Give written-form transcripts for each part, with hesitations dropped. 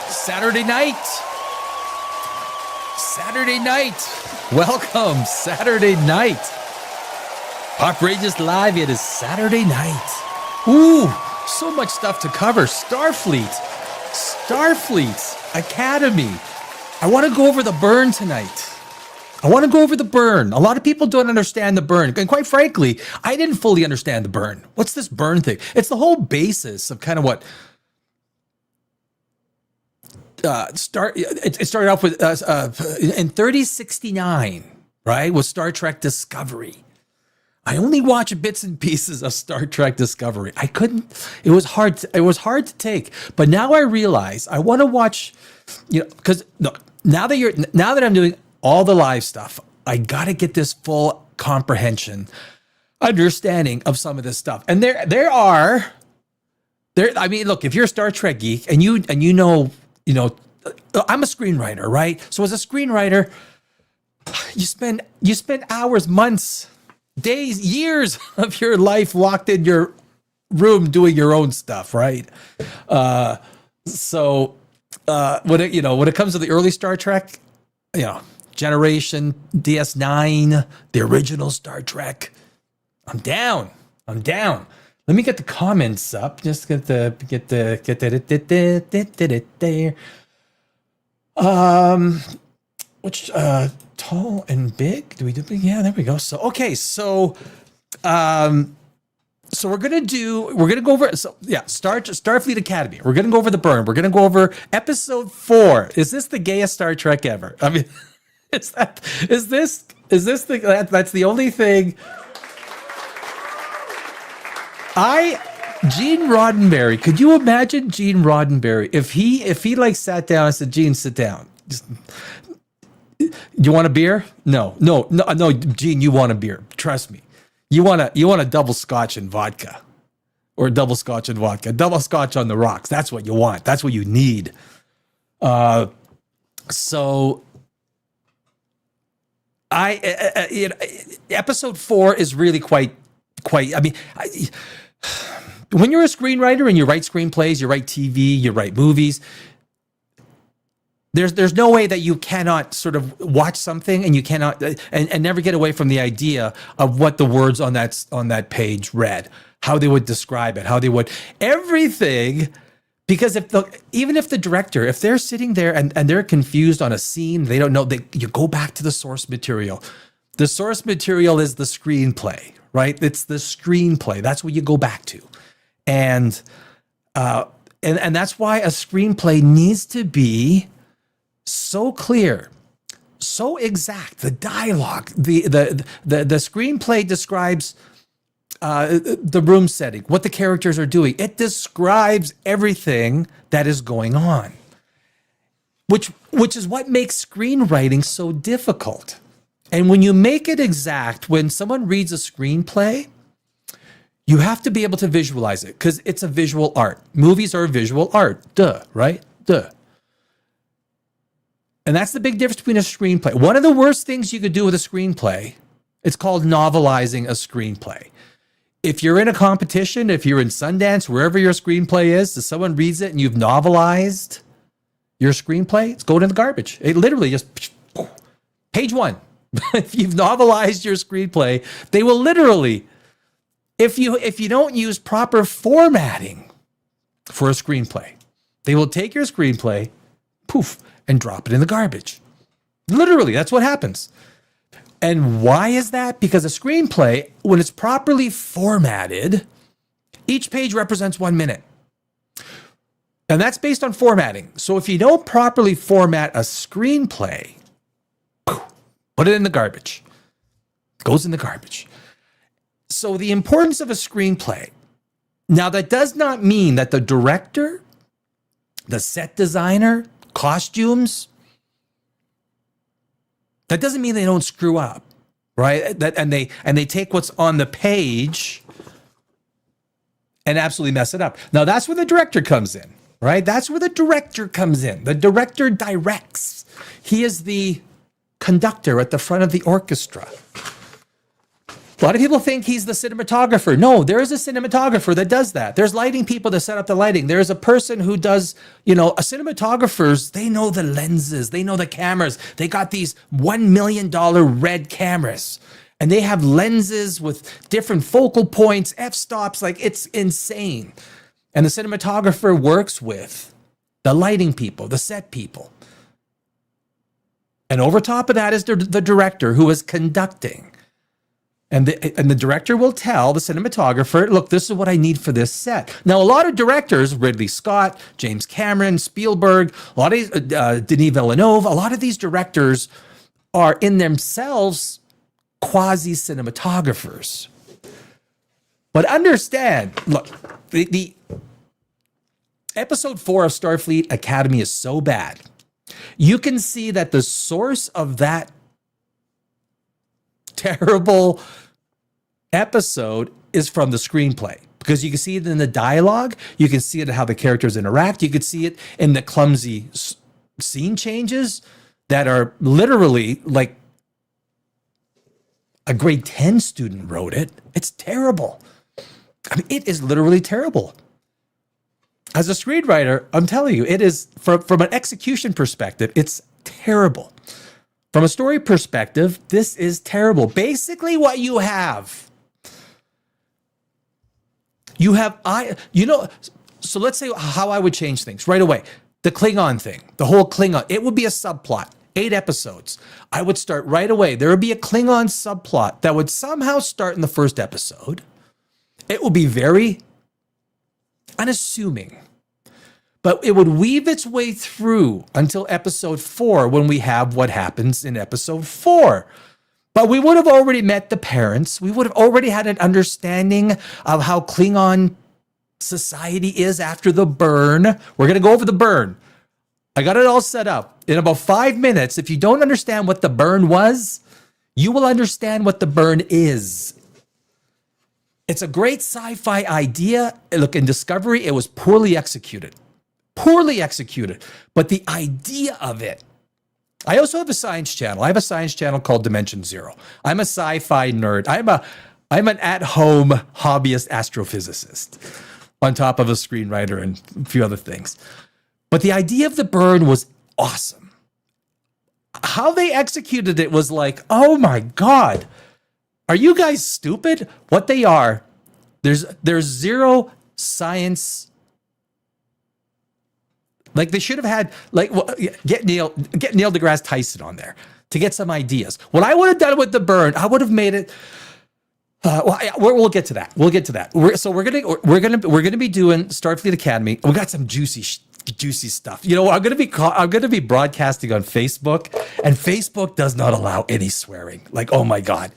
Saturday night. Welcome, Saturday night. Poprageous live. It is Saturday night. Ooh, so much stuff to cover. Starfleet Academy. I want to go over the burn tonight. A lot of people don't understand the burn. And quite frankly, I didn't fully understand the burn. What's this burn thing? It's the whole basis of kind of what it started off with in 3069, right? With Star Trek Discovery. I only watch bits and pieces of Star Trek Discovery. I couldn't. It was hard to take. But now I realize I want to watch. Because now that I'm doing all the live stuff, I got to get this full understanding of some of this stuff. And there. I mean, look, if you're a Star Trek geek and you know, I'm a screenwriter, right? So as a screenwriter, you spend hours, months, days, years of your life locked in your room doing your own stuff, right? So when it comes to the early Star Trek, Generation, DS9, the original Star Trek, I'm down. Let me get the comments up. Just get there. Which tall and big? Do we do big? Yeah, there we go. So okay, so we're gonna go over Starfleet Academy. We're gonna go over the burn. We're gonna go over episode 4. Is this the gayest Star Trek ever? I mean, that's the only thing. Gene Roddenberry. Could you imagine Gene Roddenberry if he like sat down and said, "Gene, sit down. Just, you want a beer? No, Gene, you want a beer. Trust me. You want a double scotch and vodka, or double scotch on the rocks. That's what you want. That's what you need." Episode 4 is really quite. I mean, when you're a screenwriter and you write screenplays, you write TV, you write movies, there's no way that you cannot sort of watch something and you cannot and never get away from the idea of what the words on that page read, how they would describe it, how they would everything. Because even if the director, if they're sitting there and they're confused on a scene, they don't know, you go back to the source material. The source material is the screenplay, right? It's the screenplay. That's what you go back to. And that's why a screenplay needs to be so clear, so exact. The dialogue, the screenplay describes the room setting, what the characters are doing. It describes everything that is going on, which is what makes screenwriting so difficult. And when you make it exact, when someone reads a screenplay, you have to be able to visualize it because it's a visual art. Movies are visual art. Duh, right? Duh. And that's the big difference between a screenplay. One of the worst things you could do with a screenplay, it's called novelizing a screenplay. If you're in a competition, if you're in Sundance, wherever your screenplay is, if someone reads it and you've novelized your screenplay, it's going in the garbage. It literally just, page 1. If you've novelized your screenplay, they will literally, if you don't use proper formatting for a screenplay, they will take your screenplay, poof, and drop it in the garbage. Literally, that's what happens. And why is that? Because a screenplay, when it's properly formatted, each page represents 1 minute. And that's based on formatting. So if you don't properly format a screenplay, put it in the garbage. It goes in the garbage. So the importance of a screenplay. Now, that does not mean that the director, the set designer, costumes, that doesn't mean they don't screw up, right? And they take what's on the page and absolutely mess it up. Now, that's where the director comes in, right? That's where the director comes in. The director directs. He is the conductor at the front of the orchestra. A lot of people think he's the cinematographer. No, there is a cinematographer that does that. There's lighting people that set up the lighting. There's a person who does, a cinematographers, they know the lenses, they know the cameras. They got these $1 million red cameras and they have lenses with different focal points, f-stops, like it's insane. And the cinematographer works with the lighting people, the set people. And over top of that is the director who is conducting. And the director will tell the cinematographer, look, this is what I need for this set. Now, a lot of directors, Ridley Scott, James Cameron, Spielberg, a lot of Denis Villeneuve, a lot of these directors are in themselves quasi-cinematographers. But understand, look, the episode 4 of Starfleet Academy is so bad. You can see that the source of that terrible episode is from the screenplay, because you can see it in the dialogue, you can see it in how the characters interact, you can see it in the clumsy scene changes that are literally like a grade 10 student wrote it. It's terrible. I mean, it is literally terrible. As a screenwriter, I'm telling you, it is, from an execution perspective, it's terrible. From a story perspective, this is terrible. Basically, what you have, so let's say how I would change things right away. The Klingon thing, the whole Klingon, it would be a subplot, 8 episodes. I would start right away. There would be a Klingon subplot that would somehow start in the first episode. It would be very unassuming, but it would weave its way through until episode 4, when we have what happens in episode 4. But we would have already met the parents. We would have already had an understanding of how Klingon society is after the burn. We're going to go over the burn. I got it all set up. In about 5 minutes, if you don't understand what the burn was, you will understand what the burn is. It's a great sci-fi idea. Look, in Discovery, it was poorly executed. But the idea of it. I also have a science channel. I have a science channel called Dimension Zero. I'm a sci-fi nerd. I'm an at-home hobbyist astrophysicist on top of a screenwriter and a few other things. But the idea of the burn was awesome. How they executed it was like, oh my God, are you guys stupid? What they are, there's zero science. Like, they should have had, get Neil deGrasse Tyson on there to get some ideas. What I would have done with the burn, I would have made it. We'll get to that. We're gonna be doing Starfleet Academy. We got some juicy stuff. I'm gonna be broadcasting on Facebook, and Facebook does not allow any swearing. Like, oh my God,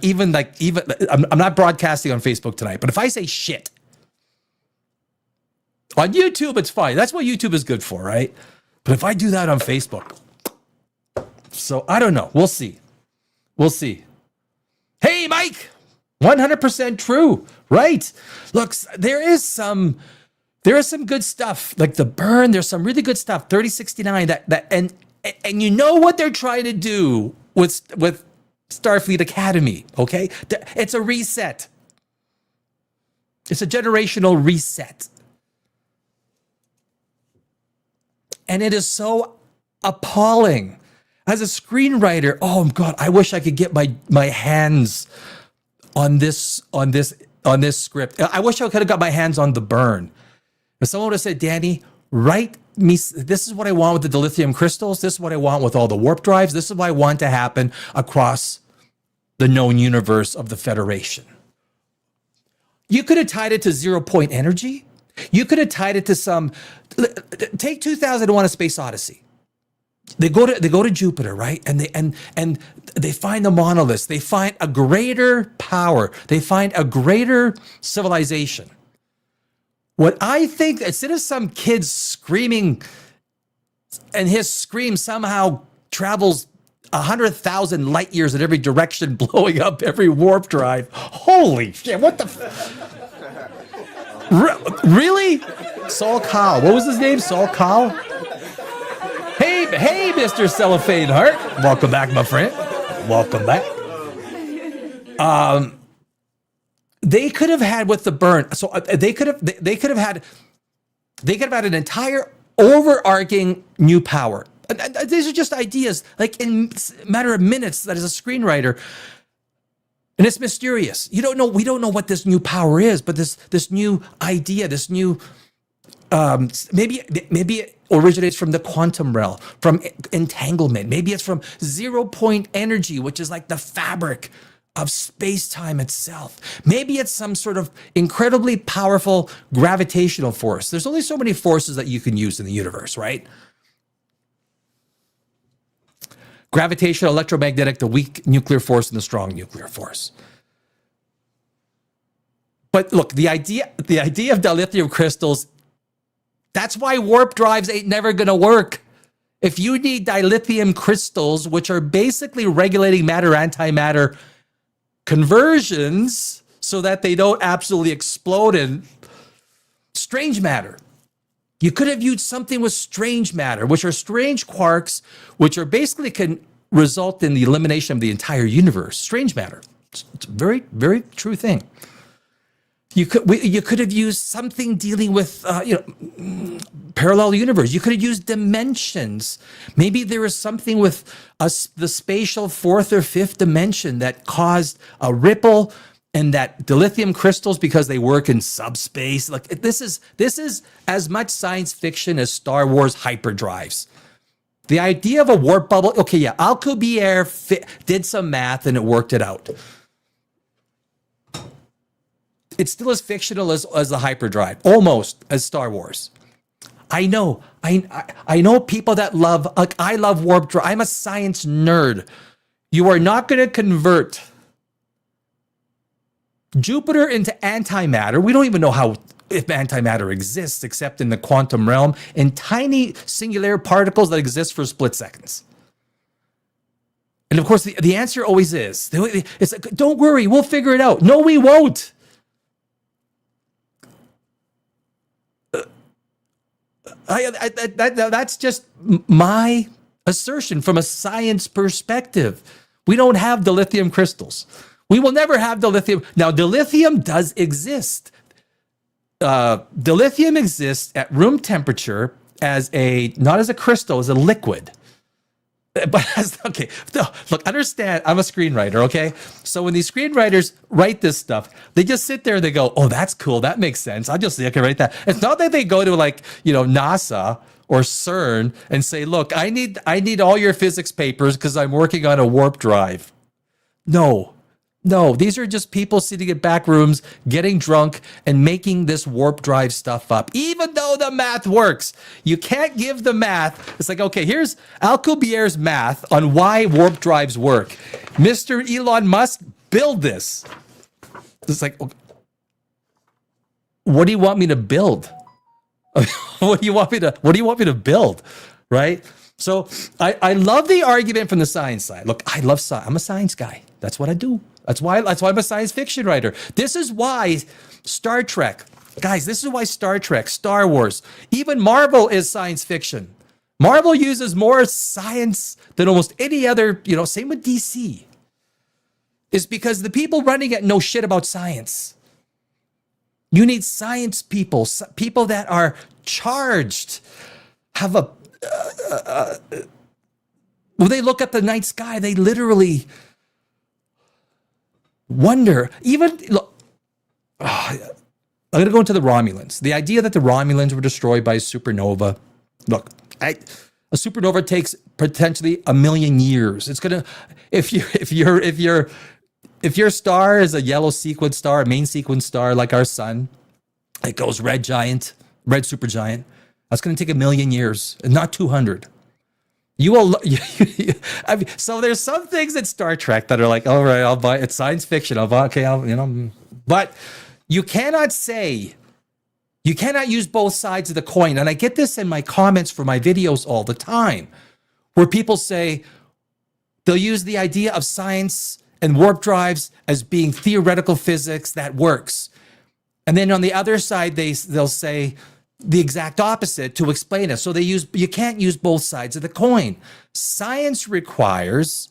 even I'm not broadcasting on Facebook tonight. But if I say shit. On YouTube, it's fine. That's what YouTube is good for, right? But if I do that on Facebook, so I don't know. We'll see. Hey, Mike, 100% true, right? Look, there is some good stuff, like the burn. There's some really good stuff. 3069. And you know what they're trying to do with Starfleet Academy? Okay, it's a reset. It's a generational reset. And it is so appalling. As a screenwriter, oh God, I wish I could get my hands on this script. I wish I could have got my hands on the burn. If someone would have said, Danny, write me, this is what I want with the dilithium crystals. This is what I want with all the warp drives. This is what I want to happen across the known universe of the Federation. You could have tied it to 0 point energy. You could have tied it to take 2001: A Space Odyssey. They go to Jupiter, right? And they find the monoliths. They find a greater power. They find a greater civilization. What I think, instead of some kid screaming, and his scream somehow travels 100,000 light years in every direction, blowing up every warp drive. Holy shit! What the? Really? Saul Cowell. What was his name? Saul Cowell? Hey, Mr. Cellophane Heart. Welcome back, my friend. Welcome back. They could have had with the burn. So they could have had an entire overarching new power. These are just ideas, like in a matter of minutes. That as a screenwriter, and it's mysterious. We don't know what this new power is, but this new idea, this new maybe it originates from the quantum realm, from entanglement. Maybe it's from 0 point energy, which is like the fabric of space-time itself. Maybe it's some sort of incredibly powerful gravitational force. There's only so many forces that you can use in the universe, right? Gravitational, electromagnetic, the weak nuclear force, and the strong nuclear force. But look, the idea of dilithium crystals, that's why warp drives ain't never gonna work. If you need dilithium crystals, which are basically regulating matter-antimatter conversions so that they don't absolutely explode in strange matter. You could have used something with strange matter, which are strange quarks, which are basically can result in the elimination of the entire universe. Strange matter. It's a very, very true thing. You could have used something dealing with parallel universe. You could have used dimensions. Maybe there was something with the spatial fourth or fifth dimension that caused a ripple, and that dilithium crystals, because they work in subspace. Like this is as much science fiction as Star Wars hyperdrives. The idea of a warp bubble. Okay, yeah, Alcubierre did some math and it worked it out. It's still as fictional as the hyperdrive, almost as Star Wars. I know people that love, like I love warp drive. I'm a science nerd. You are not going to convert Jupiter into antimatter. We don't even know if antimatter exists except in the quantum realm, in tiny singular particles that exist for split seconds. And of course, the answer always is, it's like, don't worry, we'll figure it out. No, we won't. That's just my assertion from a science perspective. We don't have dilithium crystals. We will never have dilithium. Now, dilithium does exist. Dilithium exists at room temperature not as a crystal, as a liquid. But okay, look, understand, I'm a screenwriter, okay? So when these screenwriters write this stuff, they just sit there and they go, oh, that's cool, that makes sense. I can write that. It's not that they go to NASA or CERN and say, look, I need all your physics papers because I'm working on a warp drive. No, these are just people sitting in back rooms, getting drunk and making this warp drive stuff up. Even though the math works, you can't give the math. It's like, okay, here's Alcubierre's math on why warp drives work. Mr. Elon Musk, build this. It's like, okay, what do you want me to build? What do you want me to build? Right? So I love the argument from the science side. Look, I love science. I'm a science guy. That's what I do. That's why I'm a science fiction writer. This is why Star Trek, guys, this is why Star Trek, Star Wars, even Marvel is science fiction. Marvel uses more science than almost any other, same with DC. Is because the people running it know shit about science. You need science people that are charged, have when they look at the night sky, they literally wonder. Look, I'm going to go into the Romulans. The idea that the Romulans were destroyed by a supernova. Look, a supernova takes potentially 1 million years. It's going to, if your star is a yellow sequence star, a main sequence star like our sun, it goes red supergiant. That's going to take 1 million years, and not 200. So there's some things in Star Trek that are like, all right, I'll buy. It's science fiction. But you cannot use both sides of the coin. And I get this in my comments for my videos all the time, where people say they'll use the idea of science and warp drives as being theoretical physics that works. And then on the other side, they'll say the exact opposite to explain it. So you can't use both sides of the coin. Science requires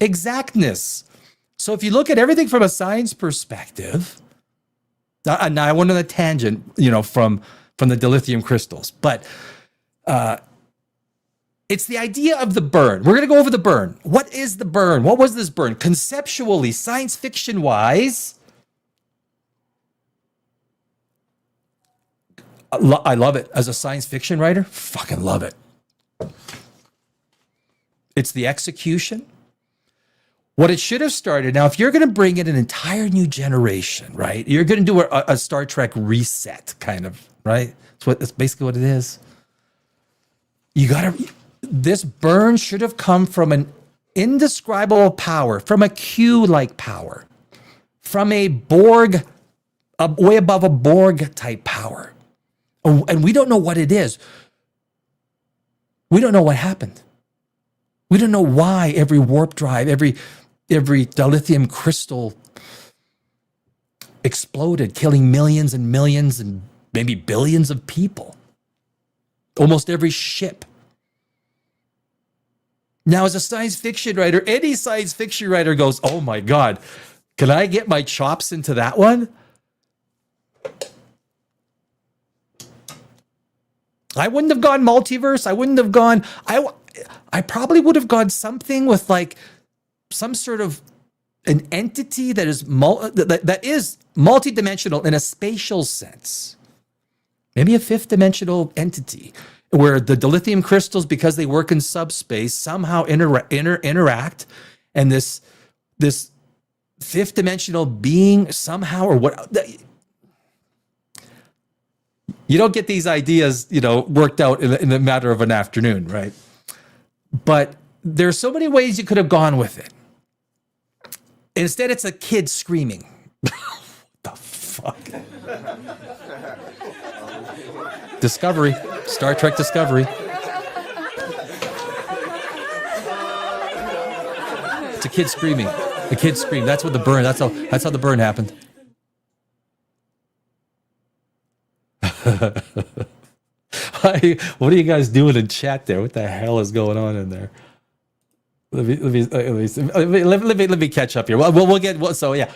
exactness. So if you look at everything from a science perspective, now I went on a tangent, from the dilithium crystals, but it's the idea of the burn. We're going to go over the burn. What is the burn? What was this burn? Conceptually, science fiction wise, I love it. As a science fiction writer, fucking love it. It's the execution. What it should have started. Now, if you're going to bring in an entire new generation, right? You're going to do a Star Trek reset, kind of, right? That's basically what it is. This burn should have come from an indescribable power, from a Q-like power, from a Borg, way above a Borg type power. And we don't know what it is. We don't know what happened. We don't know why every warp drive, every dilithium crystal exploded, killing millions and millions and maybe billions of people. Almost every ship. Now, as a science fiction writer, any science fiction writer goes, oh my God, can I get my chops into that one? I wouldn't have gone multiverse. I wouldn't have gone, I probably would have gone something with like some sort of an entity that is multidimensional in a spatial sense. Maybe a fifth dimensional entity where the dilithium crystals, because they work in subspace, somehow interact, and this fifth dimensional being somehow, or what, you don't get these ideas, worked out in the matter of an afternoon, right? But there's so many ways you could have gone with it. Instead, it's a kid screaming. What the fuck? Discovery. Star Trek Discovery. It's a kid screaming. A kid scream. That's what the burn. That's how the burn happened. What are you guys doing in chat there? What the hell is going on in there? Let me catch up here. We'll get. So yeah.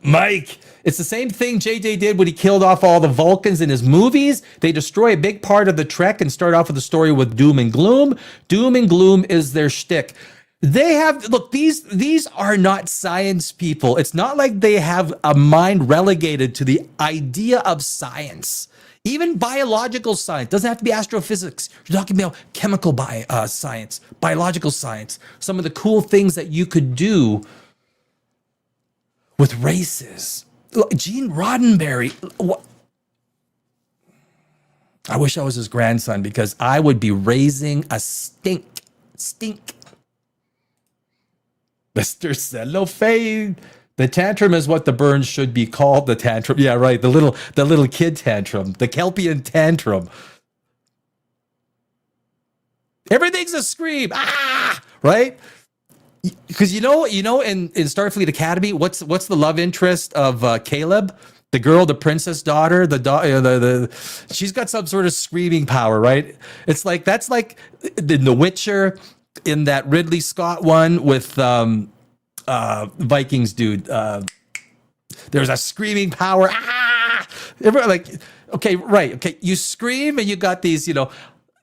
Mike, it's the same thing JJ did when he killed off all the Vulcans in his movies. They destroy a big part of the Trek and start off with a story with doom and gloom. Doom and gloom is their shtick. They have, look, these are not science people. It's not like they have a mind relegated to the idea of science. Even biological science doesn't have to be astrophysics. You're talking about chemical science, biological science, some of the cool things that you could do with races. Gene Roddenberry. I wish I was his grandson, because I would be raising a stink. Mr. Cellophane. The tantrum is what the burn should be called. The tantrum. Yeah, right. The little kid tantrum. The Kelpian tantrum. Everything's a scream. Ah! Right? Because in Starfleet Academy, what's the love interest of Caleb? The girl, the princess daughter, she's got some sort of screaming power, right? It's like, that's like in The Witcher, in that Ridley Scott one with Vikings dude. There's a screaming power. Ah! Everybody, like, okay, right. Okay. You scream and you got these,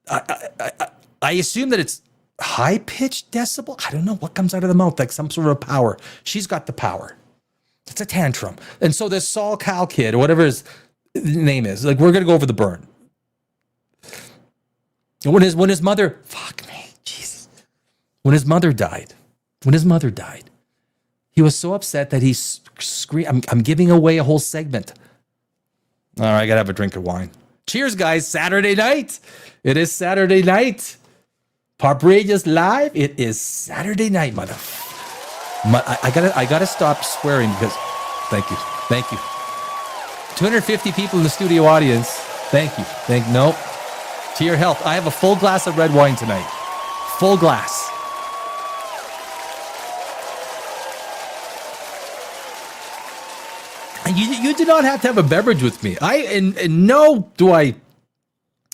I assume that it's high-pitched decibel. I don't know what comes out of the mouth, like some sort of power. She's got the power. It's a tantrum. And so this Saul Cal kid, or whatever his name is, like, we're going to go over the burn. And when his mother, fuck me, Jesus. When his mother died, he was so upset that he screamed. I'm giving away a whole segment. All right, I got to have a drink of wine. Cheers, guys. Saturday night. It is Saturday night. Poprageous live. It is Saturday night, mother. I gotta stop swearing because. Thank you. 250 people in the studio audience. Thank you. No. To your health. I have a full glass of red wine tonight. Full glass. And you do not have to have a beverage with me.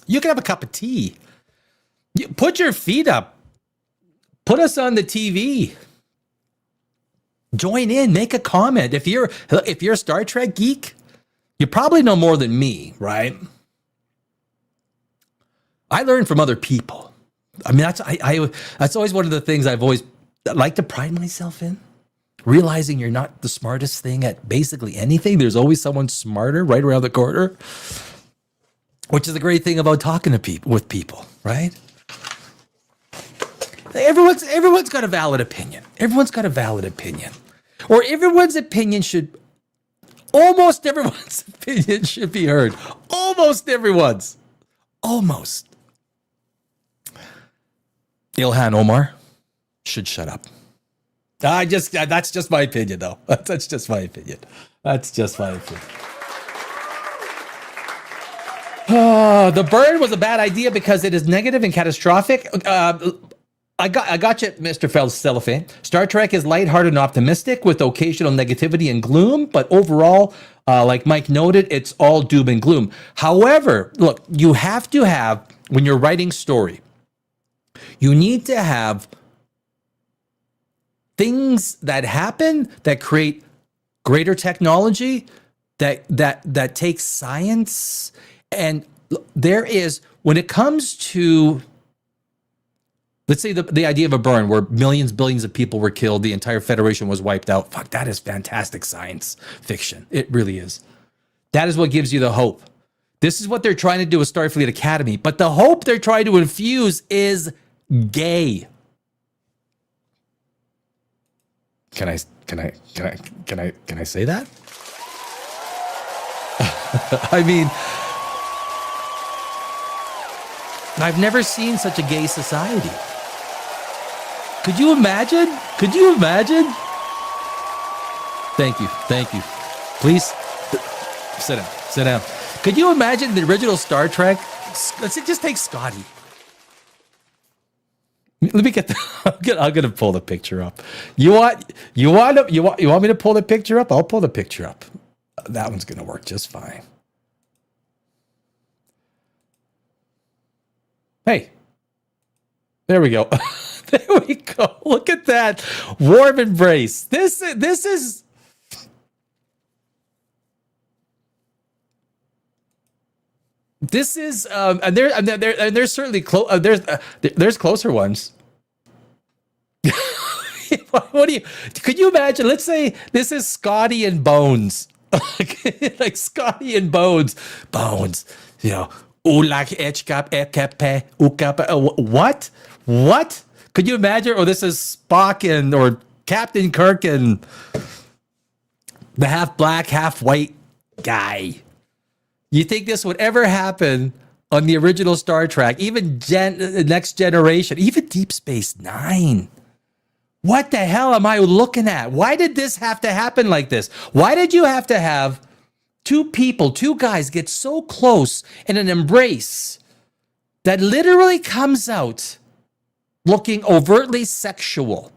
You can have a cup of tea. Put your feet up. Put us on the TV. Join in, make a comment. If you're a Star Trek geek, you probably know more than me, right? I learn from other people. I mean, that's always one of the things I've always like to pride myself in. Realizing you're not the smartest thing at basically anything. There's always someone smarter right around the corner, which is the great thing about talking to people, right? Everyone's got a valid opinion. Everyone's got a valid opinion. Or almost everyone's opinion should be heard. Almost everyone's. Almost. Ilhan Omar should shut up. That's just my opinion, though. That's just my opinion. The burn was a bad idea because it is negative and catastrophic. I got you, Mr. Cellophane. Star Trek is lighthearted and optimistic with occasional negativity and gloom, but overall, like Mike noted, it's all doom and gloom. However, look, you have to have, when you're writing story, you need to have things that happen that create greater technology, that takes science, and there is, when it comes to, let's say the idea of a burn where millions, billions of people were killed, the entire Federation was wiped out. Fuck, that is fantastic science fiction. It really is. That is what gives you the hope. This is what they're trying to do with Starfleet Academy, but the hope they're trying to infuse is gay. Can I say that? I mean, I've never seen such a gay society. Could you imagine? Thank you. Please sit down. Could you imagine the original Star Trek? Let's just take Scotty. Let me get I'm gonna pull the picture up. You want me to pull the picture up? I'll pull the picture up. That one's gonna work just fine. Hey, there we go. There we go. Look at that warm embrace. This is. And there's certainly there's closer ones. Could you imagine? Let's say this is Scotty and Bones, like Scotty and Bones, you know, what? Could you imagine? Or this is Spock or Captain Kirk and the half black, half white guy. You think this would ever happen on the original Star Trek, even Next Generation, even Deep Space Nine? What the hell am I looking at? Why did this have to happen like this? Why did you have to have two guys get so close in an embrace that literally comes out looking overtly sexual?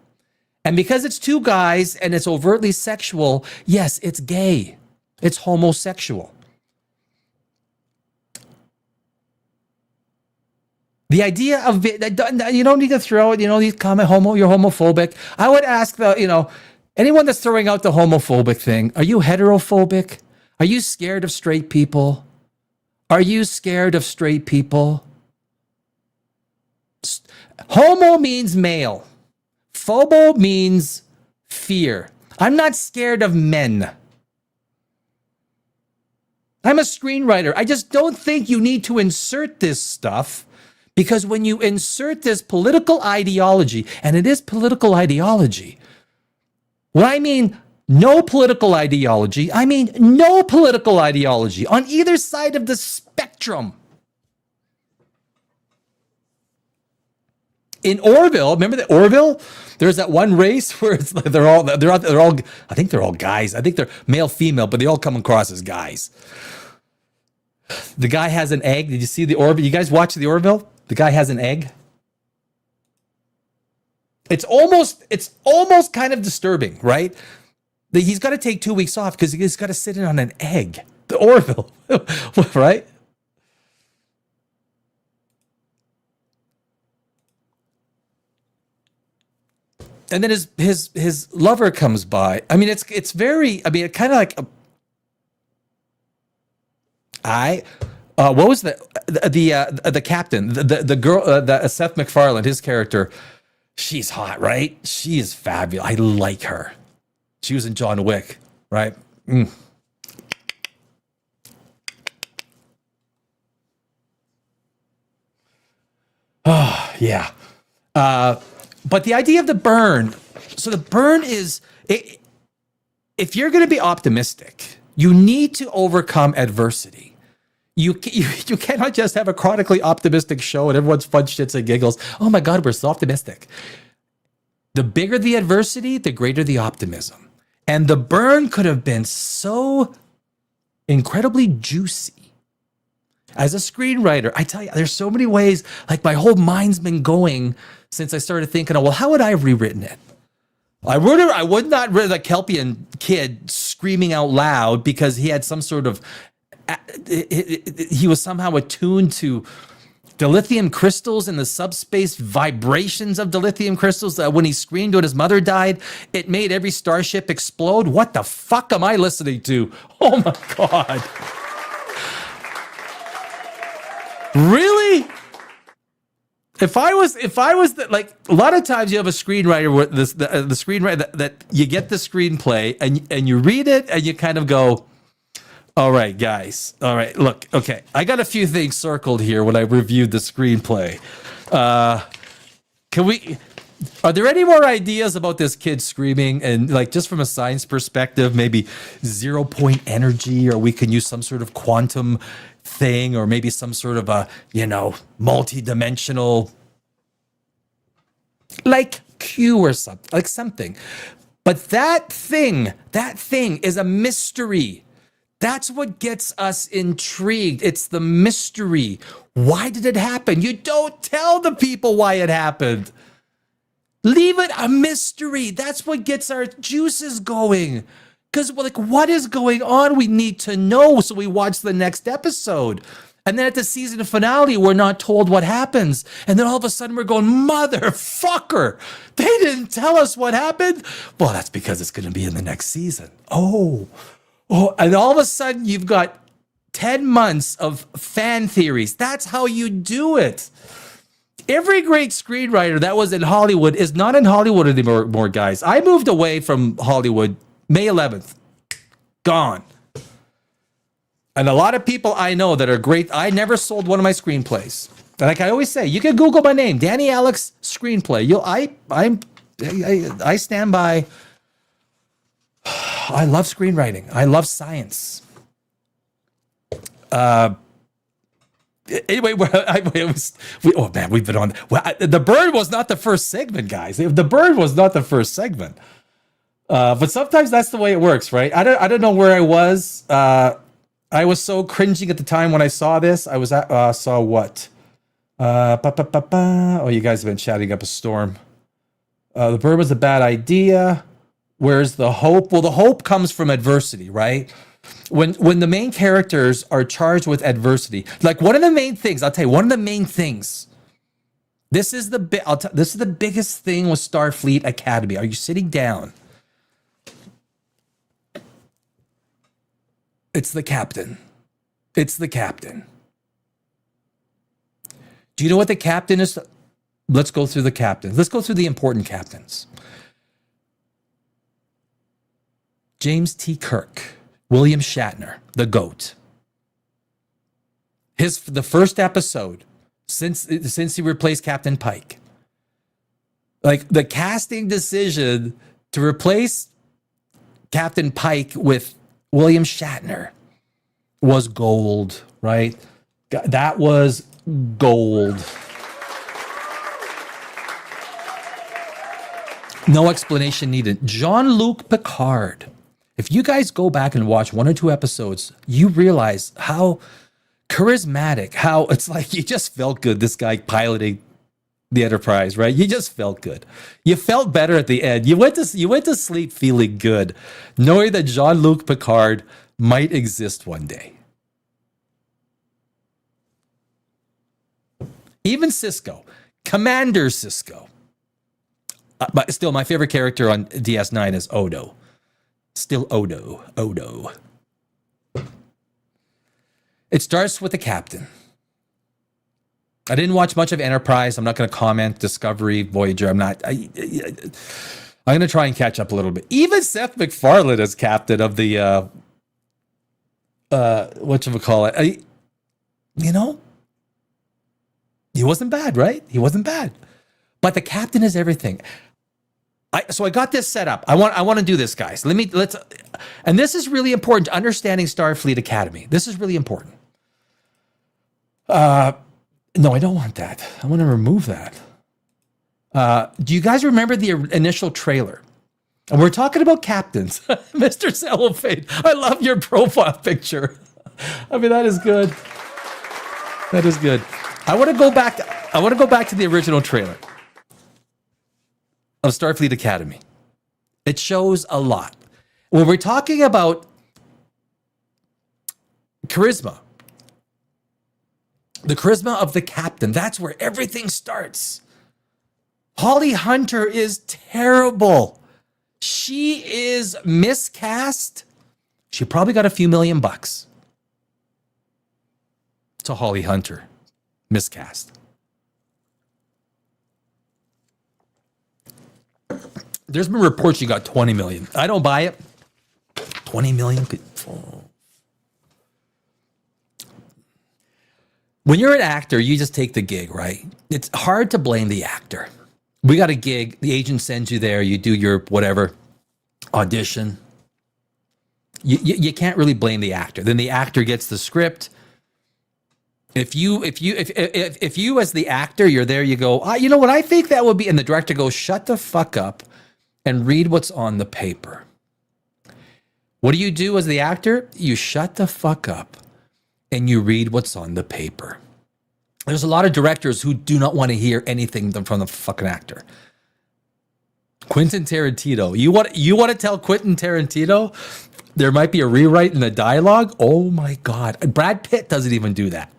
And because it's two guys and it's overtly sexual, yes, it's gay. It's homosexual. The idea of you don't need to throw these comment you're homophobic. I would ask anyone that's throwing out the homophobic thing, are you heterophobic? Are you scared of straight people? Homo means male. Phobo means fear. I'm not scared of men. I'm a screenwriter. I just don't think you need to insert this stuff. Because when you insert this political ideology, and it is political ideology, when I mean no political ideology, I mean no political ideology on either side of the spectrum. In Orville, remember the Orville? There's that one race where it's like they're all I think they're all guys. I think they're male, female, but they all come across as guys. The guy has an egg. Did you see the Orville? You guys watch the Orville? The guy has an egg. It's almost kind of disturbing, right? He's got to take 2 weeks off because he's got to sit in on an egg. The Orville, right? and then his lover comes by. I mean, it's very. I mean, it kind of like what was the captain, the girl, the Seth MacFarlane, his character. She's hot, right? She is fabulous. I like her. She was in John Wick, right? Oh, yeah. But the idea of the burn. So the burn is, if you're going to be optimistic, you need to overcome adversity. You cannot just have a chronically optimistic show and everyone's fun shits and giggles. Oh my God, we're so optimistic. The bigger the adversity, the greater the optimism. And the burn could have been so incredibly juicy. As a screenwriter, I tell you, there's so many ways, like my whole mind's been going since I started thinking, well, how would I have rewritten it? I would not write a Kelpian kid screaming out loud because he had some sort of, he was somehow attuned to the lithium crystals and the subspace vibrations of the lithium crystals. When he screamed when his mother died, it made every starship explode. What the fuck am I listening to? Oh my God. Really? If I was like, a lot of times you have a screenwriter with the screenwriter that you get the screenplay and you read it and you kind of go, all right, guys. All right, look, okay. I got a few things circled here when I reviewed the screenplay. Are there any more ideas about this kid screaming? And like, just from a science perspective, maybe 0-point energy, or we can use some sort of quantum thing, or maybe some sort of a, multi-dimensional, like Q or something, like something. But that thing is a mystery. That's what gets us intrigued. It's the mystery. Why did it happen? You don't tell the people why it happened. Leave it a mystery. That's what gets our juices going. Because, like, what is going on? We need to know, so we watch the next episode. And then at the season finale, we're not told what happens. And then all of a sudden we're going, motherfucker, they didn't tell us what happened. Well, that's because it's going to be in the next season. Oh, and all of a sudden you've got 10 months of fan theories. That's how you do it. Every great screenwriter that was in Hollywood is not in Hollywood anymore, guys. I moved away from Hollywood May 11th. Gone. And a lot of people I know that are great. I never sold one of my screenplays. And like I always say, you can Google my name, Danny Alex screenplay. I stand by. I love screenwriting. I love science. Anyway, we've been on. Well, the bird was not the first segment, guys. The bird was not the first segment. But sometimes that's the way it works, right? I don't know where I was. I was so cringing at the time when I saw this. I was at saw what? Oh, you guys have been chatting up a storm. The bird was a bad idea. Where's the hope? Well, the hope comes from adversity, right? When the main characters are charged with adversity, like one of the main things, I'll tell you, one of the main things. This is the biggest thing with Starfleet Academy. Are you sitting down? It's the captain. It's the captain. Do you know what the captain is? Let's go through the captains. Let's go through the important captains. James T. Kirk, William Shatner, the GOAT. The first episode since he replaced Captain Pike. Like the casting decision to replace Captain Pike with William Shatner was gold, right? That was gold. No explanation needed. Jean-Luc Picard. If you guys go back and watch one or two episodes, you realize how charismatic, how it's like you just felt good, this guy piloting the Enterprise, right? You just felt good. You felt better at the end. You went to sleep feeling good, knowing that Jean-Luc Picard might exist one day. Even Sisko, Commander Sisko. But still, my favorite character on DS9 is Odo. Still Odo. Odo. It starts with the captain. I didn't watch much of Enterprise. I'm not going to comment. Discovery, Voyager. I'm going to try and catch up a little bit. Even Seth MacFarlane as captain of the whatchamacallit. You know, he wasn't bad, right? He wasn't bad. But the captain is everything. So I got this set up. I want to do this, guys. And this is really important to understanding Starfleet Academy. This is really important. No, I don't want that. I want to remove that. Do you guys remember the initial trailer? And we're talking about captains. Mr. Cellophane, I love your profile picture. I mean, that is good. That is good. I want to go back to the original trailer of Starfleet Academy. It shows a lot. When we're talking about charisma, the charisma of the captain, that's where everything starts. Holly Hunter is terrible. She is miscast. She probably got a few $1 million. To Holly Hunter. Miscast. There's been reports she got 20 million. I don't buy it. 20 million could. Oh. When you're an actor, you just take the gig, right? It's hard to blame the actor. We got a gig. The agent sends you there. You do your whatever audition. You can't really blame the actor. Then the actor gets the script. If you as the actor, you're there, you go, you know what I think that would be, and the director goes, shut the fuck up and read what's on the paper. What do you do as the actor? You shut the fuck up and you read what's on the paper. There's a lot of directors who do not want to hear anything from the fucking actor. Quentin Tarantino. You want to tell Quentin Tarantino there might be a rewrite in the dialogue? Oh my God. Brad Pitt doesn't even do that.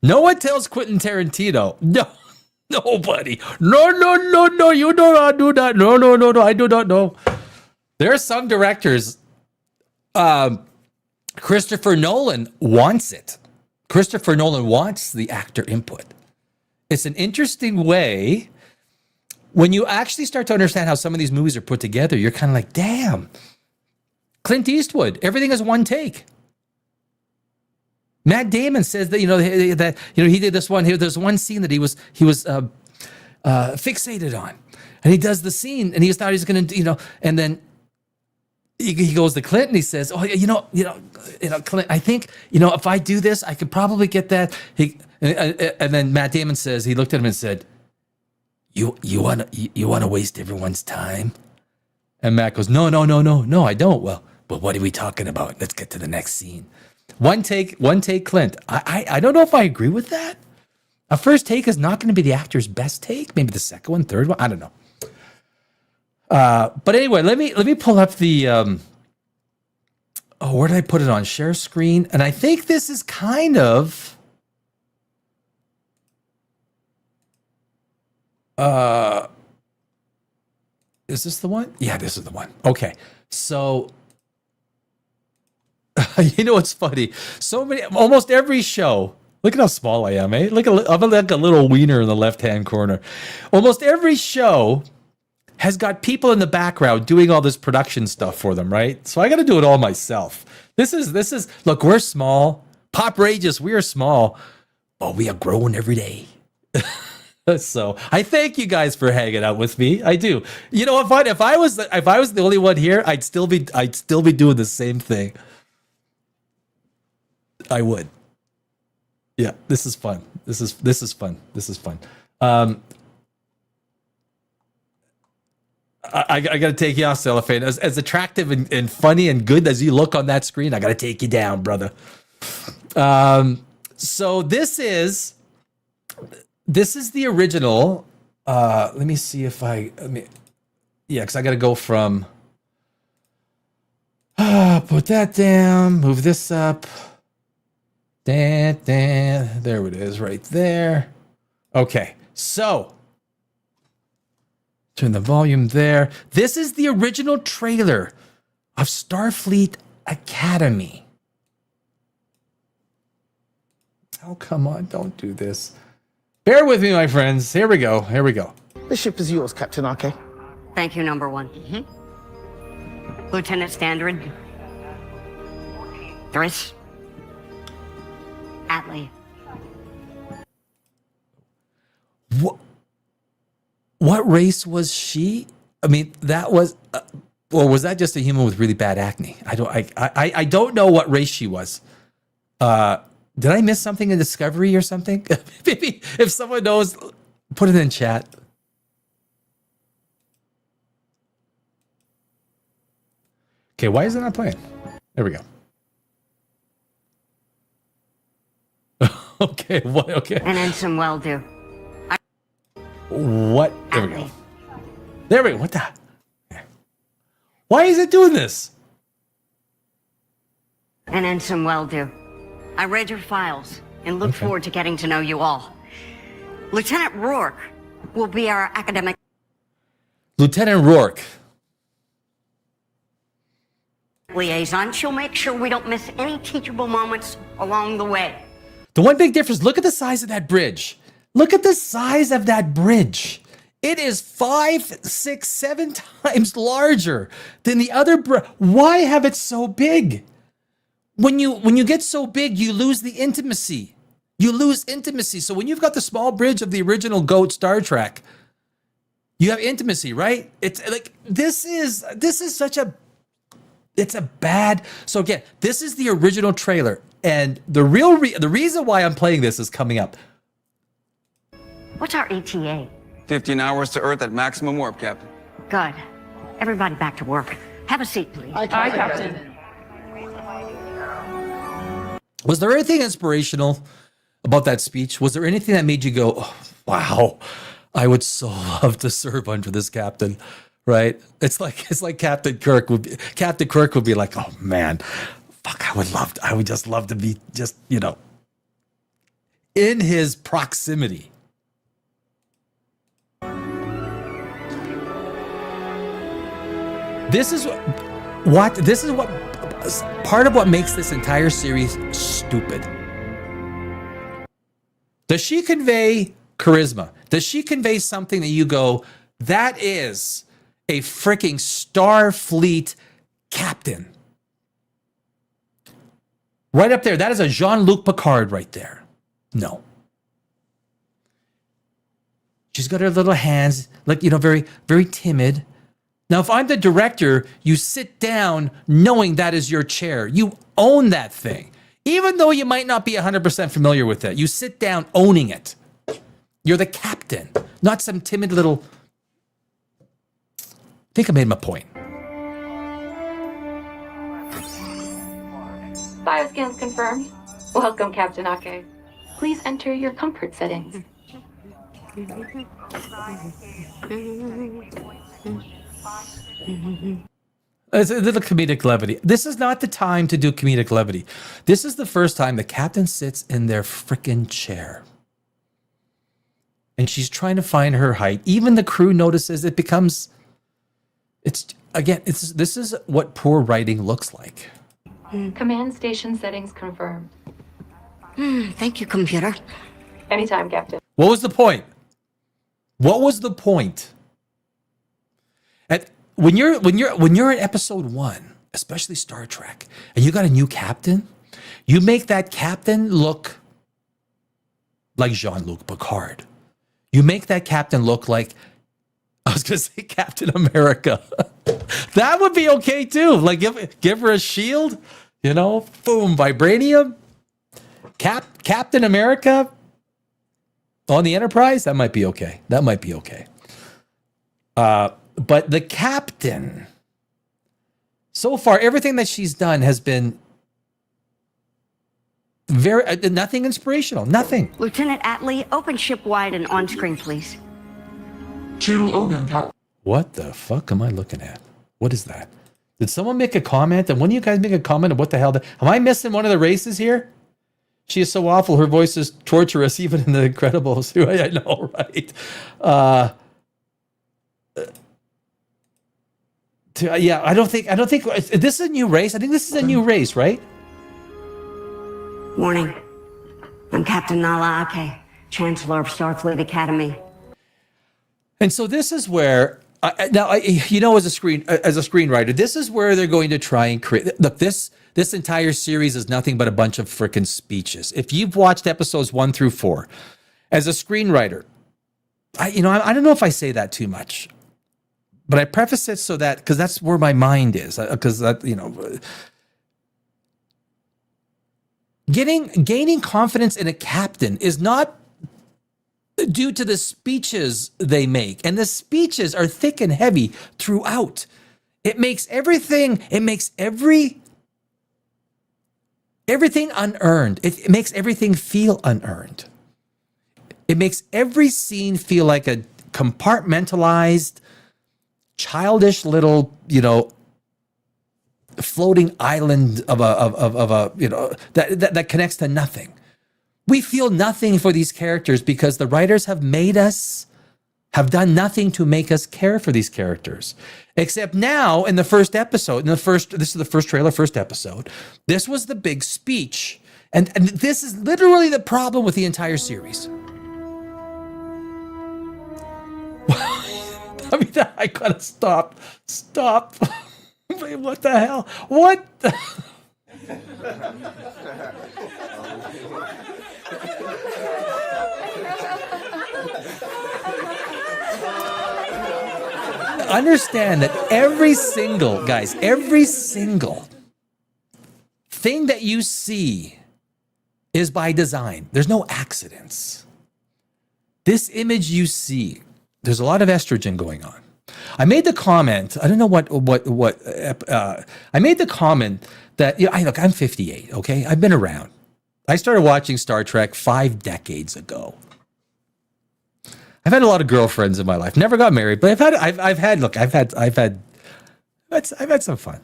No one tells Quentin Tarantino. No, nobody. No, you do not do that. No, I do not know. There are some directors, Christopher Nolan wants it. Christopher Nolan wants the actor input. It's an interesting way. When you actually start to understand how some of these movies are put together, you're kind of like, damn. Clint Eastwood, everything is one take. Matt Damon says that he did this one. There's one scene that he was fixated on, and he does the scene, and he thought he's going to, and then he goes to Clint and he says, Clint, I think if I do this, I could probably get that. And then Matt Damon says, he looked at him and said, you want to waste everyone's time? And Matt goes, no, I don't. Well, but what are we talking about? Let's get to the next scene. One take, Clint. I don't know if I agree with that. A first take is not going to be the actor's best take. Maybe the second one, third one. I don't know. But anyway, let me pull up the. Where did I put it on? Share screen. And I think this is kind of. Is this the one? Yeah, this is the one. Okay, so. You know what's funny? Almost every show. Look at how small I am, eh? I'm like a little wiener in the left-hand corner. Almost every show has got people in the background doing all this production stuff for them, right? So I got to do it all myself. This is. Look, we're small. Poprageous, we are small, but we are growing every day. So I thank you guys for hanging out with me. I do. You know, if I was the only one here, I'd still be doing the same thing. I would. Yeah, this is fun. This is fun. I got to take you off, Cellophane. As attractive and funny and good as you look on that screen, I got to take you down, brother. So this is the original. Let me see if because I got to go from. Put that down. Move this up. There it is right there. Okay, so Turn the volume there. This is the original trailer of Starfleet Academy. Oh, come on. Don't do this. Bear with me, my friends. Here we go. Here we go. The ship is yours, Captain Ake. Thank you, number one. Lieutenant Standard. Thriss. Atlee. What race was she? I mean, that was, or was that just a human with really bad acne? I don't know what race she was. Did I miss something in Discovery or something? Maybe if someone knows, put it in chat. Okay, why is it not playing? There we go. Okay, what? Okay. An ensign will do. What? There we go. There we go. What the? Why is it doing this? An ensign will do. I read your files and look forward to getting to know you all. Lieutenant Rourke will be our academic. Lieutenant Rourke. Liaison. She'll make sure we don't miss any teachable moments along the way. The one big difference, look at the size of that bridge. Look at the size of that bridge. It is 5, 6, 7 times larger than the other bridge. Why have it so big? When you get so big, you lose the intimacy. You lose intimacy. So when you've got the small bridge of the original GOAT Star Trek, you have intimacy, right? It's like this is such a it's a bad. So again, this is the original trailer, and the reason why I'm playing this is coming up. What's our ETA? 15 hours to Earth at maximum warp, Captain. Good. Everybody back to work. Have a seat, please. Aye, Captain. Was there anything inspirational about that speech? Was there anything that made you go, oh, wow, I would so love to serve under this captain, right? It's like Captain Kirk would be like, oh man, fuck, I would just love to be just, in his proximity. This is what part of what makes this entire series stupid. Does she convey charisma? Does she convey something that you go, that is a freaking Starfleet captain? Right up there. That is a Jean-Luc Picard right there. No. She's got her little hands, like, very, very timid. Now, if I'm the director, you sit down knowing that is your chair. You own that thing. Even though you might not be 100% familiar with it, you sit down owning it. You're the captain, not some timid little... I think I made my point. Bioscans confirmed. Welcome, Captain Ake. Please enter your comfort settings. It's a little comedic levity. This is not the time to do comedic levity. This is the first time the captain sits in their frickin' chair. And she's trying to find her height. Even the crew notices it becomes... This is what poor writing looks like. Command station settings confirmed. Thank you, computer. Anytime, Captain. What was the point? What was the point? When you're in episode 1, especially Star Trek, and you got a new captain, you make that captain look like Jean-Luc Picard. You make that captain look like, I was going to say Captain America. That would be okay too. Like give her a shield, boom, vibranium. Captain America on the Enterprise, that might be okay. But the captain, so far, everything that she's done has been nothing inspirational, nothing. Lieutenant Atlee, open ship wide and on screen, please. What the fuck am I looking at? What is that? Did someone make a comment? And when do you guys make a comment of what the hell? Am I missing one of the races here? She is so awful. Her voice is torturous, even in The Incredibles. I know, right? Yeah, I don't think this is a new race. I think this is a new race, right? Morning. I'm Captain Nala Ake, Chancellor of Starfleet Academy. And so this is where as a screenwriter, this is where they're going to try and create. Look, this entire series is nothing but a bunch of freaking speeches. If you've watched episodes 1 through 4, as a screenwriter, I don't know if I say that too much, but I preface it so that because that's where my mind is. Because gaining confidence in a captain is not due to the speeches they make, and the speeches are thick and heavy throughout. It makes everything unearned. It makes everything feel unearned. It makes every scene feel like a compartmentalized, childish little, floating island of a that connects to nothing. We feel nothing for these characters because the writers have done nothing to make us care for these characters. Except now in the first episode, this is the first trailer, first episode, this was the big speech. And this is literally the problem with the entire series. I mean, I gotta stop. Wait, what the hell? What? Understand that every single thing that you see is by design. There's no accidents. This image you see, there's a lot of estrogen going on. I made the comment, I don't know I made the comment that, look, I'm 58, okay? I've been around. I started watching Star Trek 5 decades ago. I've had a lot of girlfriends in my life. Never got married, but I've had some fun.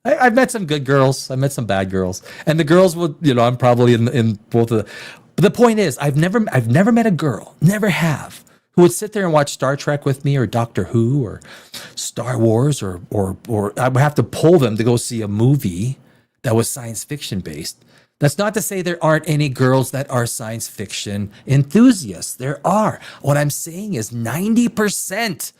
I've met some good girls. I met some bad girls, and the girls will, I'm probably in both of the. But the point is, I've never met a girl, never have, who would sit there and watch Star Trek with me, or Doctor Who, or Star Wars, or I would have to pull them to go see a movie that was science fiction based. That's not to say there aren't any girls that are science fiction enthusiasts. There are. What I'm saying is 90%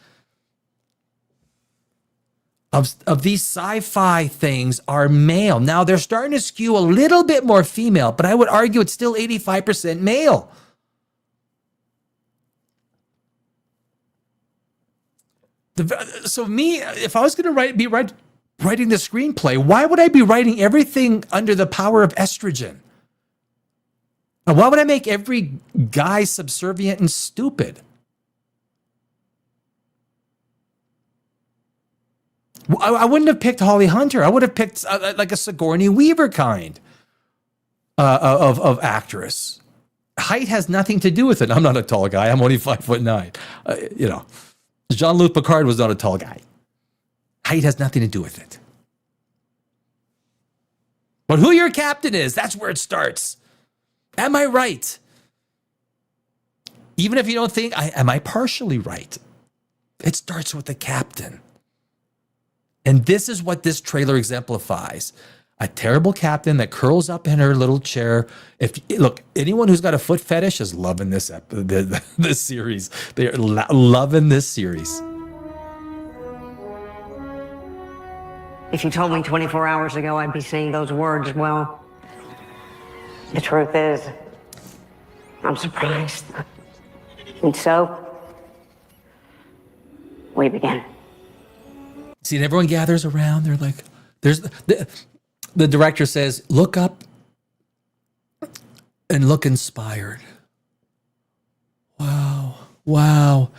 of these sci-fi things are male. Now, they're starting to skew a little bit more female, but I would argue it's still 85% male. So me, if I was going to be writing the screenplay, why would I be writing everything under the power of estrogen? And why would I make every guy subservient and stupid? I wouldn't have picked Holly Hunter. I would have picked like a Sigourney Weaver kind of actress. Height has nothing to do with it. I'm not a tall guy. I'm only 5'9". Jean-Luc Picard was not a tall guy. Height has nothing to do with it. But who your captain is, that's where it starts. Am I right? Even if you don't think, am I partially right? It starts with the captain. And this is what this trailer exemplifies. A terrible captain that curls up in her little chair. Look, anyone who's got a foot fetish is loving this series. They're loving this series. If you told me 24 hours ago I'd be saying those words, well, the truth is, I'm surprised. And so, we begin. See, and everyone gathers around. They're like, the director says, look up and look inspired. Wow.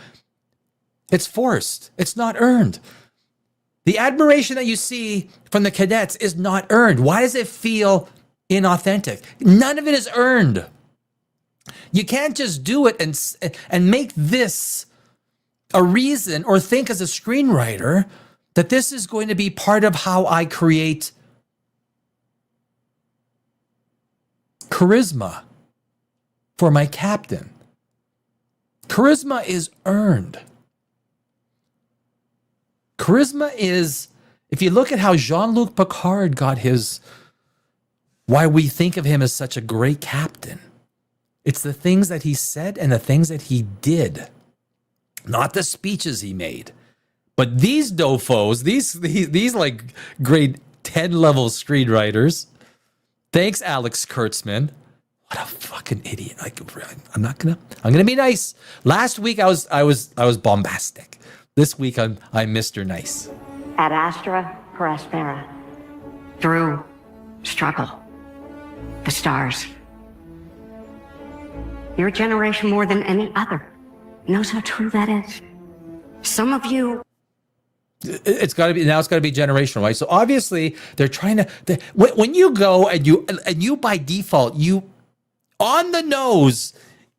It's forced. It's not earned. The admiration that you see from the cadets is not earned. Why does it feel inauthentic? None of it is earned. You can't just do it and make this a reason, or think as a screenwriter that this is going to be part of how I create charisma for my captain. Charisma is earned. Charisma is, if you look at how Jean-Luc Picard got his, why we think of him as such a great captain, it's the things that he said and the things that he did, not the speeches he made. But these dofos, these like grade 10 level screenwriters, thanks Alex Kurtzman. What a fucking idiot! Like, I'm gonna be nice. Last week I was bombastic. This week I'm Mr. Nice. Ad Astra per Aspera. Through struggle. The stars. Your generation more than any other knows how true that is. Some of you. It's got to be generational, right? So obviously they're trying to. When you go and you by default you on the nose,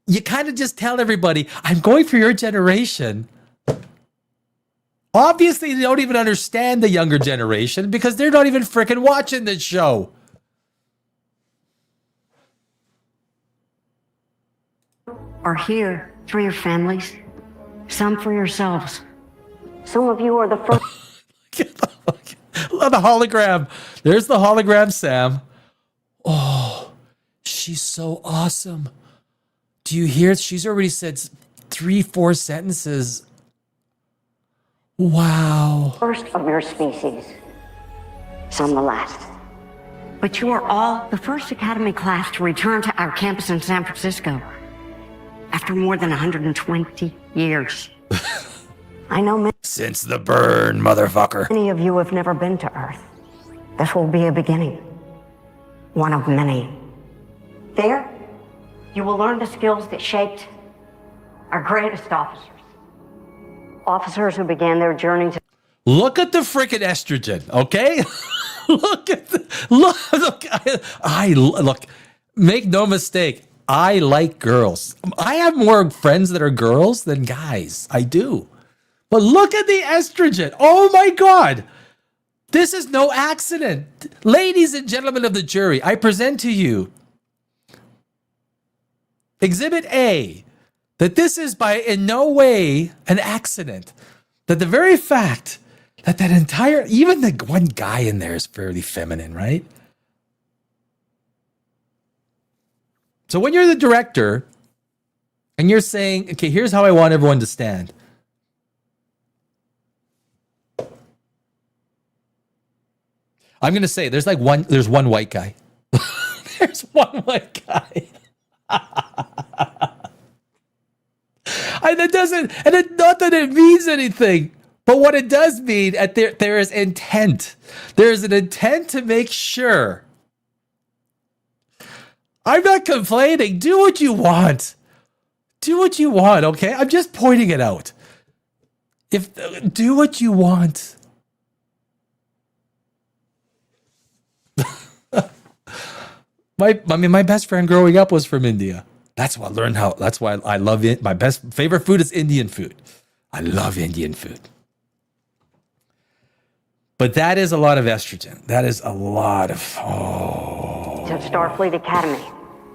you kind of just tell everybody, I'm going for your generation. Obviously, they don't even understand the younger generation because they're not even freaking watching this show. Are here for your families, some for yourselves. Some of you are the first. Love the hologram. There's the hologram, Sam. Oh, she's so awesome. Do you hear? She's already said 3-4 sentences. Wow. First of your species. Some the last. But you are all the first Academy class to return to our campus in San Francisco after more than 120 years. I know many. Since the burn, motherfucker. Many of you have never been to Earth. This will be a beginning. One of many. There, you will learn the skills that shaped our greatest officers. Officers who began their journey to... Look at the freaking estrogen, okay? Look, make no mistake. I like girls. I have more friends that are girls than guys. I do. But look at the estrogen. Oh my God. This is no accident. Ladies and gentlemen of the jury, I present to you Exhibit A, that this is by in no way an accident. That the very fact that entire, even the one guy in there is fairly feminine, right? So when you're the director and you're saying, okay, here's how I want everyone to stand. I'm going to say there's one white guy. There's one white guy. Not that it means anything, but what it does mean, there is intent. There is an intent to make sure. I'm not complaining. Do what you want. Do what you want, okay? I'm just pointing it out. Do what you want. My best friend growing up was from India. That's why I learned that's why I love it. My favorite food is Indian food. I love Indian food. But that is a lot of estrogen. That is a lot of, to Starfleet Academy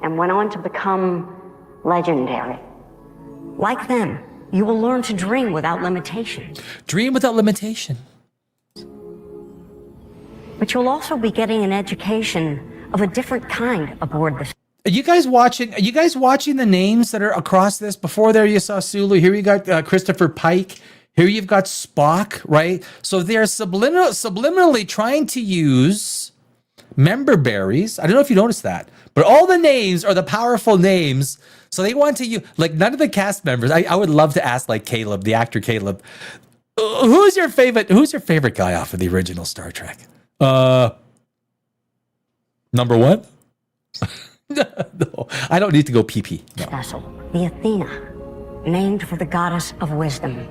and went on to become legendary. Like them, you will learn to dream without limitation. Dream without limitation. But you'll also be getting an education of a different kind aboard the... Are you guys watching the names that are across this? Before there you saw Sulu. Here you got Christopher Pike. Here you've got Spock, right? So they're subliminally trying to use member berries. I don't know if you noticed that, but all the names are the powerful names. So they want to use, like, none of the cast members. I would love to ask, like, Caleb, the actor Caleb, who's your favorite guy off of the original Star Trek? Number one? No, I don't need to go pee-pee. No. Vessel, the Athena, named for the goddess of wisdom.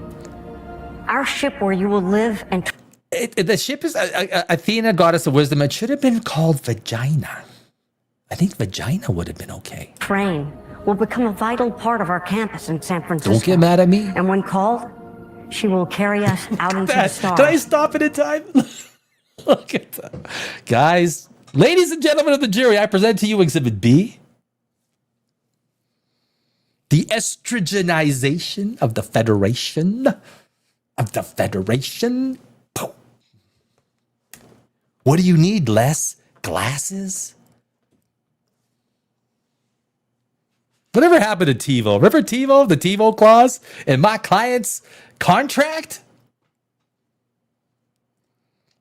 Our ship where you will live and... The ship is Athena, goddess of wisdom. It should have been called Vagina. I think Vagina would have been okay. Train will become a vital part of our campus in San Francisco. Don't get mad at me. And when called, she will carry us out into the stars. Can I stop it in time? Look at that. Guys, ladies and gentlemen of the jury, I present to you Exhibit B. The estrogenization of the Federation. of the Federation. What do you need, Les? Glasses? Whatever happened to TiVo? Remember TiVo? The TiVo clause in my client's contract?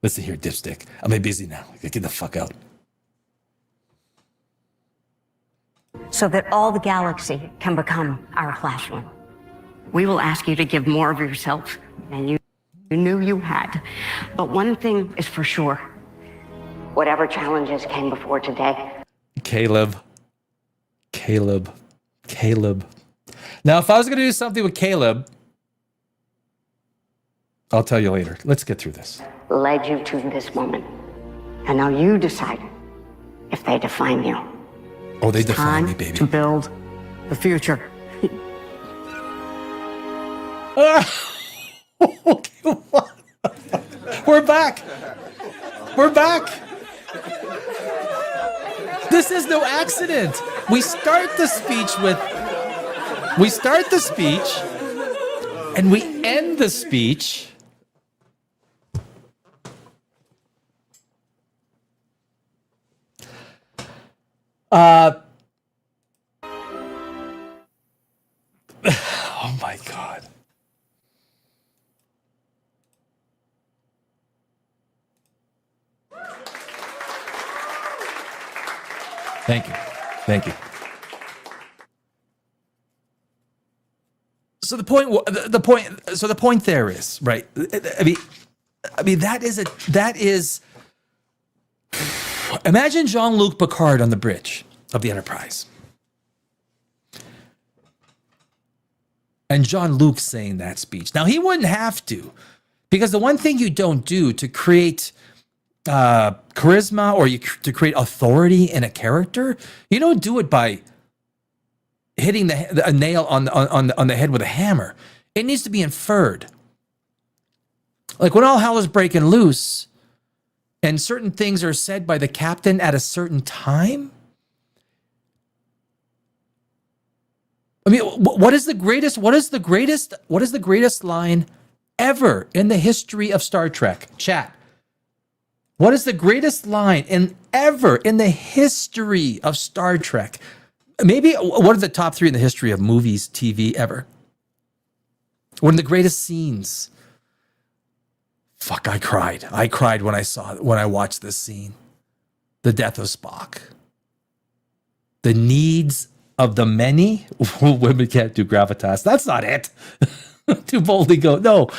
Listen here, dipstick. I'm busy now. Get the fuck out. So that all the galaxy can become our classroom. We will ask you to give more of yourself than you knew you had. But one thing is for sure. Whatever challenges came before today. Caleb. Now, if I was going to do something with Caleb, I'll tell you later. Let's get through this. Led you to this moment. And now you decide if they define you. Oh, they define me, baby. To build the future. We're back. This is no accident. We start the speech and we end the speech. Oh my God. Thank you. So the point there is, right? I mean that is imagine Jean-Luc Picard on the bridge of the Enterprise. And Jean-Luc saying that speech. Now, he wouldn't have to, because the one thing you don't do to create charisma or to create authority in a character, you don't do it by hitting a nail on the head with a hammer. It needs to be inferred. Like when all hell is breaking loose and certain things are said by the captain at a certain time. I mean, what is the greatest line ever in the history of Star Trek? Chat. What is the greatest line ever in the history of Star Trek? Maybe one of the top 3 in the history of movies, TV ever. One of the greatest scenes. Fuck, I cried. I cried when I watched this scene. The death of Spock. The needs of the many. Women can't do gravitas. That's not it. Too boldly go. No.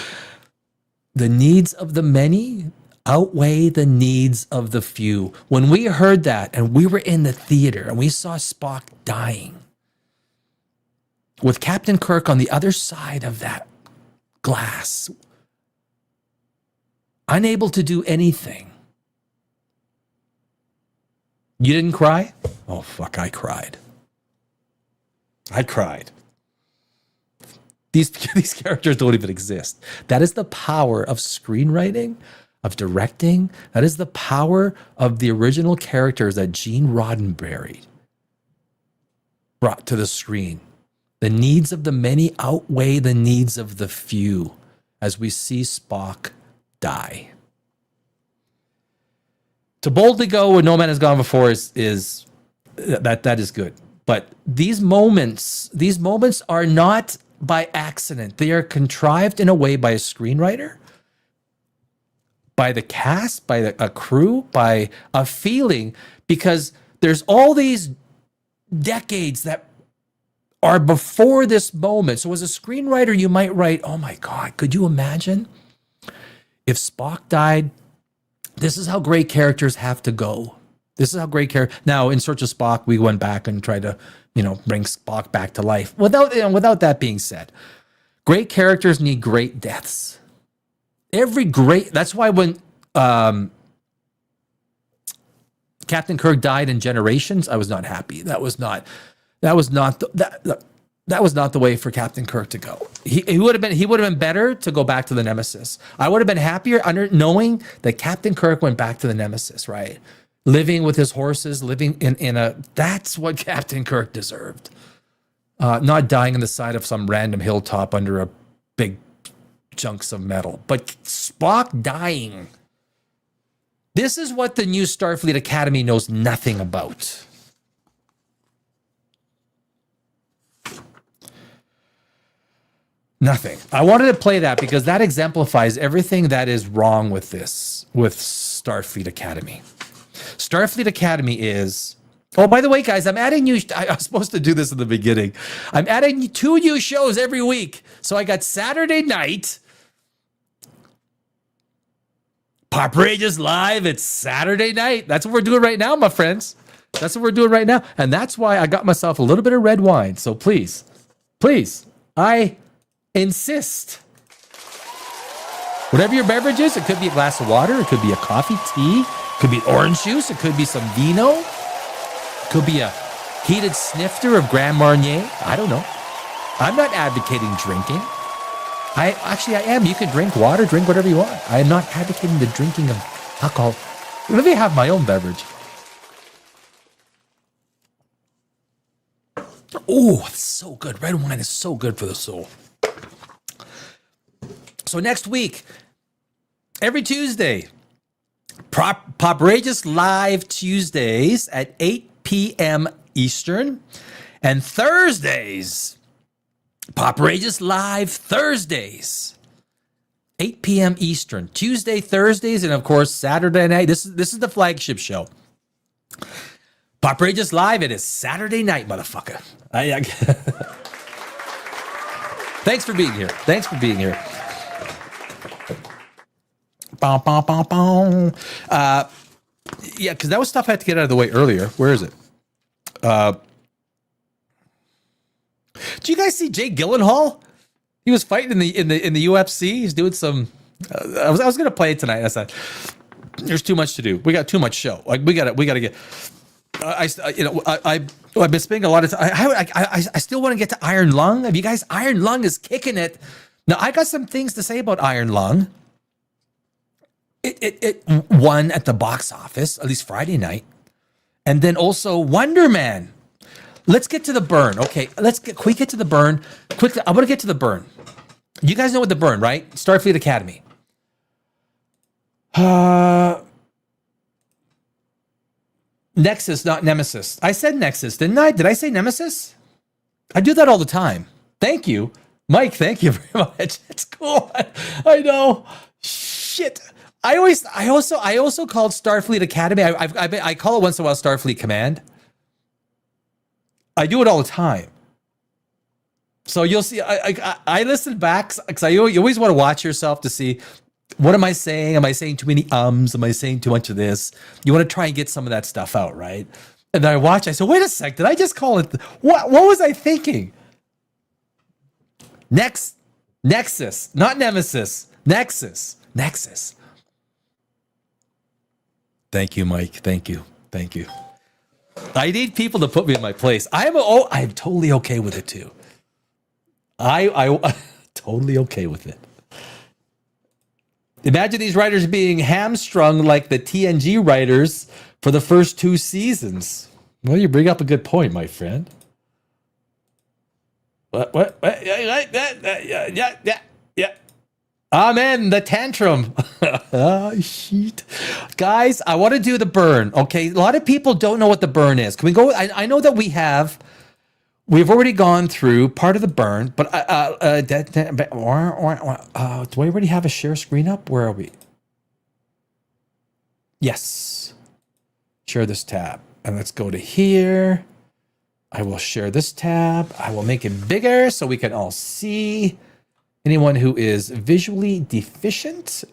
The needs of the many outweigh the needs of the few. When we heard that and we were in the theater and we saw Spock dying with Captain Kirk on the other side of that glass, unable to do anything. You didn't cry? Oh, fuck, I cried. These characters don't even exist. That is the power of screenwriting, of directing. That is the power of the original characters that Gene Roddenberry brought to the screen. The needs of the many outweigh the needs of the few as we see Spock die. To boldly go where no man has gone before is that is good. But these moments are not by accident. They are contrived in a way by a screenwriter, by the cast, by a crew, by a feeling, because there's all these decades that are before this moment. So as a screenwriter, you might write, oh my God, could you imagine if Spock died? This is how great characters have to go. This is how great character. Now, in Search of Spock, we went back and tried to, bring Spock back to life. Without that being said, great characters need great deaths. That's why when Captain Kirk died in Generations, I was not happy. That was not the way for Captain Kirk to go. He would have been better to go back to the Nemesis. I would have been happier knowing that Captain Kirk went back to the Nemesis, right? Living with his horses, living that's what Captain Kirk deserved. Not dying on the side of some random hilltop under a big chunks of metal. But Spock dying. This is what the new Starfleet Academy knows nothing about. Nothing. I wanted to play that because that exemplifies everything that is wrong with this, with Starfleet Academy. Starfleet Academy is... Oh, by the way, guys, I'm adding new... I was supposed to do this in the beginning. I'm adding 2 new shows every week. So I got Saturday night. Poprageous Live. It's Saturday night. That's what we're doing right now, my friends. That's what we're doing right now. And that's why I got myself a little bit of red wine. So please, I insist. Whatever your beverage is, it could be a glass of water. It could be a coffee, tea. It could be orange juice. It could be some vino. It could be a heated snifter of Grand Marnier. I don't know. I'm not advocating drinking. I am. You can drink water, drink whatever you want. I am not advocating the drinking of alcohol. Let me have my own beverage. Oh, it's so good. Red wine is so good for the soul. So next week, every Tuesday, Poprageous Live Tuesdays at 8 p.m. Eastern, and Thursdays, Poprageous Live Thursdays, 8 p.m. Eastern. Tuesday, Thursdays, and of course Saturday night. This is the flagship show. Poprageous Live. It is Saturday night, motherfucker. Thanks for being here. Thanks for being here. Yeah, because that was stuff I had to get out of the way earlier. Where is it? Did you guys see Jake Gyllenhaal? He was fighting in the UFC. He's doing some. I was going to play it tonight. I said, "There's too much to do. We got too much show. Like we got to get." I've been spending a lot of time. I still want to get to Iron Lung. Have you guys? Iron Lung is kicking it. Now I got some things to say about Iron Lung. It won at the box office, at least Friday night. And then also Wonder Man. Let's get to the burn. Okay, can we get to the burn? Quickly, I want to get to the burn. You guys know what the burn, right? Starfleet Academy. Nexus, not Nemesis. I said Nexus, didn't I? Did I say Nemesis? I do that all the time. Thank you. Mike, thank you very much. It's cool. I know. Shit. I also called Starfleet Academy. I call it once in a while Starfleet Command. I do it all the time. So you'll see. I listen back because you always want to watch yourself to see what am I saying. Am I saying too many ums? Am I saying too much of this? You want to try and get some of that stuff out, right? And then I watch. I said, wait a sec. Did I just call it? What was I thinking? Nexus, not Nemesis. Nexus. Thank you, Mike. Thank you. I need people to put me in my place. I'm totally okay with it too. I totally okay with it. Imagine these writers being hamstrung like the TNG writers for the first 2 seasons. Well, you bring up a good point, my friend. What? Yeah. Amen. The tantrum. Oh, shit. Guys, I want to do the burn. Okay. A lot of people don't know what the burn is. Can we go? I know that we've already gone through part of the burn, but do we already have a share screen up? Where are we? Yes. Share this tab. And let's go to here. I will share this tab. I will make it bigger so we can all see. Anyone who is visually deficient?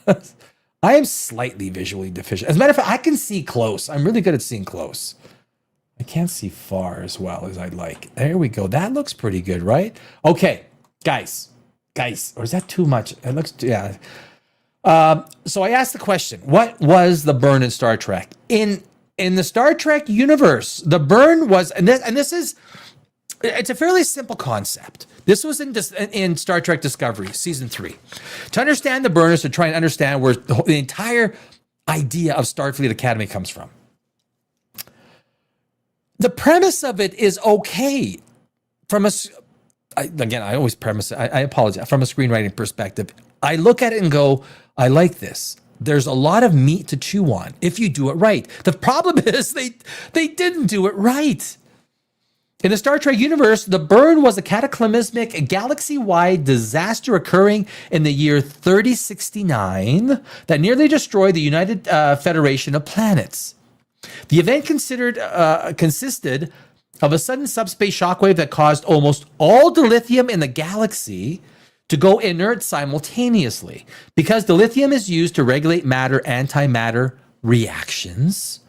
I am slightly visually deficient. As a matter of fact, I can see close. I'm really good at seeing close. I can't see far as well as I'd like. There we go. That looks pretty good, right? Okay, guys. Or is that too much? It looks, yeah. So I asked the question, what was the burn in Star Trek? In the Star Trek universe, the burn was, it's a fairly simple concept. This was in Star Trek Discovery, Season 3. To understand the burn is to try and understand where the entire idea of Starfleet Academy comes from. The premise of it is okay from I always premise it. I apologize. From a screenwriting perspective, I look at it and go, I like this. There's a lot of meat to chew on if you do it right. The problem is they didn't do it right. In the Star Trek universe, the burn was a cataclysmic galaxy-wide disaster occurring in the year 3069 that nearly destroyed the United Federation of Planets. The event consisted of a sudden subspace shockwave that caused almost all dilithium in the galaxy to go inert simultaneously. Because dilithium is used to regulate matter-antimatter reactions,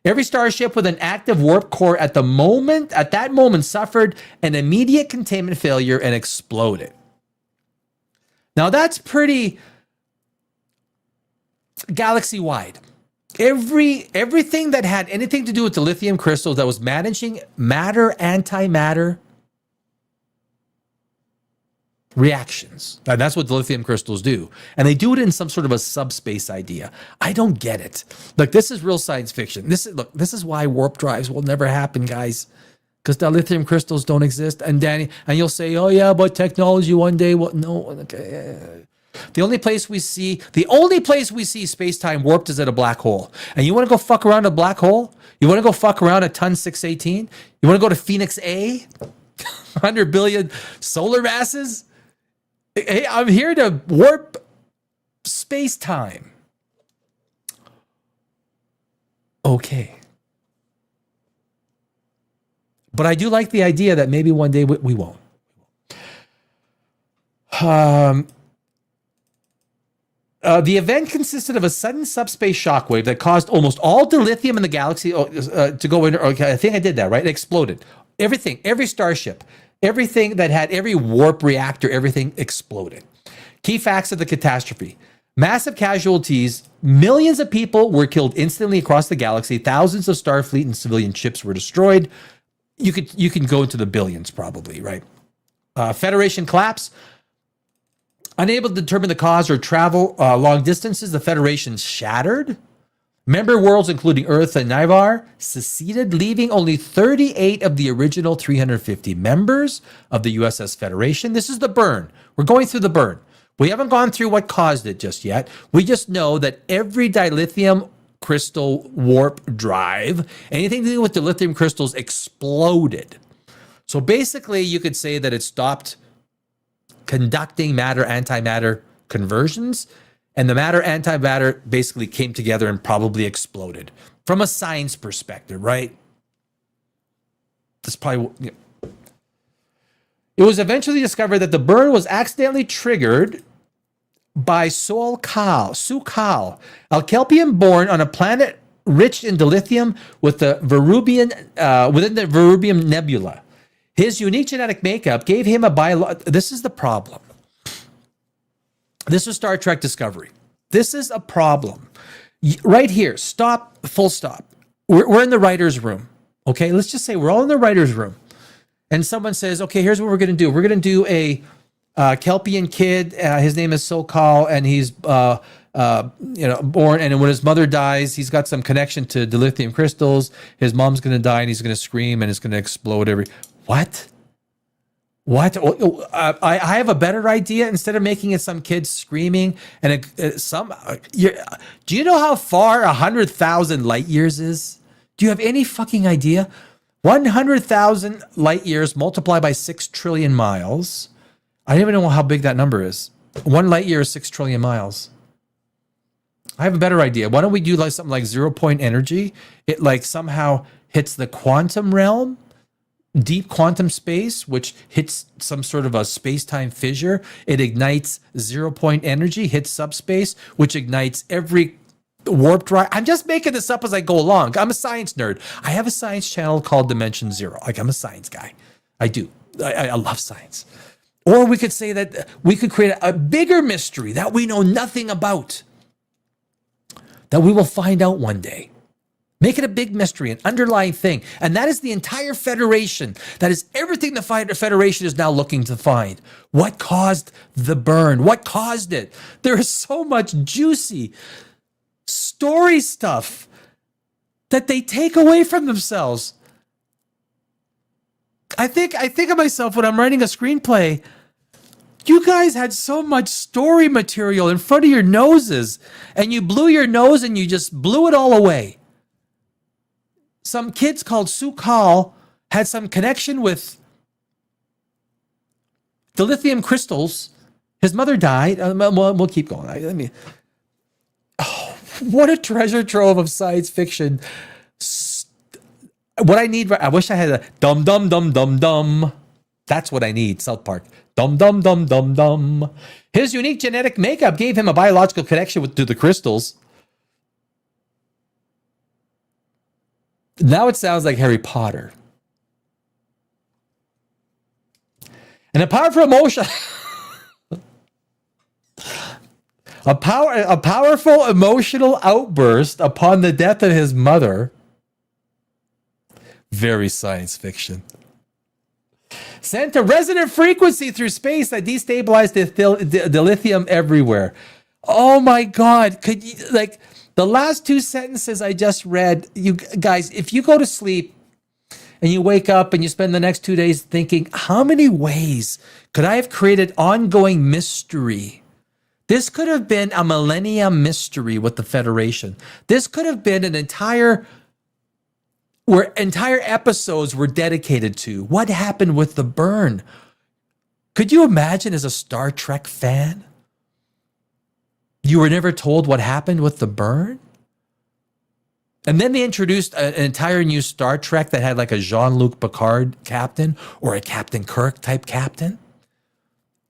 every starship with an active warp core at that moment suffered an immediate containment failure and exploded. Now that's pretty galaxy-wide. Everything that had anything to do with the lithium crystals that was managing matter-antimatter reactions. And that's what the lithium crystals do. And they do it in some sort of a subspace idea. I don't get it. Look, this is real science fiction. This is why warp drives will never happen, guys. Because the lithium crystals don't exist. And Danny, and you'll say, oh yeah, but technology one day will. No, okay. The only place we see space-time warped is at a black hole. And you want to go fuck around a black hole? You want to go fuck around a ton 618? You want to go to Phoenix A? 100 billion solar masses? Hey, I'm here to warp space-time. Okay. But I do like the idea that maybe one day we won't. The event consisted of a sudden subspace shockwave that caused almost all dilithium in the galaxy to go in. Okay, I think I did that, right? It exploded. Everything, every starship, everything that had every warp reactor, everything exploded. Key facts of the catastrophe. Massive casualties. Millions of people were killed instantly across the galaxy. Thousands of Starfleet and civilian ships were destroyed. You can go into the billions probably, right? Federation collapse. Unable to determine the cause or travel long distances, the Federation shattered. Member worlds, including Earth and Nivar, seceded, leaving only 38 of the original 350 members of the USS Federation. This is the burn. We're going through the burn. We haven't gone through what caused it just yet. We just know that every dilithium crystal warp drive, anything to do with dilithium crystals, exploded. So basically, you could say that it stopped conducting matter-antimatter conversions, and the matter-antimatter basically came together and probably exploded. From a science perspective, right? That's probably... You know. It was eventually discovered that the burn was accidentally triggered by Su'Kal, a Kelpian born on a planet rich in dilithium within the Verubian Nebula. His unique genetic makeup gave him a This is the problem. This is Star Trek Discovery. This is a problem. Right here, stop, full stop. We're in the writer's room, okay? Let's just say we're all in the writer's room. And someone says, okay, here's what we're going to do. We're going to do a Kelpian kid. His name is Su'Kal, and he's born. And when his mother dies, he's got some connection to dilithium crystals. His mom's going to die, and he's going to scream, and it's going to explode What? I have a better idea. Instead of making it some kid screaming and do you know how far 100,000 light years is? Do you have any fucking idea? 100,000 light years multiplied by 6 trillion miles. I don't even know how big that number is. 1 light year is 6 trillion miles. I have a better idea. Why don't we do like something like 0-point energy? It like somehow hits the quantum realm, deep quantum space, which hits some sort of a space-time fissure. It ignites 0-point energy, hits subspace, which ignites every warp drive. I'm just making this up as I go along. I'm a science nerd. I have a science channel called Dimension Zero. Like, I'm a science guy. I do. I love science. Or we could say that we could create a bigger mystery that we know nothing about, that we will find out one day. Make it a big mystery, an underlying thing. And that is the entire Federation. That is everything the Federation is now looking to find. What caused the burn? What caused it? There is so much juicy story stuff that they take away from themselves. I think of myself when I'm writing a screenplay. You guys had so much story material in front of your noses, and you blew your nose and you just blew it all away. Some kids called Sue Call had some connection with the lithium crystals. His mother died. We'll keep going. What a treasure trove of science fiction. What I need, I wish I had a dum dum dum dum dum. That's what I need, South Park. Dum dum dum dum dum. His unique genetic makeup gave him a biological connection to the crystals. Now it sounds like Harry Potter. And a powerful emotion. A powerful emotional outburst upon the death of his mother. Very science fiction. Sent a resonant frequency through space that destabilized the lithium everywhere. Oh my God. Could you, like, the last two sentences I just read, you guys, if you go to sleep and you wake up and you spend the next 2 days thinking, how many ways could I have created ongoing mystery? This could have been a millennium mystery with the Federation. This could have been an entire episodes were dedicated to what happened with the burn. Could you imagine, as a Star Trek fan, you were never told what happened with the burn? And then they introduced an entire new Star Trek that had like a Jean-Luc Picard captain or a Captain Kirk type captain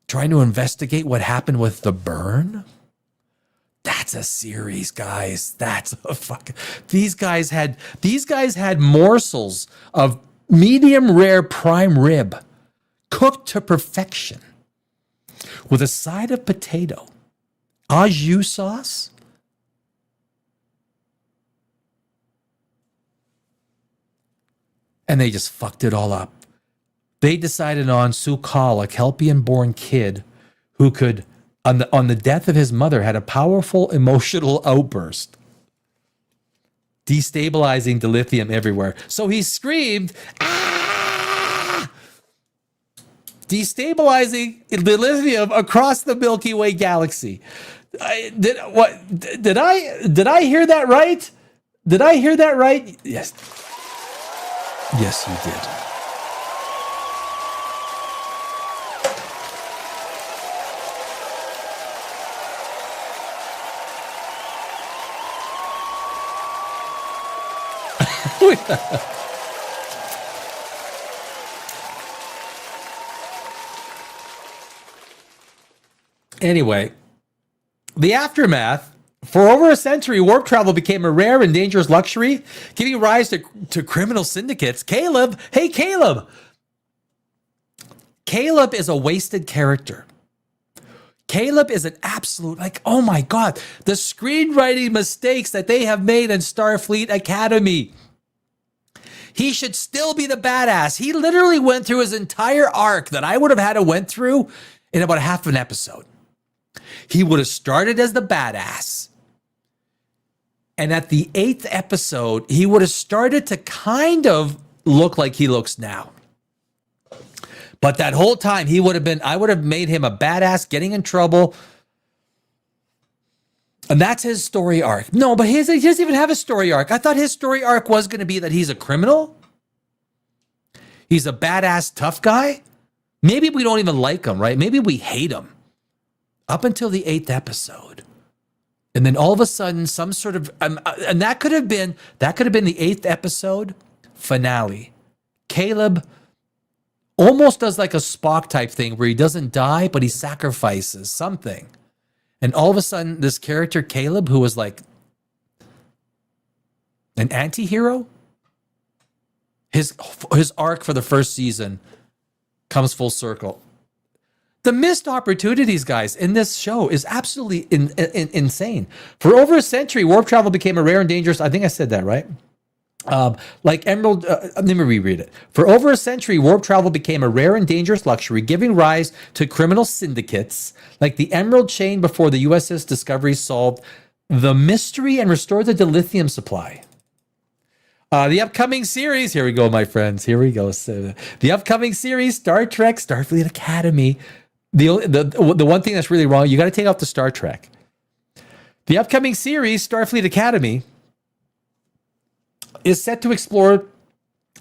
trying to investigate what happened with the burn. That's a series, guys. That's a fucking. These guys had morsels of medium rare prime rib cooked to perfection with a side of potato, au jus sauce, and they just fucked it all up. They decided on Sue Call, a Kelpian-born kid who could, on the death of his mother, had a powerful emotional outburst, destabilizing the lithium everywhere. So he screamed, "Ah!" Destabilizing the lithium across the Milky Way galaxy. Did I hear that right? Did I hear that right? Yes. Yes, you did. Anyway, the aftermath. For over a century, warp travel became a rare and dangerous luxury, giving rise to criminal syndicates. Caleb, hey Caleb. Caleb is a wasted character. Caleb is an absolute, like, oh my God, the screenwriting mistakes that they have made in Starfleet Academy. He should still be the badass. He literally went through his entire arc that I would have had to went through in about half an episode. He would have started as the badass. And at the 8th episode, he would have started to kind of look like he looks now. But that whole time, I would have made him a badass, getting in trouble. And that's his story arc. No, but he doesn't even have a story arc. I thought his story arc was going to be that he's a criminal. He's a badass, tough guy. Maybe we don't even like him, right? Maybe we hate him. Up until the 8th episode. And then all of a sudden, some sort of, and that could have been the 8th episode finale. Caleb almost does like a Spock type thing where he doesn't die, but he sacrifices something. And all of a sudden, this character, Caleb, who was like an anti-hero, his arc for the first season comes full circle. The missed opportunities, guys, in this show is absolutely insane. For over a century, warp travel became a rare and dangerous. I think I said that right. Like Emerald, let me reread it. For over a century, warp travel became a rare and dangerous luxury, giving rise to criminal syndicates like the Emerald Chain before the USS Discovery solved the mystery and restored the dilithium supply. The upcoming series, here we go, my friends. Here we go. So, the upcoming series, Star Trek, Starfleet Academy. The one thing that's really wrong, you got to take out the Star Trek. The upcoming series, Starfleet Academy, is set to explore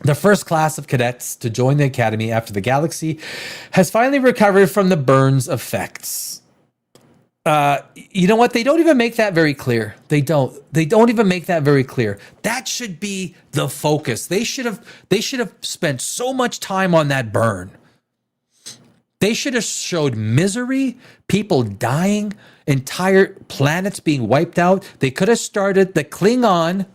the first class of cadets to join the Academy after the galaxy has finally recovered from the burns effects. You know what? They don't even make that very clear. They don't even make that very clear. That should be the focus. They should have spent so much time on that burn. They should have showed misery, people dying, entire planets being wiped out. They could have started the Klingon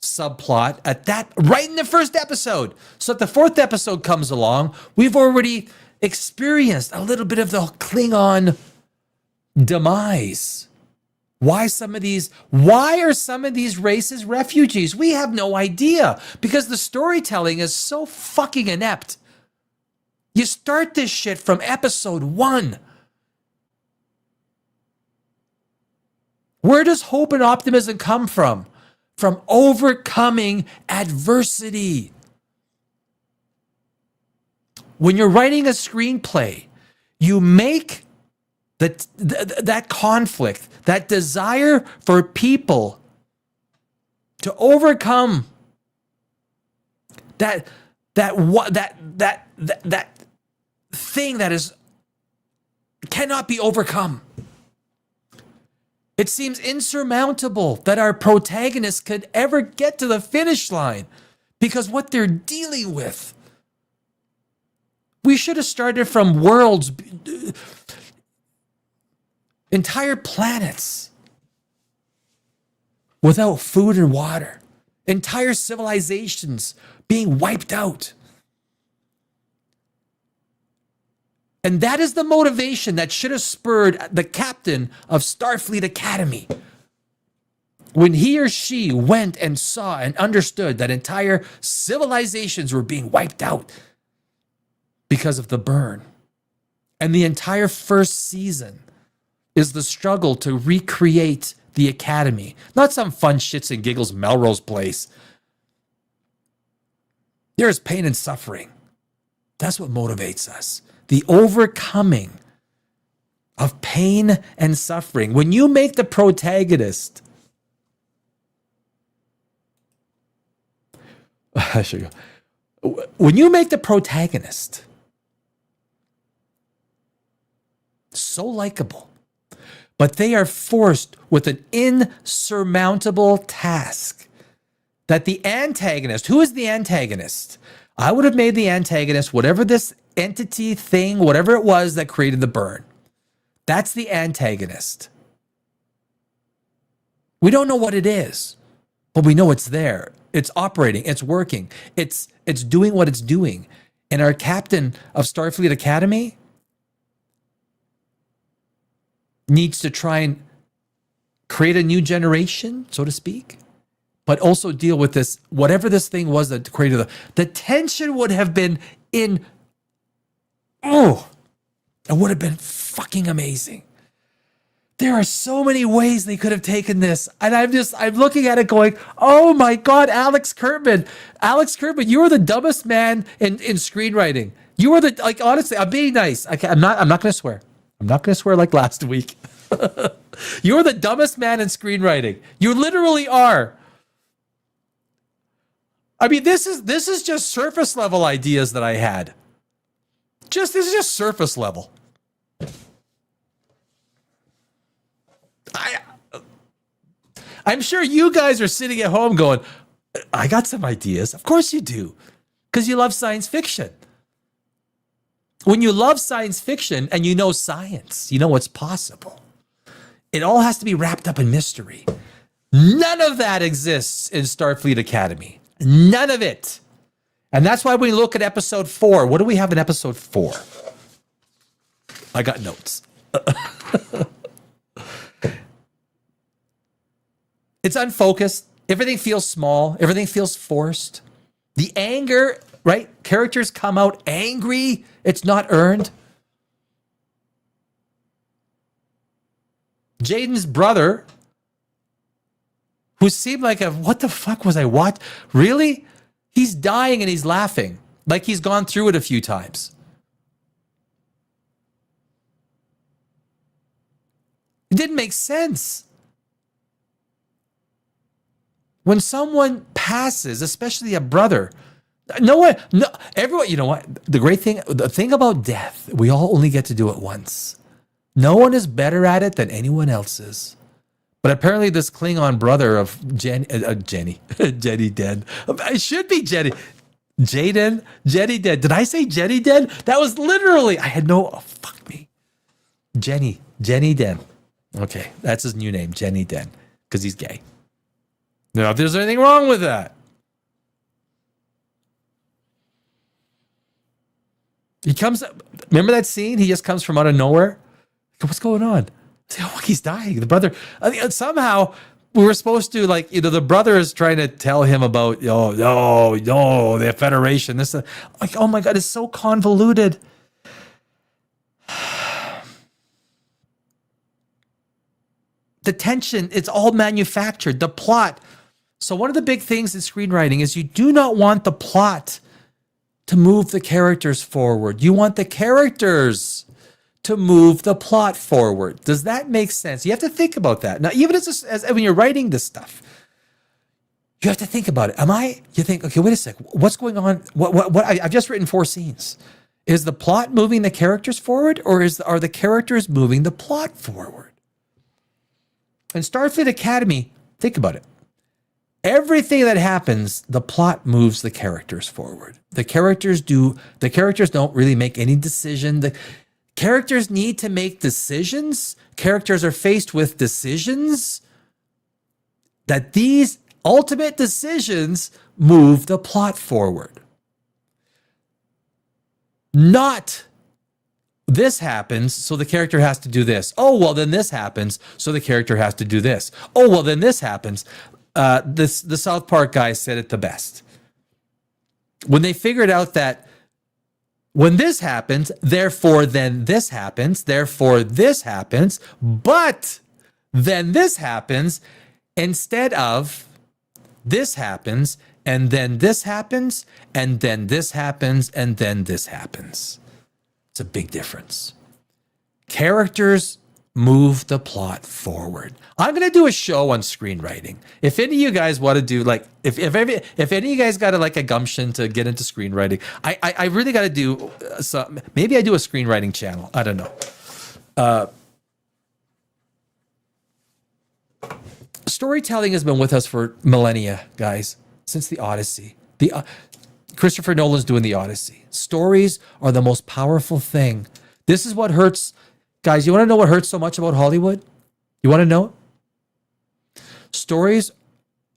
subplot at that right in the first episode. So if the fourth episode comes along, we've already experienced a little bit of the Klingon demise. Why are some of these races refugees? We have no idea because the storytelling is so fucking inept. You start this shit from episode 1. Where does hope and optimism come from? From overcoming adversity. When you're writing a screenplay, you make that conflict, that desire for people to overcome that thing that cannot be overcome. It seems insurmountable that our protagonists could ever get to the finish line because what they're dealing with. We should have started from worlds, entire planets without food and water, entire civilizations being wiped out. And that is the motivation that should have spurred the captain of Starfleet Academy when he or she went and saw and understood that entire civilizations were being wiped out because of the burn. And the entire first season is the struggle to recreate the Academy. Not some fun shits and giggles Melrose Place. There is pain and suffering. That's what motivates us. The overcoming of pain and suffering. When you make the protagonist, when you make the protagonist so likable, but they are forced with an insurmountable task that the antagonist, who is the antagonist? I would have made the antagonist whatever this entity thing, whatever it was that created the burn. That's the antagonist. We don't know what it is, but we know it's there. It's operating. It's working. It's doing what it's doing. And our captain of Starfleet Academy needs to try and create a new generation, so to speak, but also deal with this, whatever this thing was that created the tension would have been it would have been fucking amazing. There are so many ways they could have taken this. And I'm looking at it going, oh my God, Alex Kurtzman, you were the dumbest man in screenwriting. You were honestly, I'm being nice. I'm not going to swear. I'm not going to swear like last week. You're the dumbest man in screenwriting. You literally are. I mean, this is just surface level ideas that I had. This is just surface level. I'm sure you guys are sitting at home going, I got some ideas. Of course you do, because you love science fiction. When you love science fiction and you know science, you know what's possible. It all has to be wrapped up in mystery. None of that exists in Starfleet Academy. None of it. And that's why we look at episode 4. What do we have in episode 4? I got notes. It's unfocused. Everything feels small. Everything feels forced. The anger, right? Characters come out angry. It's not earned. Jaden's brother, who seemed like what the fuck was I watching? Really? He's dying and he's laughing like he's gone through it a few times. It didn't make sense. When someone passes, especially a brother, everyone, you know what? The thing about death, we all only get to do it once. No one is better at it than anyone else is. But apparently this Klingon brother of Jenny dead. It should be Jenny. Jaden, Jenny dead. Did I say Jenny dead? That was literally, fuck me. Jenny dead. Okay, that's his new name, Jenny dead, because he's gay. Now, if there's anything wrong with that. He comes, remember that scene? He just comes from out of nowhere. What's going on? I say, he's dying. The brother, somehow we were supposed to, the brother is trying to tell him about, the Federation. This, oh my God, it's so convoluted. The tension, it's all manufactured. The plot. So one of the big things in screenwriting is you do not want the plot to move the characters forward. You want the characters to move the plot forward. Does that make sense? You have to think about that. Now, even as when you're writing this stuff, you have to think about it. You think, okay, wait a sec. What's going on? I've just written 4 scenes. Is the plot moving the characters forward, or are the characters moving the plot forward? In Starfleet Academy, think about it. Everything that happens, the plot moves the characters forward. The characters don't really make any decision. The characters need to make decisions. Characters are faced with decisions. That these ultimate decisions move the plot forward. Not this happens, so the character has to do this. Oh, well, then this happens, so the character has to do this. Oh, well, then this happens. The South Park guy said it the best. When they figured out that when this happens, therefore then this happens, therefore this happens, but then this happens instead of this happens, and then this happens, and then this happens, and then this happens. It's a big difference. Characters move the plot forward. I'm going to do a show on screenwriting. If any of you guys want to do if any of you guys got a gumption to get into screenwriting, I really got to do some. Maybe I do a screenwriting channel. I don't know. Storytelling has been with us for millennia, guys, since the Odyssey. Christopher Nolan's doing the Odyssey. Stories are the most powerful thing. This is what hurts. Guys, you want to know what hurts so much about Hollywood? You want to know? Stories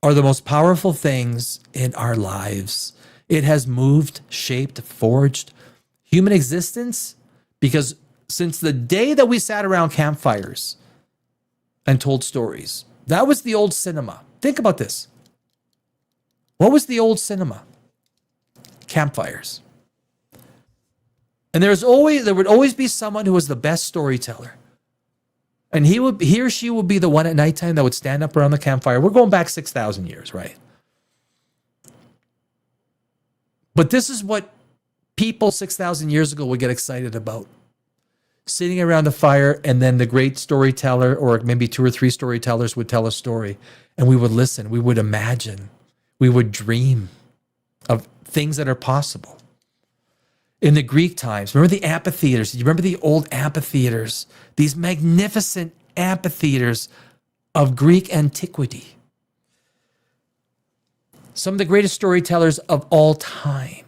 are the most powerful things in our lives. It has moved, shaped, forged human existence, because since the day that we sat around campfires and told stories, that was the old cinema. Think about this. What was the old cinema? Campfires. And there would always be someone who was the best storyteller. And he or she would be the one at nighttime that would stand up around the campfire. We're going back 6,000 years, right? But this is what people 6,000 years ago would get excited about. Sitting around the fire, and then the great storyteller, or maybe 2 or 3 storytellers, would tell a story. And we would listen. We would imagine. We would dream of things that are possible. In the Greek times, remember the amphitheaters? You remember the old amphitheaters? These magnificent amphitheaters of Greek antiquity. Some of the greatest storytellers of all time.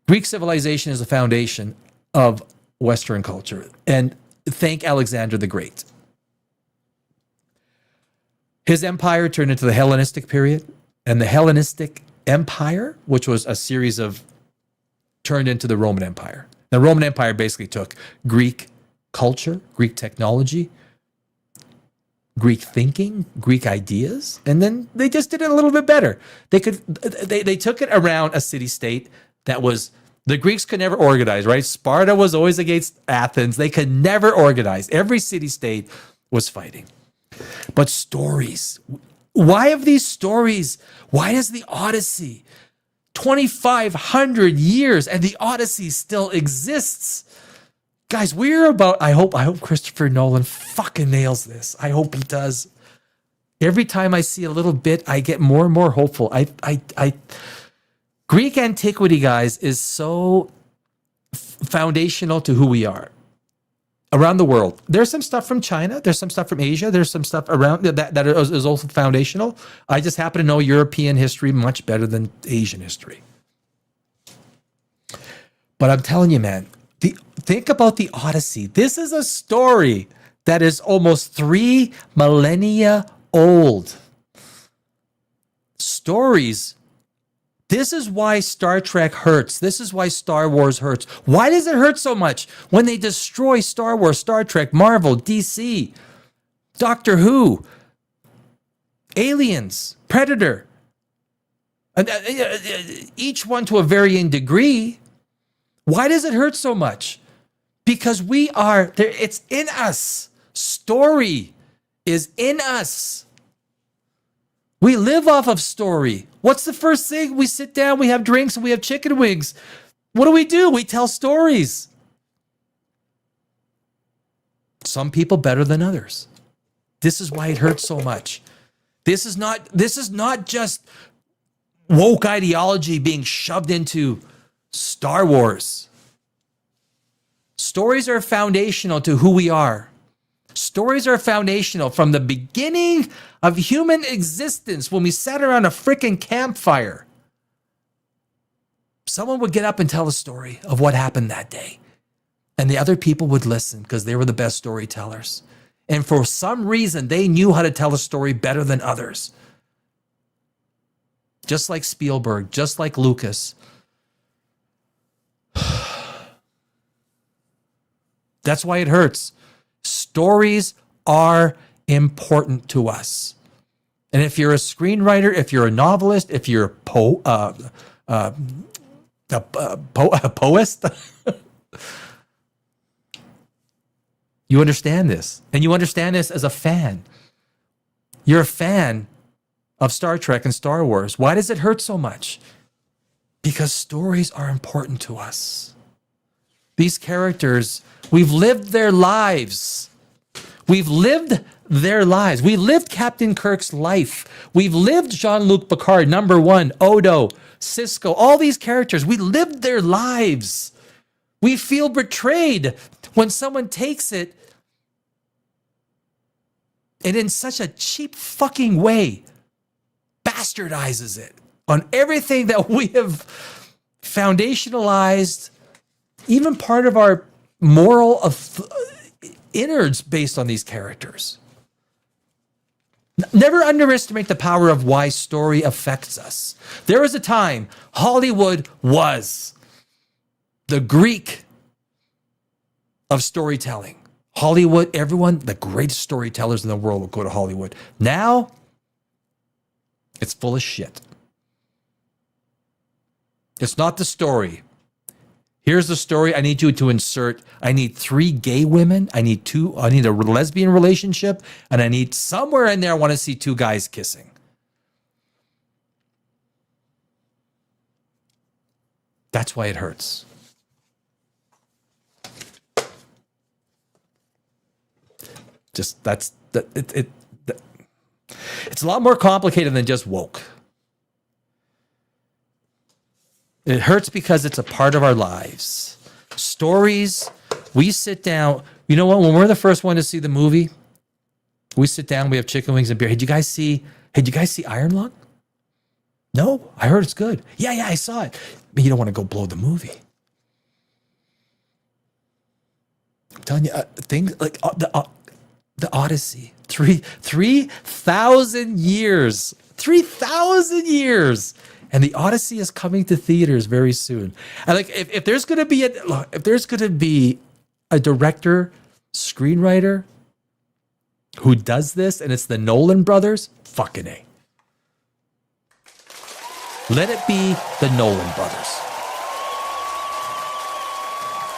Greek civilization is the foundation of Western culture. And thank Alexander the Great. His empire turned into the Hellenistic period, and the Hellenistic Empire, which was a series of, turned into the Roman Empire. The Roman Empire basically took Greek culture, Greek technology, Greek thinking, Greek ideas, and then they just did it a little bit better. They took it around a city-state that was, the Greeks could never organize, right? Sparta was always against Athens. They could never organize. Every city-state was fighting. But stories. Why have these stories? Why does the Odyssey, 2,500 years, and the Odyssey still exists? Guys, we're about, I hope Christopher Nolan fucking nails this. I hope he does. Every time I see a little bit, I get more and more hopeful. Greek antiquity, guys, is so foundational to who we are around the world. There's some stuff from China. There's some stuff from Asia. There's some stuff around that is also foundational. I just happen to know European history much better than Asian history. But I'm telling you, man, think about the Odyssey. This is a story that is almost 3 millennia old. Stories. This is why Star Trek hurts. This is why Star Wars hurts. Why does it hurt so much when they destroy Star Wars, Star Trek, Marvel, DC, Doctor Who, Aliens, Predator, each one to a varying degree? Why does it hurt so much? Because we are there. It's in us. Story is in us. We live off of story. What's the first thing? We sit down, we have drinks, and we have chicken wings. What do? We tell stories. Some people better than others. This is why it hurts so much. This is not just woke ideology being shoved into Star Wars. Stories are foundational to who we are. Stories are foundational from the beginning of human existence. When we sat around a freaking campfire, someone would get up and tell a story of what happened that day. And the other people would listen because they were the best storytellers. And for some reason, they knew how to tell a story better than others. Just like Spielberg, just like Lucas. That's why it hurts. Stories are important to us. And if you're a screenwriter, if you're a novelist, if you're a poet, you understand this. And you understand this as a fan. You're a fan of Star Trek and Star Wars. Why does it hurt so much? Because stories are important to us. These characters, we've lived their lives. We've lived their lives. We lived Captain Kirk's life. We've lived Jean-Luc Picard, number one, Odo, Cisco, all these characters. We lived their lives. We feel betrayed when someone takes it and in such a cheap fucking way bastardizes it on everything that we have foundationalized, even part of our moral innards based on these characters. Never underestimate the power of why story affects us. There was a time Hollywood was the Greek of storytelling. Hollywood, everyone, the greatest storytellers in the world will go to Hollywood. Now, it's full of shit. It's not the story. Here's the story I need you to insert. I need 3 gay women. I need a lesbian relationship. And I need somewhere in there, I want to see 2 guys kissing. That's why it hurts. It's a lot more complicated than just woke. It hurts because it's a part of our lives. Stories, we sit down. You know what? When we're the first one to see the movie, we sit down, we have chicken wings and beer. Hey, did you guys see Iron Lung? No, I heard it's good. Yeah, I saw it. But you don't want to go blow the movie. I'm telling you, things like the Odyssey, 3,000 years. 3,000 years. And the Odyssey is coming to theaters very soon. And like, if there's going to be a director, screenwriter who does this, and it's the Nolan brothers, fucking A. Let it be the Nolan brothers.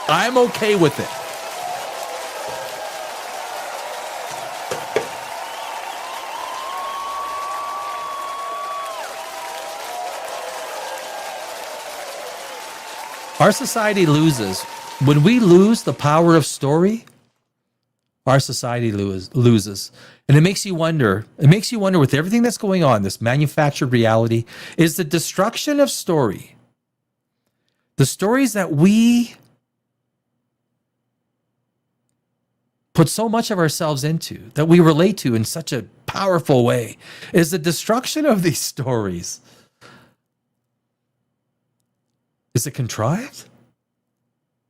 I'm okay with it. Our society loses. When we lose the power of story, our society loses. And it makes you wonder with everything that's going on, this manufactured reality, is the destruction of story. The stories that we put so much of ourselves into, that we relate to in such a powerful way, is the destruction of these stories. Is it contrived?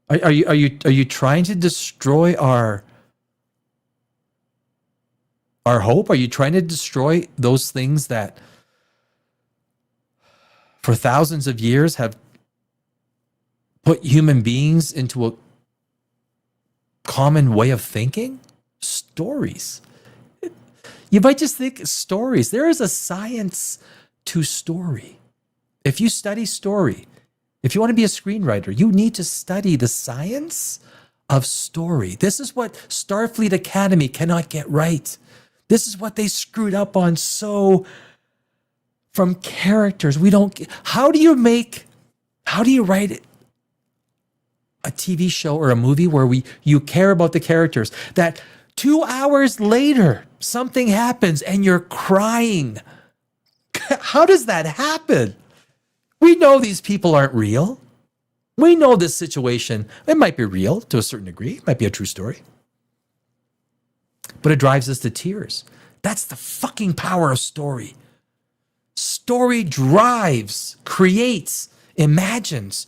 Are you trying to destroy our hope? Are you trying to destroy those things that for thousands of years have put human beings into a common way of thinking? Stories. You might just think stories. There is a science to story. If you study story, if you want to be a screenwriter, you need to study the science of story. This is what Starfleet Academy cannot get right. This is what they screwed up on. So from characters, how do you write it? A TV show or a movie where you care about the characters, that 2 hours later something happens and you're crying. How does that happen? We know these people aren't real. We know this situation, it might be real to a certain degree. It might be a true story. But it drives us to tears. That's the fucking power of story. Story drives, creates, imagines,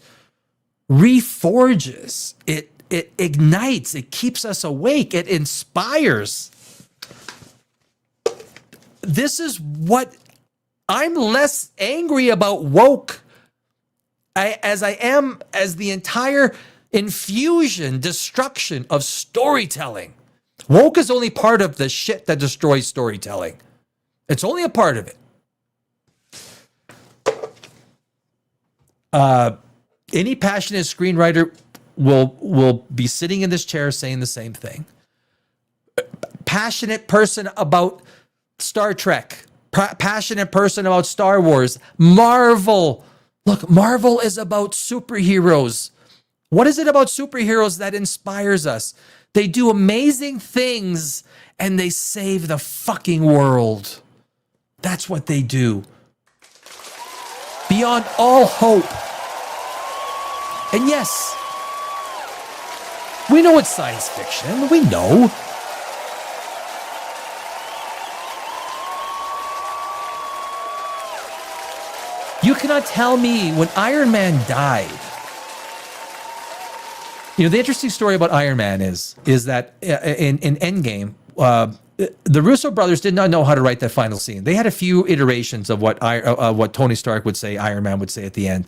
reforges. It ignites. It keeps us awake. It inspires. This is what I'm less angry about woke as I am as the entire infusion, destruction of storytelling. Woke is only part of the shit that destroys storytelling. It's only a part of it. Any passionate screenwriter will be sitting in this chair saying the same thing. Passionate person about Star Trek, passionate person about Star Wars, Marvel. Look, Marvel is about superheroes. What is it about superheroes that inspires us? They do amazing things and they save the fucking world. That's what they do. Beyond all hope. And yes, we know it's science fiction. We know. You cannot tell me when Iron Man died. You know, the interesting story about Iron Man is that in Endgame, the Russo brothers did not know how to write that final scene. They had a few iterations of what Tony Stark would say, Iron Man would say at the end.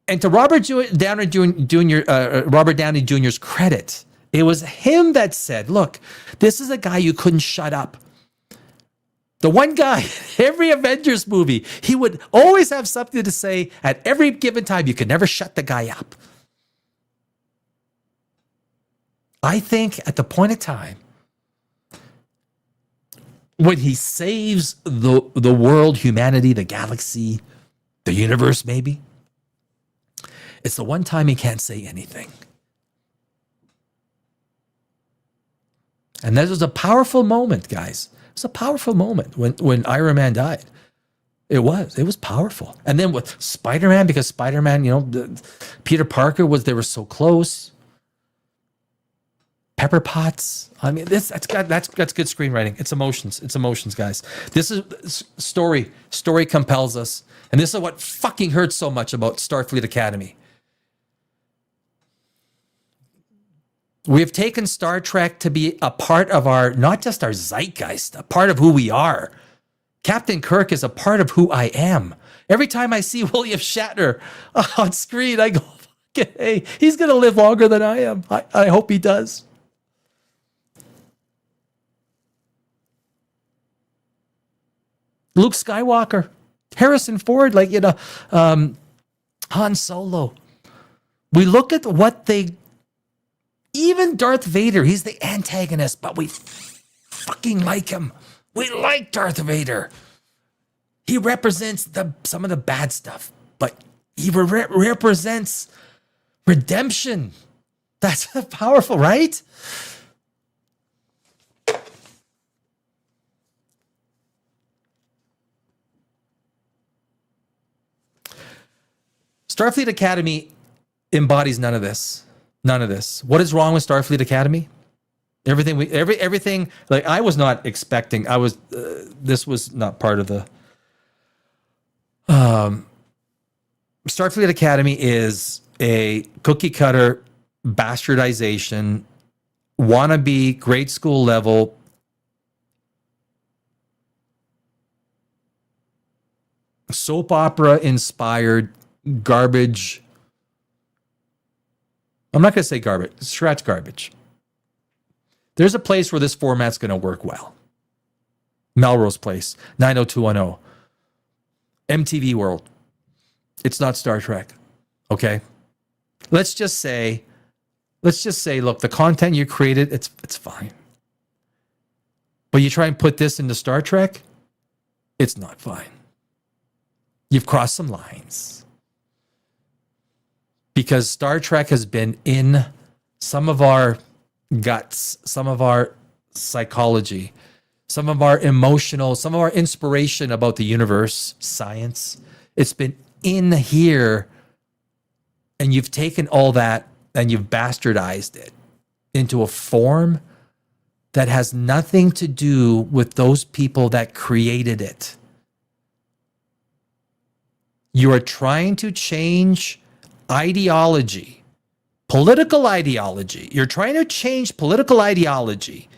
And to Robert Downey Jr.'s credit, it was him that said, look, this is a guy you couldn't shut up. The one guy, every Avengers movie, he would always have something to say at every given time. You could never shut the guy up. I think at the point of time when he saves the world, humanity, the galaxy, the universe, maybe, it's the one time he can't say anything. And that was a powerful moment, guys. It was a powerful moment when Iron Man died. It was powerful. And then with Spider-Man, because Spider-Man, Peter Parker they were so close. Pepper Potts. I mean, that's good screenwriting. It's emotions, guys. This is story. Story compels us. And this is what fucking hurts so much about Starfleet Academy. We have taken Star Trek to be a part of not just our zeitgeist, a part of who we are. Captain Kirk is a part of who I am. Every time I see William Shatner on screen, I go, hey, he's going to live longer than I am. I hope he does. Luke Skywalker, Harrison Ford, Han Solo. We look at what even Darth Vader, he's the antagonist, but we fucking like him. We like Darth Vader. He represents some of the bad stuff, but He represents redemption. That's powerful, right? Starfleet Academy embodies none of this. None of this. What is wrong with Starfleet Academy? Everything. Like, I was not expecting. This was not part of the. Starfleet Academy is a cookie cutter bastardization, wannabe grade school level soap opera inspired garbage. I'm not going to say garbage. Scratch garbage. There's a place where this format's going to work well. Melrose Place, 90210. MTV World. It's not Star Trek. Okay? Let's just say, look, the content you created, it's fine. But you try and put this into Star Trek, it's not fine. You've crossed some lines. Because Star Trek has been in some of our guts, some of our psychology, some of our emotional, some of our inspiration about the universe, science. It's been in here, and you've taken all that and you've bastardized it into a form that has nothing to do with those people that created it. You are trying to change ideology, political ideology. You're trying to change political ideology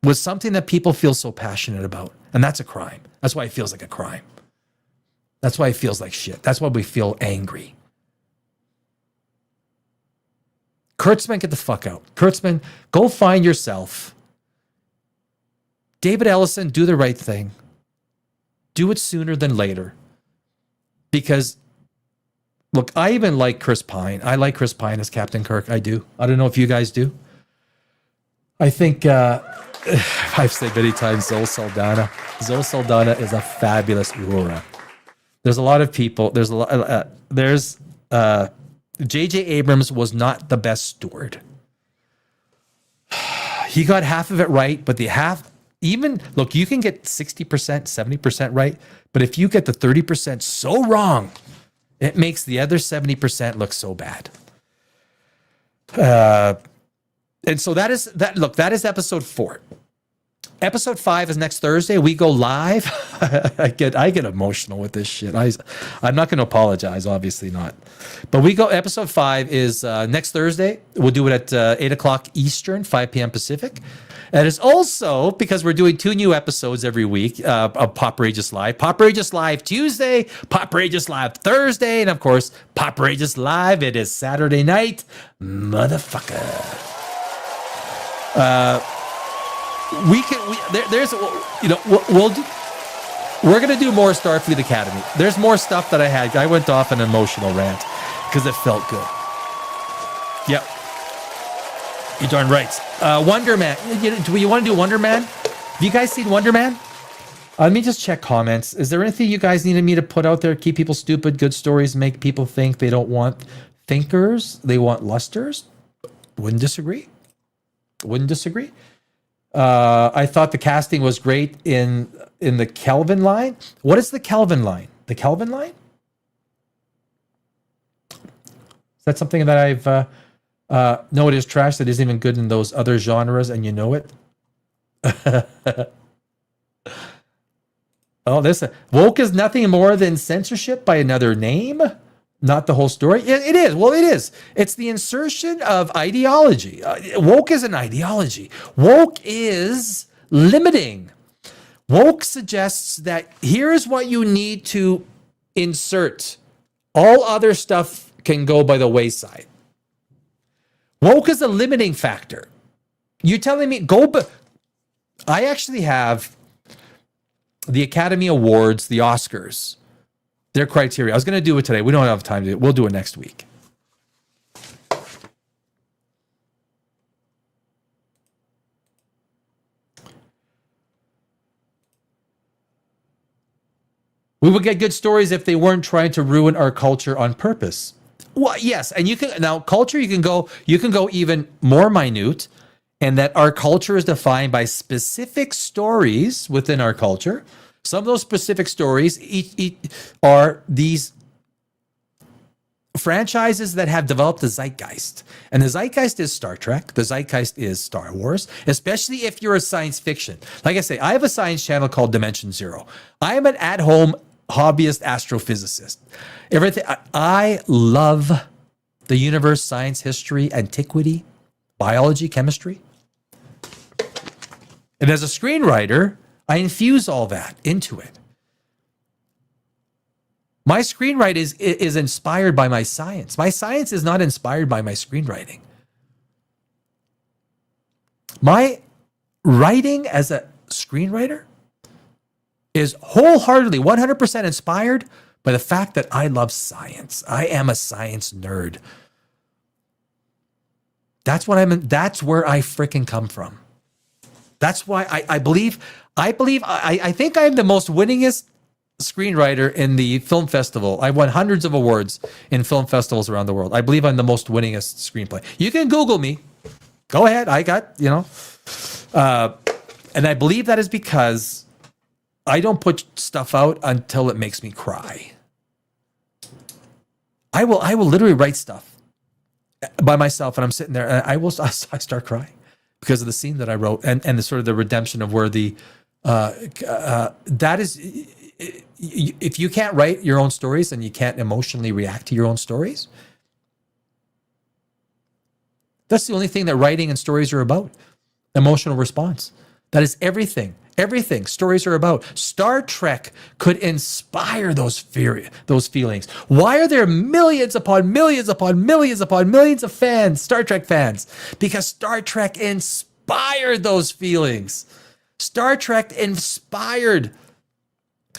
with something that people feel so passionate about. And that's a crime. That's why it feels like a crime. That's why it feels like shit. That's why we feel angry. Kurtzman, get the fuck out. Kurtzman, go find yourself. David Ellison, do the right thing. Do it sooner than later. Because, look, I even like Chris Pine. I like Chris Pine as Captain Kirk. I do. I don't know if you guys do. I think, I've said many times, Zoe Saldana. Zoe Saldana is a fabulous Uhura. There's a lot of people. J.J. Abrams was not the best steward. He got half of it right, but the half, even, look, you can get 60%, 70% right, but if you get the 30% so wrong, it makes the other 70% look so bad. And so that is episode 4. Episode 5 is next Thursday. We go live. I get emotional with this shit. I'm not going to apologize, obviously not. But we go. Episode 5 is next Thursday. We'll do it at 8 o'clock Eastern, 5 p.m. Pacific. And it's also because we're doing 2 new episodes every week of Poprageous Live. Poprageous Live Tuesday, Poprageous Live Thursday, and of course, Poprageous Live. It is Saturday night, motherfucker. We're gonna do more Starfleet Academy. There's more stuff that I had. I went off an emotional rant because it felt good. Yep, you're darn right. Wonder Man. Do you want to do Wonder Man? Have you guys seen Wonder Man? Let me just check comments. Is there anything you guys needed me to put out there? Keep people stupid. Good stories make people think. They don't want thinkers. They want lusters. Wouldn't disagree. I thought the casting was great in the Kelvin line. What is the Kelvin line? The Kelvin line? Is that something that I've no, it is trash that isn't even good in those other genres, and you know it? Oh, this woke is nothing more than censorship by another name. Not the whole story. It is. Well, it is. It's the insertion of ideology. Woke is an ideology. Woke is limiting. Woke suggests that here's what you need to insert. All other stuff can go by the wayside. Woke is a limiting factor. You're telling me I actually have the Academy Awards, the Oscars. Their criteria. I was going to do it today. We don't have time to do it. We'll do it next week. We would get good stories if they weren't trying to ruin our culture on purpose. Well, yes, and you can now culture. You can go even more minute, and that our culture is defined by specific stories within our culture. Some of those specific stories are these franchises that have developed the zeitgeist. And the zeitgeist is Star Trek. The zeitgeist is Star Wars, especially if you're a science fiction. Like I say, I have a science channel called Dimension Zero. I am an at-home hobbyist astrophysicist. I love the universe, science, history, antiquity, biology, chemistry. And as a screenwriter, I infuse all that into it. My screenwriting is inspired by my science. My science is not inspired by my screenwriting. My writing as a screenwriter is wholeheartedly 100% inspired by the fact that I love science. I am a science nerd. That's what that's where I freaking come from. That's why I think I am the most winningest screenwriter in the film festival. I won hundreds of awards in film festivals around the world. I believe I'm the most winningest screenplay. You can Google me. Go ahead. I got, and I believe that is because I don't put stuff out until it makes me cry. I will literally write stuff by myself, and I'm sitting there, and I start crying because of the scene that I wrote and the sort of the redemption of where the that is. If you can't write your own stories and you can't emotionally react to your own stories, that's the only thing that writing and stories are about. Emotional response. That is everything. Everything stories are about. Star Trek could inspire those feelings. Why are there millions upon millions upon millions upon millions of fans, Star Trek fans? Because Star Trek inspired those feelings. Star Trek inspired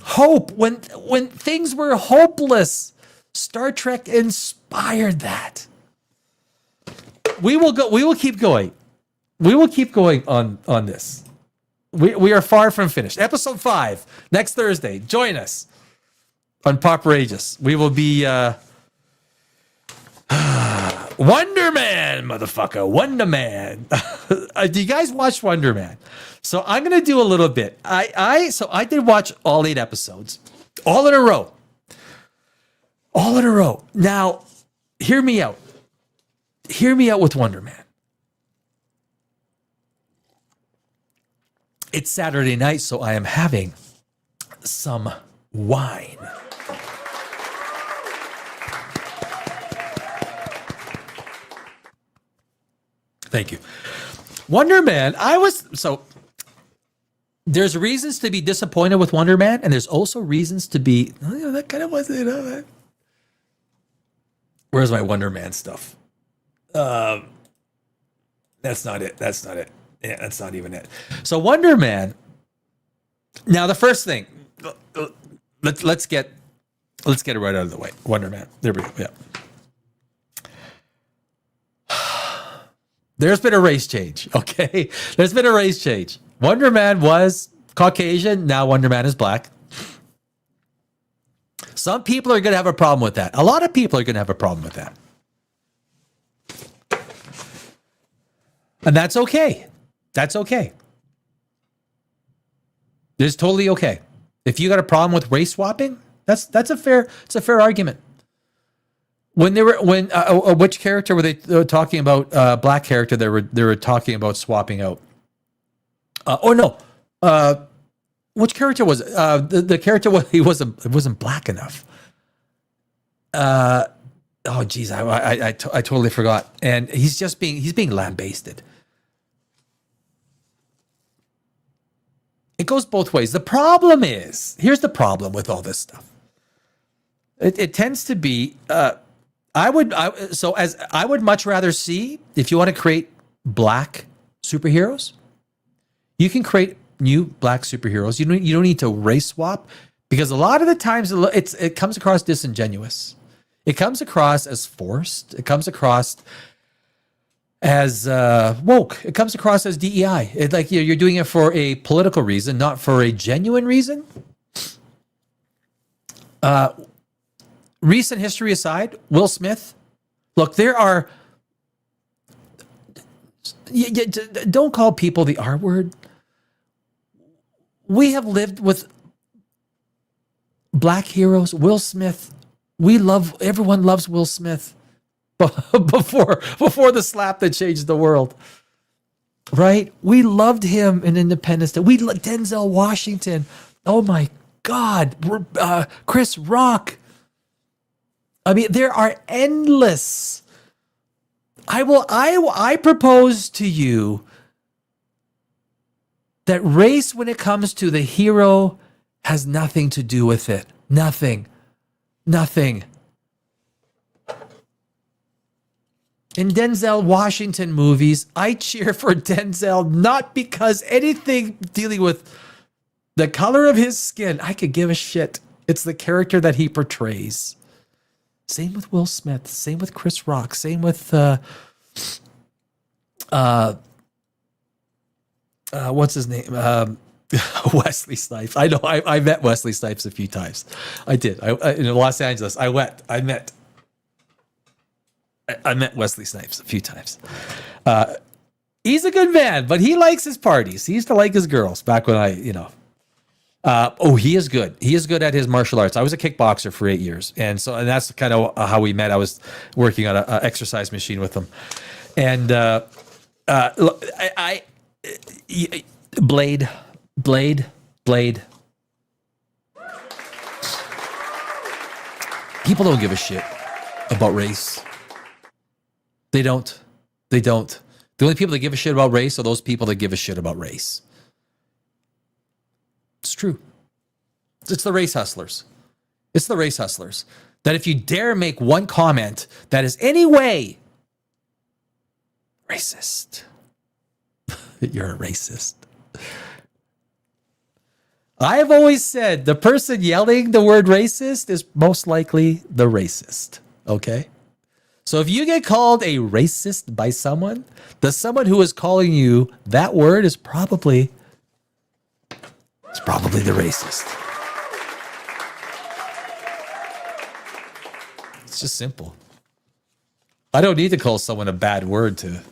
hope when things were hopeless. Star Trek inspired that. We will keep going. We will keep going on this. We are far from finished. Episode 5 next Thursday. Join us on Poprageous. We will be Wonder Man, motherfucker. Wonder Man. Do you guys watch Wonder Man? So I'm gonna do a little bit. I did watch all 8 episodes, all in a row. All in a row. Now, hear me out. Hear me out with Wonder Man. It's Saturday night, so I am having some wine. Thank you. Wonder Man, there's reasons to be disappointed with Wonder Man, and there's also reasons to be, that kind of wasn't, where's my Wonder Man stuff? That's not it. Yeah, that's not even it. So Wonder Man. Now the first thing, let's get it right out of the way. Wonder Man. There we go. Yeah. There's been a race change. Okay. There's been a race change. Wonder Man was Caucasian. Now Wonder Man is black. Some people are going to have a problem with that. A lot of people are going to have a problem with that. And that's okay. That's okay. It's totally okay. If you got a problem with race swapping, that's a fair argument. Which character were they talking about? Black character they were talking about swapping out. Which character was it? The character wasn't black enough. Oh geez, I totally forgot. And he's being lambasted. It goes both ways. The problem is, here's the problem with all this stuff. It tends to be, I would much rather see, if you want to create black superheroes, you can create new black superheroes. You don't need to race swap, because a lot of the times it comes across disingenuous. It comes across as forced. It comes across as woke. It comes across as DEI. It's like you're doing it for a political reason, not for a genuine reason. Recent history aside, Will Smith. Look, there are. Don't call people the R word. We have lived with black heroes. Will Smith. Everyone loves Will Smith before the slap that changed the world. Right? We loved him in Independence Day. We loved Denzel Washington. Oh my God. Chris Rock. I mean, there are endless. I propose to you that race, when it comes to the hero, has nothing to do with it. Nothing. In Denzel Washington movies, I cheer for Denzel not because anything dealing with the color of his skin, I could give a shit. It's the character that he portrays. Same with Will Smith. Same with Chris Rock. Same with what's his name? Wesley Snipes. I know. I met Wesley Snipes a few times. I did. In Los Angeles. I met Wesley Snipes a few times. He's a good man, but he likes his parties. He used to like his girls back when he is good. He is good at his martial arts. I was a kickboxer for 8 years. And that's kind of how we met. I was working on an exercise machine with him. And Blade. People don't give a shit about race. They don't. The only people that give a shit about race are those people that give a shit about race. It's true. It's the race hustlers. That if you dare make one comment that is any way racist, you're a racist. I have always said the person yelling the word racist is most likely the racist. Okay? So if you get called a racist by someone, the someone who is calling you that word is probably the racist. It's just simple. I don't need to call someone a bad word to.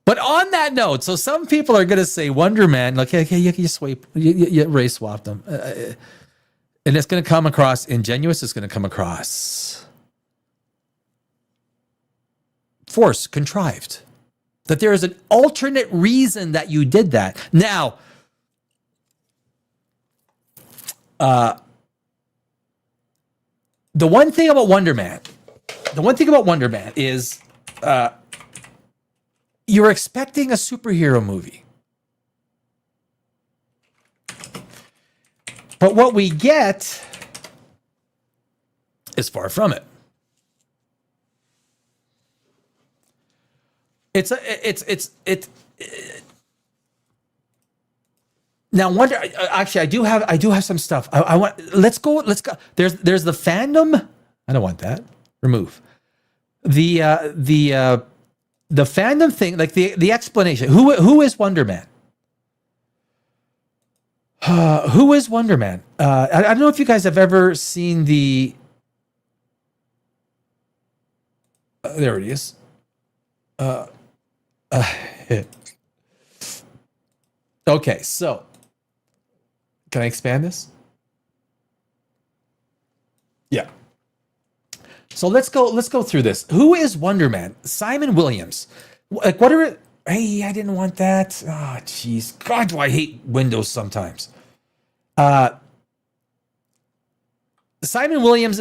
But on that note, so some people are going to say Wonder Man, like, okay, you race swap them. And it's going to come across ingenuous. It's going to come across forced, contrived. That there is an alternate reason that you did that. Now, the one thing about Wonder Man is you're expecting a superhero movie. But what we get is far from it. Now Wonder. Actually, I do have some stuff. I want. Let's go. There's the fandom. I don't want that. Remove the fandom thing. Like the explanation. Who is Wonder Man? Who is Wonder Man? I don't know if you guys have ever seen the. There it is. Okay, so can I expand this? Yeah. So let's go through this. Who is Wonder Man? Simon Williams. Like, what are it? Hey, I didn't want that. Oh, jeez. God, do I hate Windows sometimes. Simon Williams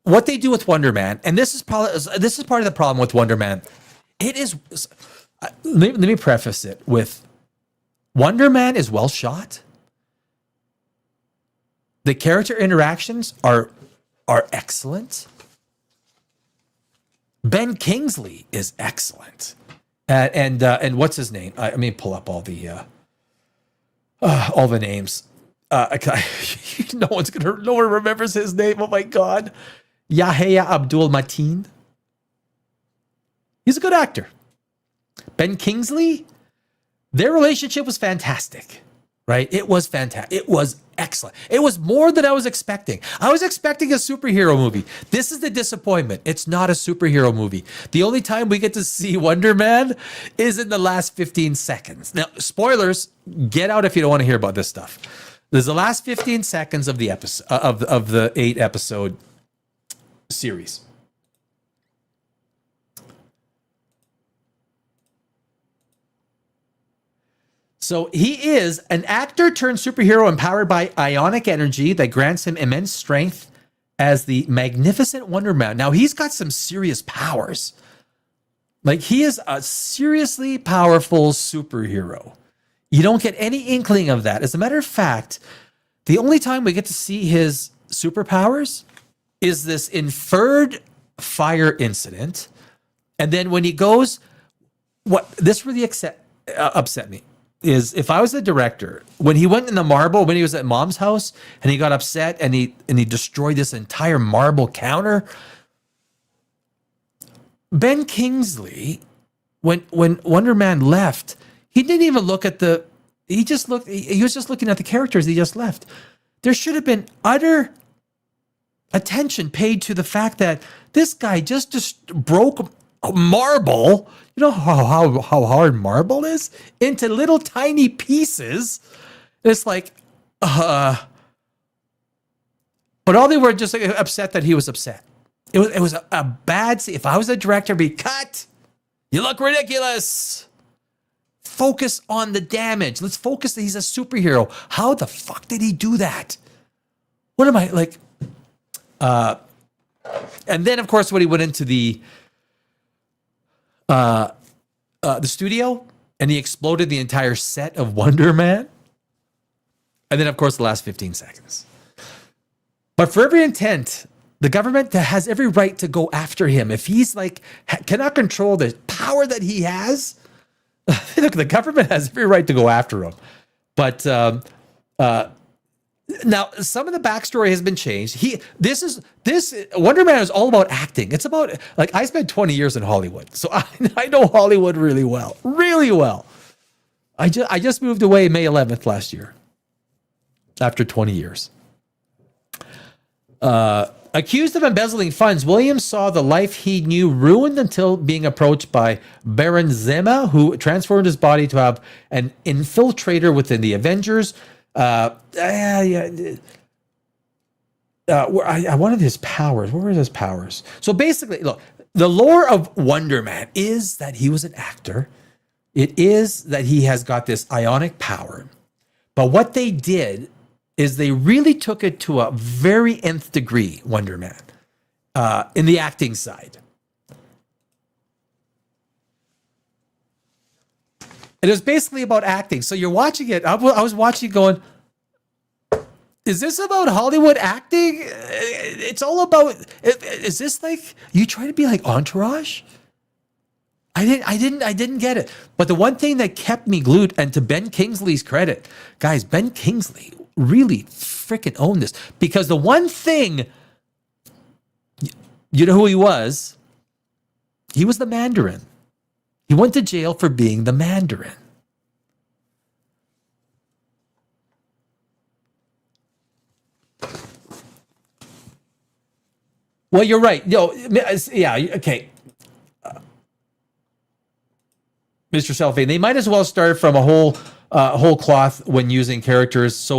what they do with Wonder Man, and this is part of the problem with Wonder Man. It is. Let me preface it with Wonder Man is well shot. The character interactions are excellent. Ben Kingsley is excellent. And what's his name? I mean, pull up all the names. No one remembers his name. Oh my God, Yahya Abdul Mateen. He's a good actor. Ben Kingsley, their relationship was fantastic. right? It was fantastic. It was excellent. It was more than I was expecting. I was expecting a superhero movie. This is the disappointment. It's not a superhero movie. The only time we get to see Wonder Man is in the last 15 seconds. Now, spoilers, get out if you don't want to hear about this stuff. There's the last 15 seconds of the episode of the 8-episode series. So he is an actor turned superhero empowered by ionic energy that grants him immense strength as the magnificent Wonder Man. Now he's got some serious powers. Like he is a seriously powerful superhero. You don't get any inkling of that. As a matter of fact, the only time we get to see his superpowers is this inferred fire incident. And then when he goes, what this really upset me is if I was the director, when he went in the marble, when he was at Mom's house and he got upset and he destroyed this entire marble counter. Ben Kingsley, when Wonder Man left, he didn't even look at he was just looking at the characters. He just left. There should have been utter attention paid to the fact that this guy just broke a marble. You know how hard marble is? Into little tiny pieces. It's like, but all they were just upset that he was upset. It was a bad scene. If I was a director, I'd be cut. You look ridiculous. Focus on the damage. Let's focus that he's a superhero. How the fuck did he do that? What am I like? And then of course when he went into the studio and he exploded the entire set of Wonder Man. And then of course the last 15 seconds. But for every intent, the government has every right to go after him. If he's like, cannot control the power that he has, look, the government has every right to go after him. But now some of the backstory has been changed. This Wonder Man is all about acting. It's about, like, I spent 20 years in Hollywood, so I know Hollywood really well, really well. I just moved away May 11th last year after 20 years. Accused of embezzling funds, Williams saw the life he knew ruined until being approached by Baron Zemo, who transformed his body to have an infiltrator within the Avengers. I wanted his powers. What were his powers? So basically, look, the lore of Wonder Man is that he was an actor. It is that he has got this ionic power. But what they did is they really took it to a very nth degree, Wonder Man, in the acting side. It was basically about acting. So you're watching it. I was watching it going, is this about Hollywood acting? It's all about, is this like, you try to be like Entourage? I didn't get it. But the one thing that kept me glued, and to Ben Kingsley's credit, guys, Ben Kingsley really freaking owned this, because the one thing, you know who he was? He was the Mandarin. He went to jail for being the Mandarin. Well, you're right. No, yeah, okay. Mr. Selfie, they might as well start from a whole cloth when using characters so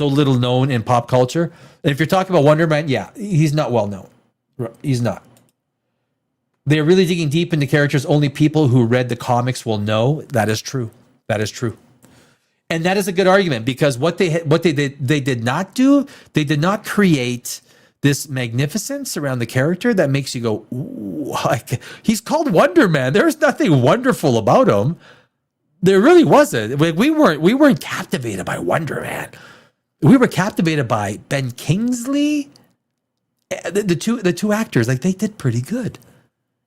little known in pop culture. And if you're talking about Wonder Man, yeah, he's not well known. He's not. They're really digging deep into characters only people who read the comics will know. That is true. That is true. And that is a good argument, because what they did not do, they did not create this magnificence around the character that makes you go, ooh, like, he's called Wonder Man. There's nothing wonderful about him. There really wasn't. We weren't captivated by Wonder Man. We were captivated by Ben Kingsley. The two actors, like, they did pretty good.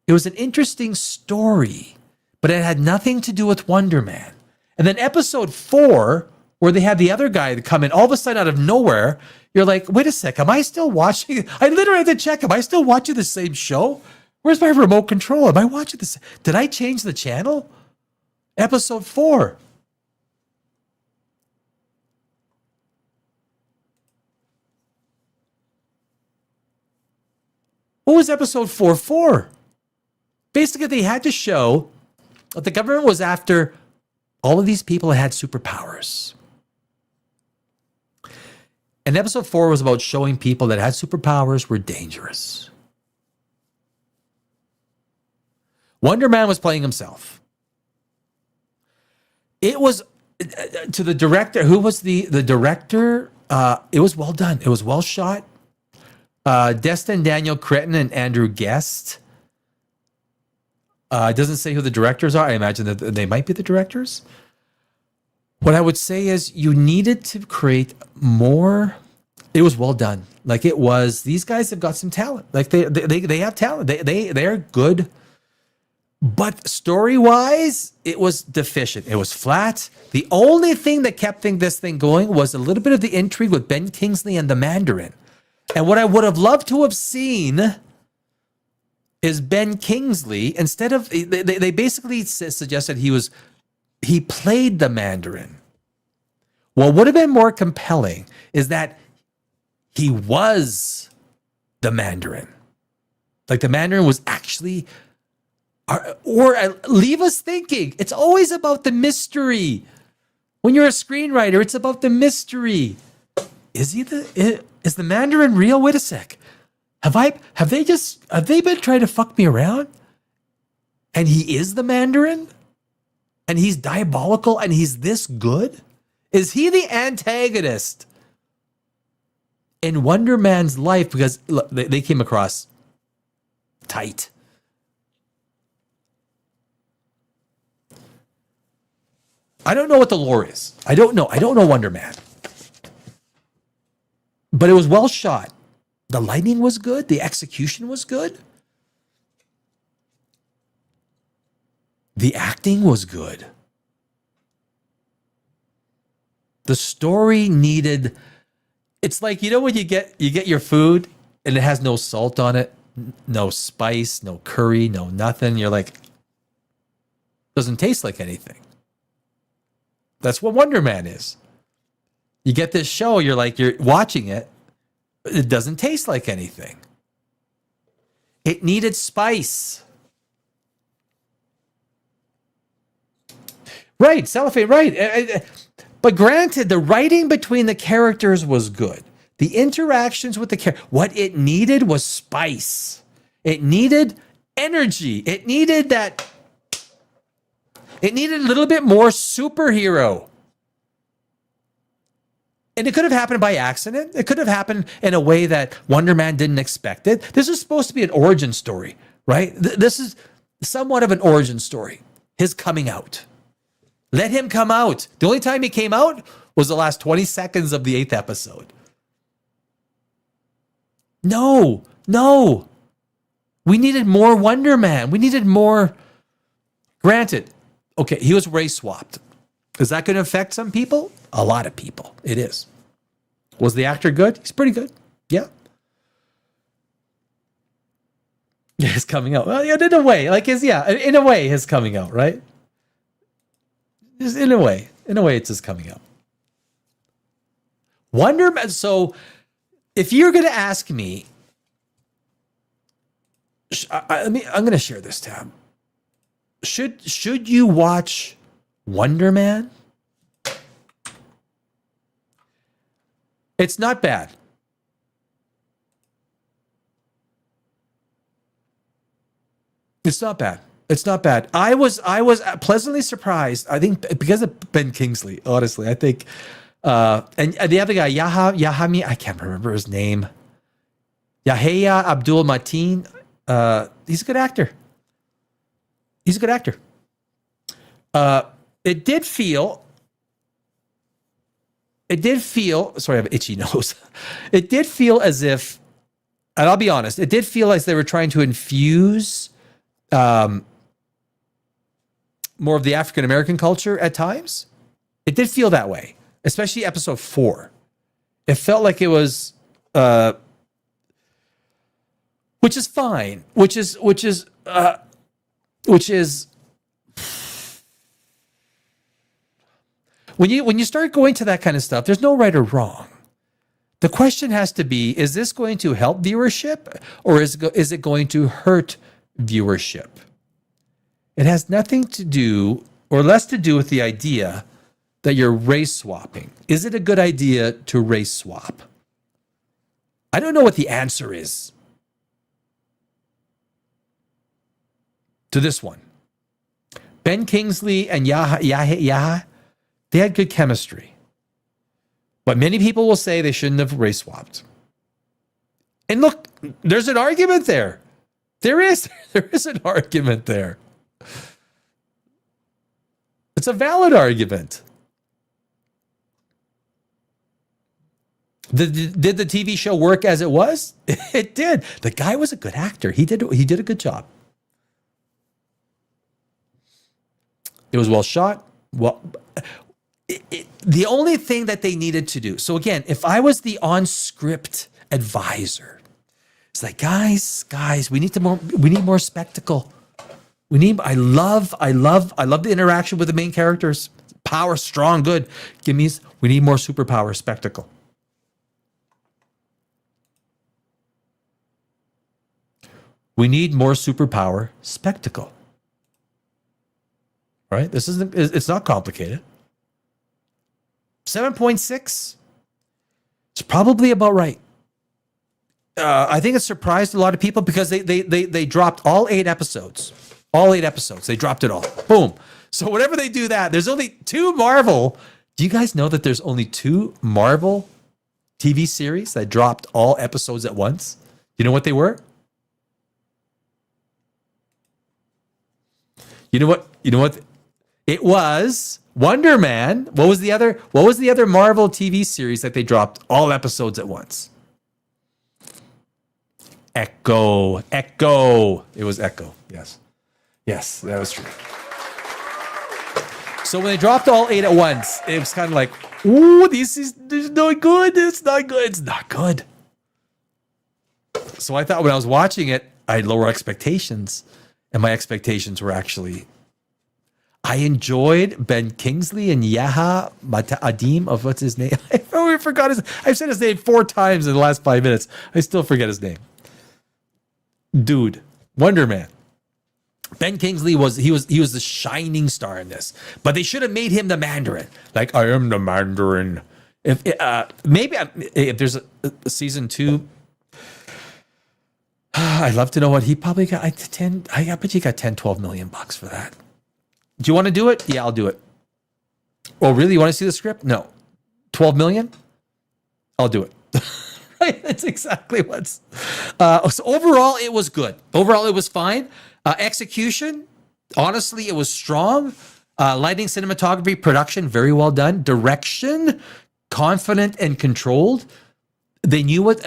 It was an interesting story, but it had nothing to do with Wonder Man. And then episode 4, where they had the other guy come in all of a sudden out of nowhere, you're like, wait a sec, am I still watching? I literally had to check, am I still watching the same show? Where's my remote control? Am I watching this? Did I change the channel? Episode 4. What was episode 4 for? Basically, they had to show that the government was after all of these people that had superpowers. And episode 4 was about showing people that had superpowers were dangerous. Wonder Man was playing himself. It was to the director. Who was the director? It was well done. It was well shot. Destin Daniel Cretton and Andrew Guest. It doesn't say who the directors are. I imagine that they might be the directors. What I would say is you needed to create more. It was well done. Like it was. These guys have got some talent. Like they have talent. They are good. But story-wise, it was deficient. It was flat. The only thing that kept this thing going was a little bit of the intrigue with Ben Kingsley and the Mandarin. And what I would have loved to have seen is Ben Kingsley, instead of, they basically suggested he played the Mandarin. What would have been more compelling is that he was the Mandarin. Like the Mandarin was actually... Or leave us thinking. It's always about the mystery. When you're a screenwriter, it's about the mystery. Is the Mandarin real? Wait a sec. Have they been trying to fuck me around? And he is the Mandarin? And he's diabolical and he's this good? Is he the antagonist in Wonder Man's life? Because look, they came across tight. I don't know what the lore is. I don't know Wonder Man. But it was well shot. The lighting was good. The execution was good. The acting was good. The story needed... It's like, you know when you get your food and it has no salt on it, no spice, no curry, no nothing. You're like, doesn't taste like anything. That's what Wonder Man is. You get this show, you're watching it. It doesn't taste like anything. It needed spice. Right, cellophane, right. But granted, the writing between the characters was good. The interactions with the characters, what it needed was spice. It needed energy. It needed a little bit more superhero. And it could have happened by accident. It could have happened in a way that Wonder Man didn't expect it. This is supposed to be an origin story, right? This is somewhat of an origin story. His coming out. Let him come out. The only time he came out was the last 20 seconds of the 8th episode. No. We needed more Wonder Man. We needed more. Granted, okay, he was race swapped. Is that going to affect some people? A lot of people. It is. Was the actor good? He's pretty good. Yeah. Yeah, his coming out. Well, yeah, in a way. In a way, his coming out, right? Just in a way. In a way, it's his coming out. Wonder Man. So, if you're going to ask me, I'm going to share this tab. Should you watch Wonder Man? It's not bad. It's not bad. It's not bad. I was pleasantly surprised. I think because of Ben Kingsley, honestly. I think and the other guy, Yahami, I can't remember his name. Yahya Abdul Mateen. He's a good actor. He's a good actor. It did feel, sorry, I have an itchy nose. It did feel as if, and I'll be honest, it did feel like they were trying to infuse more of the African-American culture at times. It did feel that way, especially episode 4. It felt like it was, which is fine, which is when you start going to that kind of stuff, there's no right or wrong. The question has to be, is this going to help viewership or is it going to hurt viewership? It has nothing to do or less to do with the idea that you're race swapping. Is it a good idea to race swap? I don't know what the answer is to this one. Ben Kingsley and Yaha, they had good chemistry. But many people will say they shouldn't have race swapped. And look, there's an argument there. There is an argument there. It's a valid argument. Did the TV show work as it was? It did. The guy was a good actor. He did a good job. It was well shot. Well, the only thing that they needed to do. So again, if I was the on-script advisor, it's like, guys, we need more spectacle. I love the interaction with the main characters. Power, strong, good. We need more superpower spectacle. We need more superpower spectacle. Right? It's not complicated. 7.6. It's probably about right. I think it surprised a lot of people because they dropped all 8 episodes. All 8 episodes. They dropped it all. Boom. So whenever they do that, there's only 2 Marvel. Do you guys know that there's only 2 Marvel TV series that dropped all episodes at once? You know what they were? You know what? It was Wonder Man. What was the other Marvel TV series that they dropped all episodes at once? Echo. It was Echo. Yes, that was true. So when they dropped all 8 at once, it was kind of like, ooh, this is not good. It's not good. So I thought when I was watching it, I had lower expectations. And my expectations were actually, I enjoyed Ben Kingsley and Yaha Adim of what's his name? I forgot I've said his name 4 times in the last 5 minutes. I still forget his name. Dude, Wonder Man. Ben Kingsley was the shining star in this, but they should have made him the Mandarin. Like, I am the Mandarin. If there's a season 2, I'd love to know what he probably got. I bet you got 10, 12 million bucks for that. Do you want to do it? Yeah, I'll do it. Oh, really? You want to see the script? No. 12 million? I'll do it. Right? That's exactly what's. So overall, it was good. Overall, it was fine. Execution, honestly, it was strong. Lighting, cinematography, production, very well done. Direction, confident and controlled. They knew what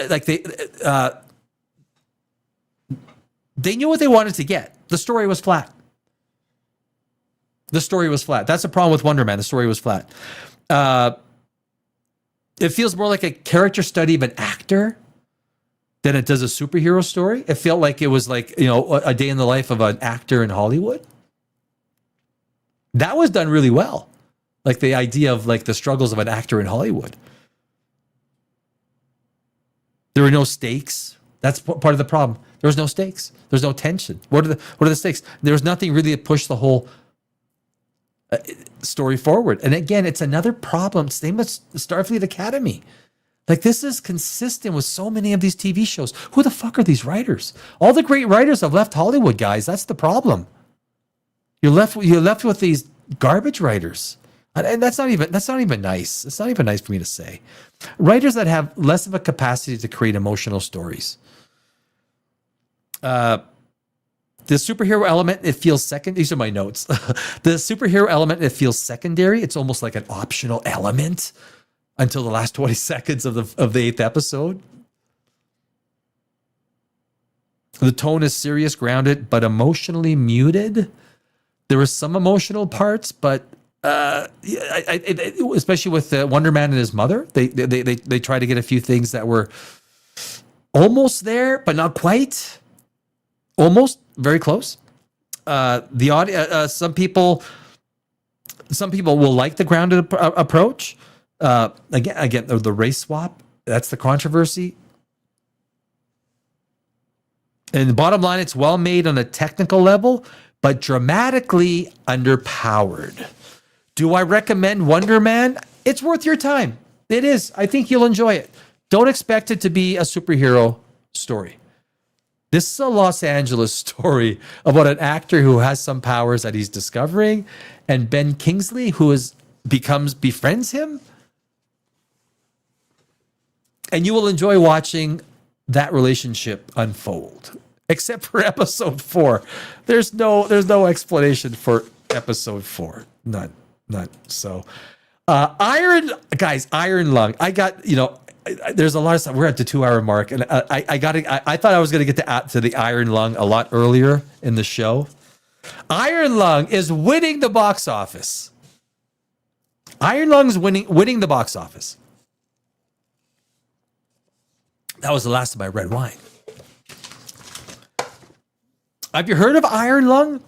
they knew what they wanted to get. The story was flat. That's the problem with Wonder Man. The story was flat. It feels more like a character study of an actor than it does a superhero story. It felt like it was like, a day in the life of an actor in Hollywood. That was done really well. Like the idea of like the struggles of an actor in Hollywood. There were no stakes. That's part of the problem. There was no stakes. There's no tension. What are the stakes? There was nothing really to push the whole story forward. And again, it's another problem. Same as Starfleet Academy. Like, this is consistent with so many of these TV shows. Who the fuck are these writers? All the great writers have left Hollywood, guys. That's the problem. You're left with these garbage writers. And that's not even nice. It's not even nice for me to say. Writers that have less of a capacity to create emotional stories. The superhero element, it feels second. These are my notes. The superhero element, it feels secondary. It's almost like an optional element until the last 20 seconds of the 8th episode. The tone is serious, grounded, but emotionally muted. There were some emotional parts, but especially with Wonder Man and his mother, they tried to get a few things that were almost there, but not quite. Almost, very close. The audio. Some people will like the grounded approach. Again, the race swap. That's the controversy. And the bottom line, it's well made on a technical level, but dramatically underpowered. Do I recommend Wonder Man? It's worth your time. It is. I think you'll enjoy it. Don't expect it to be a superhero story. This is a Los Angeles story about an actor who has some powers that he's discovering, and Ben Kingsley, who befriends him. And you will enjoy watching that relationship unfold. Except for episode 4. There's no explanation for episode 4. None. So Iron Lung. I got, there's a lot of stuff. We're at the 2-hour mark, and I thought I was going to get to the Iron Lung a lot earlier in the show. Iron Lung is winning the box office. Iron Lung's winning the box office. That was the last of my red wine. Have you heard of Iron Lung?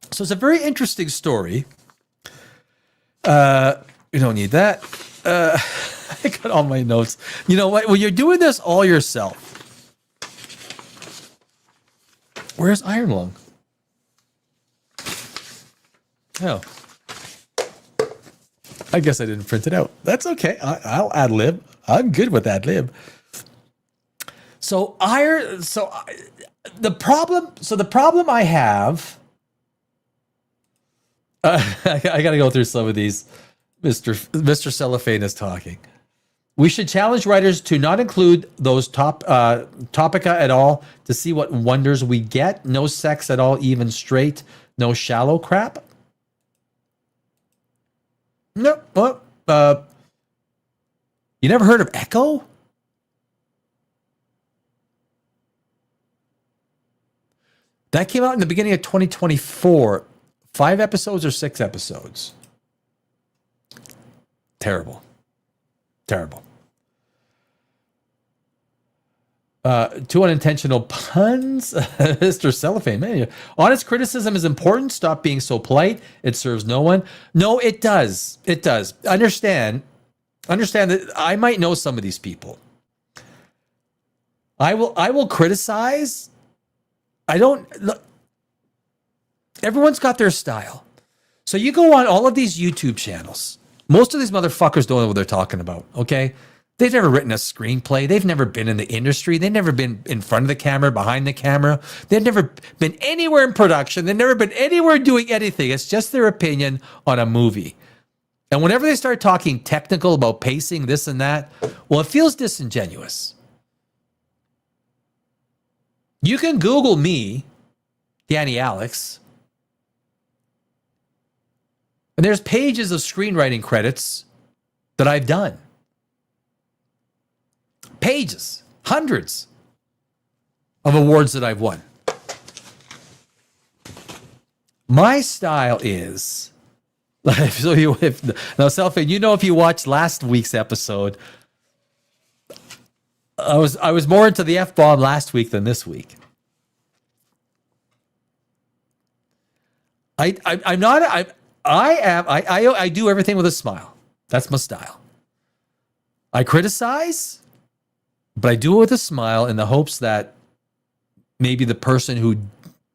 So it's a very interesting story. You don't need that. I got all my notes. You know what? When you're doing this all yourself, where's Iron Lung? Oh. I guess I didn't print it out. That's okay. I'll ad lib. I'm good with ad lib. The problem I have, I got to go through some of these. Mr. Cellophane is talking. We should challenge writers to not include those topica at all to see what wonders we get. No sex at all, even straight. No shallow crap. No. You never heard of Echo? That came out in the beginning of 2024. 5 episodes or 6 episodes. Terrible. Two unintentional puns. Mr. Cellophane, man. Honest criticism is important. Stop being so polite. It serves no one. No, it does. It does. Understand that I might know some of these people. I will criticize. Everyone's got their style. So you go on all of these YouTube channels. Most of these motherfuckers don't know what they're talking about, okay? They've never written a screenplay. They've never been in the industry. They've never been in front of the camera, behind the camera. They've never been anywhere in production. They've never been anywhere doing anything. It's just their opinion on a movie. And whenever they start talking technical about pacing, this and that, well, it feels disingenuous. You can Google me, Danny Alex, and there's pages of screenwriting credits that I've done. Pages, hundreds of awards that I've won. My style is, now, Cellophane, if you watched last week's episode, I was more into the F-bomb last week than this week. I do everything with a smile. That's my style. I criticize, but I do it with a smile in the hopes that maybe the person who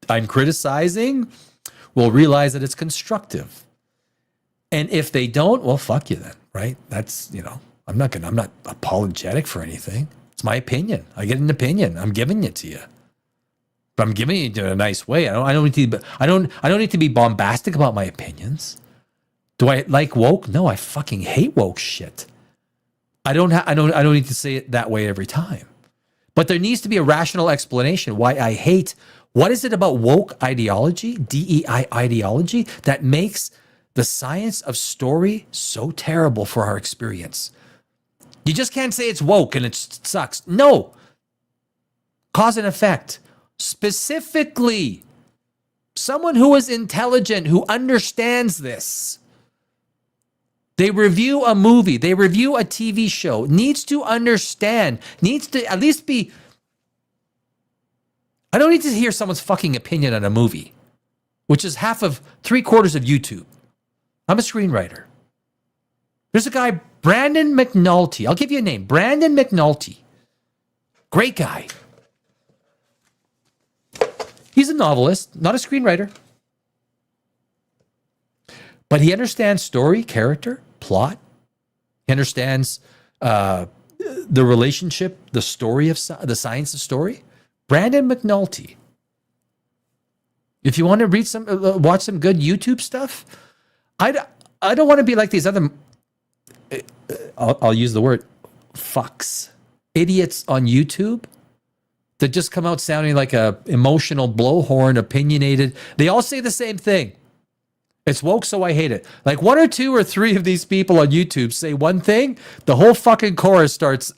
I'm criticizing will realize that it's constructive. And if they don't, well, fuck you then, right? That's, I'm not apologetic for anything. It's my opinion. I get an opinion. I'm giving it to you. But I'm giving it in a nice way. I don't need to be bombastic about my opinions. Do I like woke? No, I fucking hate woke shit. I don't need to say it that way every time. But there needs to be a rational explanation why I hate. What is it about woke ideology, DEI ideology, that makes the science of story so terrible for our experience? You just can't say it's woke and it sucks. No. Cause and effect. Specifically, someone who is intelligent, who understands this. They review a movie, they review a TV show, needs to understand, needs to at least be. I don't need to hear someone's fucking opinion on a movie, which is 3/4 of YouTube. I'm a screenwriter. There's a guy Brandon McNulty. I'll give you a name. Brandon McNulty. Great guy. He's a novelist, not a screenwriter. But he understands story, character, plot. He understands the relationship, the story of the science of story. Brandon McNulty. If you want to read watch some good YouTube stuff, I don't want to be like these other, I'll use the word, fucks, idiots on YouTube that just come out sounding like a emotional blowhorn, opinionated. They all say the same thing. It's woke, so I hate it. Like 1 or 2 or 3 of these people on YouTube say one thing, the whole fucking chorus starts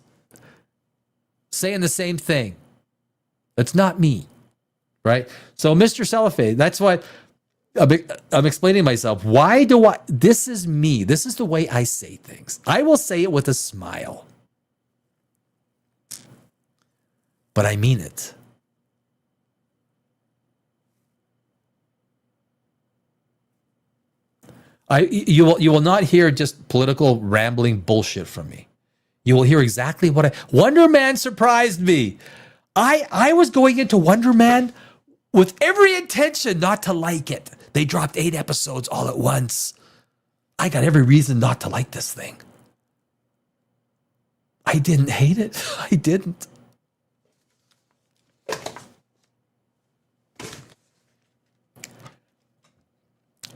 saying the same thing. That's not me, right? So Mr. Cellophane, that's what I'm explaining myself. Why do I, this is me. This is the way I say things. I will say it with a smile. But I mean it. You will not hear just political rambling bullshit from me. You will hear exactly what Wonder Man surprised me. I was going into Wonder Man with every intention not to like it. They dropped 8 episodes all at once. I got every reason not to like this thing. I didn't hate it. I didn't.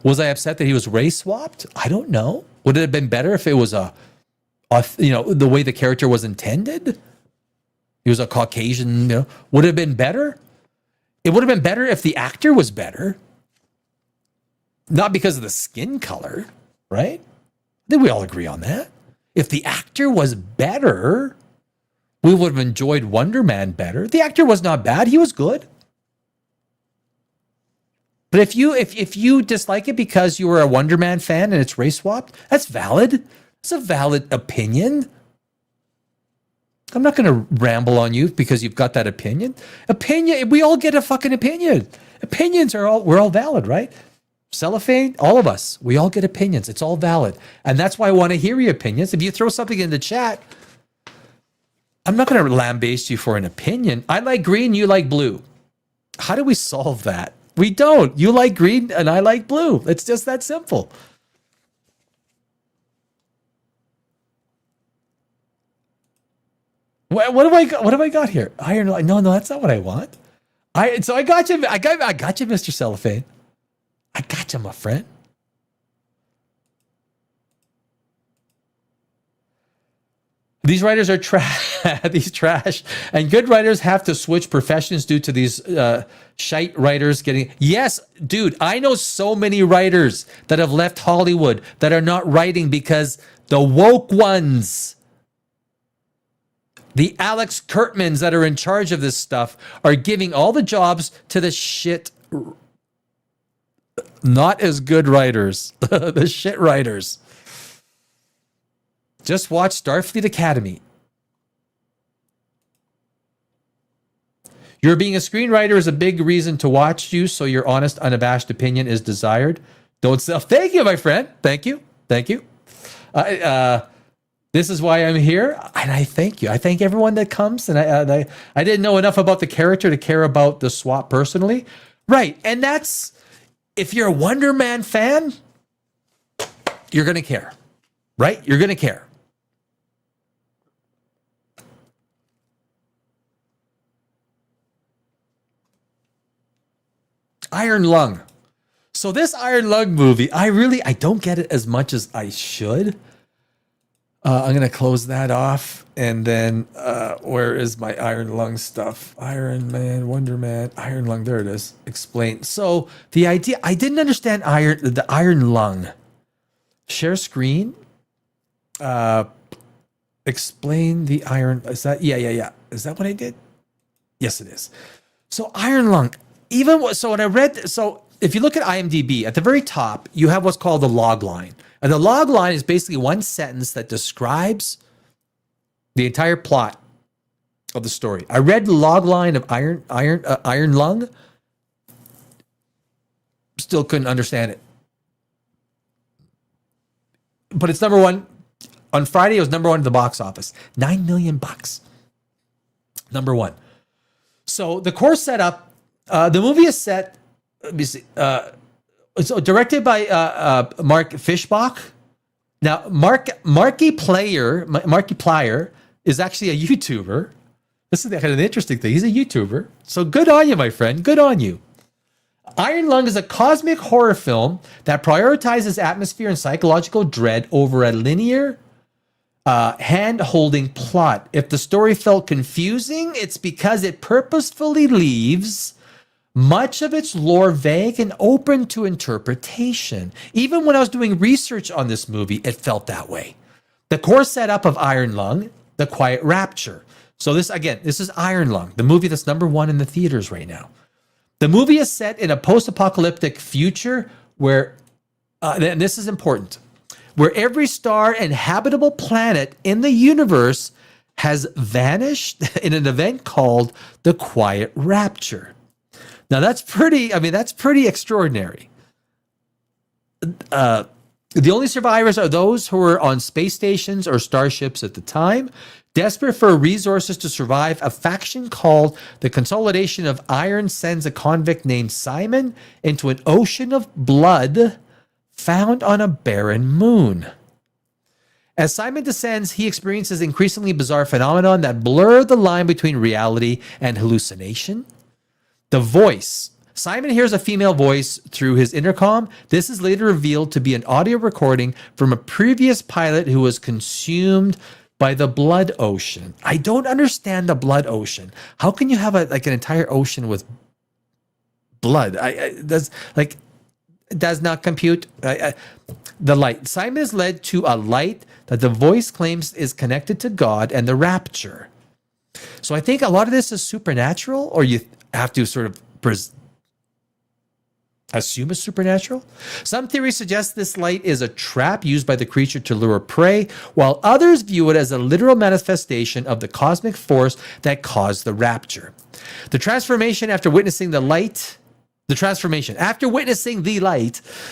Was I upset that he was race swapped? I don't know. Would it have been better if it was the way the character was intended? He was a Caucasian, would it have been better? It would have been better if the actor was better. Not because of the skin color, right? I think we all agree on that. If the actor was better, we would have enjoyed Wonder Man better. The actor was not bad. He was good. But if you dislike it because you were a Wonder Man fan and it's race swapped, that's valid. It's a valid opinion. I'm not going to ramble on you because you've got that opinion. We all get a fucking opinion. We're all valid, right? Cellophane, all of us, we all get opinions. It's all valid. And that's why I want to hear your opinions. If you throw something in the chat, I'm not going to lambaste you for an opinion. I like green, you like blue. How do we solve that? We don't. You like green and I like blue. It's just that simple. What have I got here? Iron. No, that's not what I want. I got you. I got you, Mr. Cellophane. I got you, my friend. These writers are trash. These trash. And good writers have to switch professions due to these shite writers getting... Yes, dude, I know so many writers that have left Hollywood that are not writing because the woke ones, the Alex Kurtmans that are in charge of this stuff, are giving all the jobs to the shit, not as good writers, the shit writers. Just watch Starfleet Academy. Your being a screenwriter is a big reason to watch you, so your honest, unabashed opinion is desired. Don't sell. Thank you, my friend. Thank you. Thank you. This is why I'm here, and I thank you. I thank everyone that comes, and I didn't know enough about the character to care about the swap personally. Right, and that's... If you're a Wonder Man fan, you're going to care. Right? You're going to care. Iron Lung. So this Iron Lung movie, I don't get it as much as I should. I'm going to close that off. And then where is my Iron Lung stuff? Iron Man, Wonder Man, Iron Lung. There it is. Explain. So the idea, I didn't understand the Iron Lung. Share screen. Explain the Iron. Is that? Yeah. Is that what I did? Yes, it is. So Iron Lung. When I read, so if you look at IMDb, at the very top, you have what's called the log line. And the log line is basically one sentence that describes the entire plot of the story. I read the log line of Iron Lung. Still couldn't understand it. But it's number one, On Friday, it was number one at the box office. $9 million. Number one. So the core setup, the movie is set, let me see, so directed by Mark Fishbach. Now, Marky Plyer is actually a YouTuber. This is kind of an interesting thing. He's a YouTuber. So good on you, my friend. Good on you. Iron Lung is a cosmic horror film that prioritizes atmosphere and psychological dread over a linear, hand-holding plot. If the story felt confusing, it's because it purposefully leaves much of its lore vague and open to interpretation. Even when I was doing research on this movie, it felt that way. The core setup of Iron Lung, The Quiet Rapture. So this is Iron Lung, the movie that's number one in the theaters right now. The movie is set in a post-apocalyptic future where, and this is important, where every star and habitable planet in the universe has vanished in an event called the Quiet Rapture. Now that's pretty extraordinary. The only survivors are those who were on space stations or starships at the time. Desperate for resources to survive, a faction called the Consolidation of Iron sends a convict named Simon into an ocean of blood found on a barren moon. As Simon descends, he experiences increasingly bizarre phenomenon that blur the line between reality and hallucination. The voice. Simon hears a female voice through his intercom. This is later revealed to be an audio recording from a previous pilot who was consumed by the blood ocean. I don't understand the blood ocean. How can you have an entire ocean with blood? Does not compute. The light. Simon is led to a light that the voice claims is connected to God and the rapture. So I think a lot of this is supernatural, or you have to sort of assume it's supernatural. Some theories suggest this light is a trap used by the creature to lure prey, while others view it as a literal manifestation of the cosmic force that caused the rapture. After witnessing the light,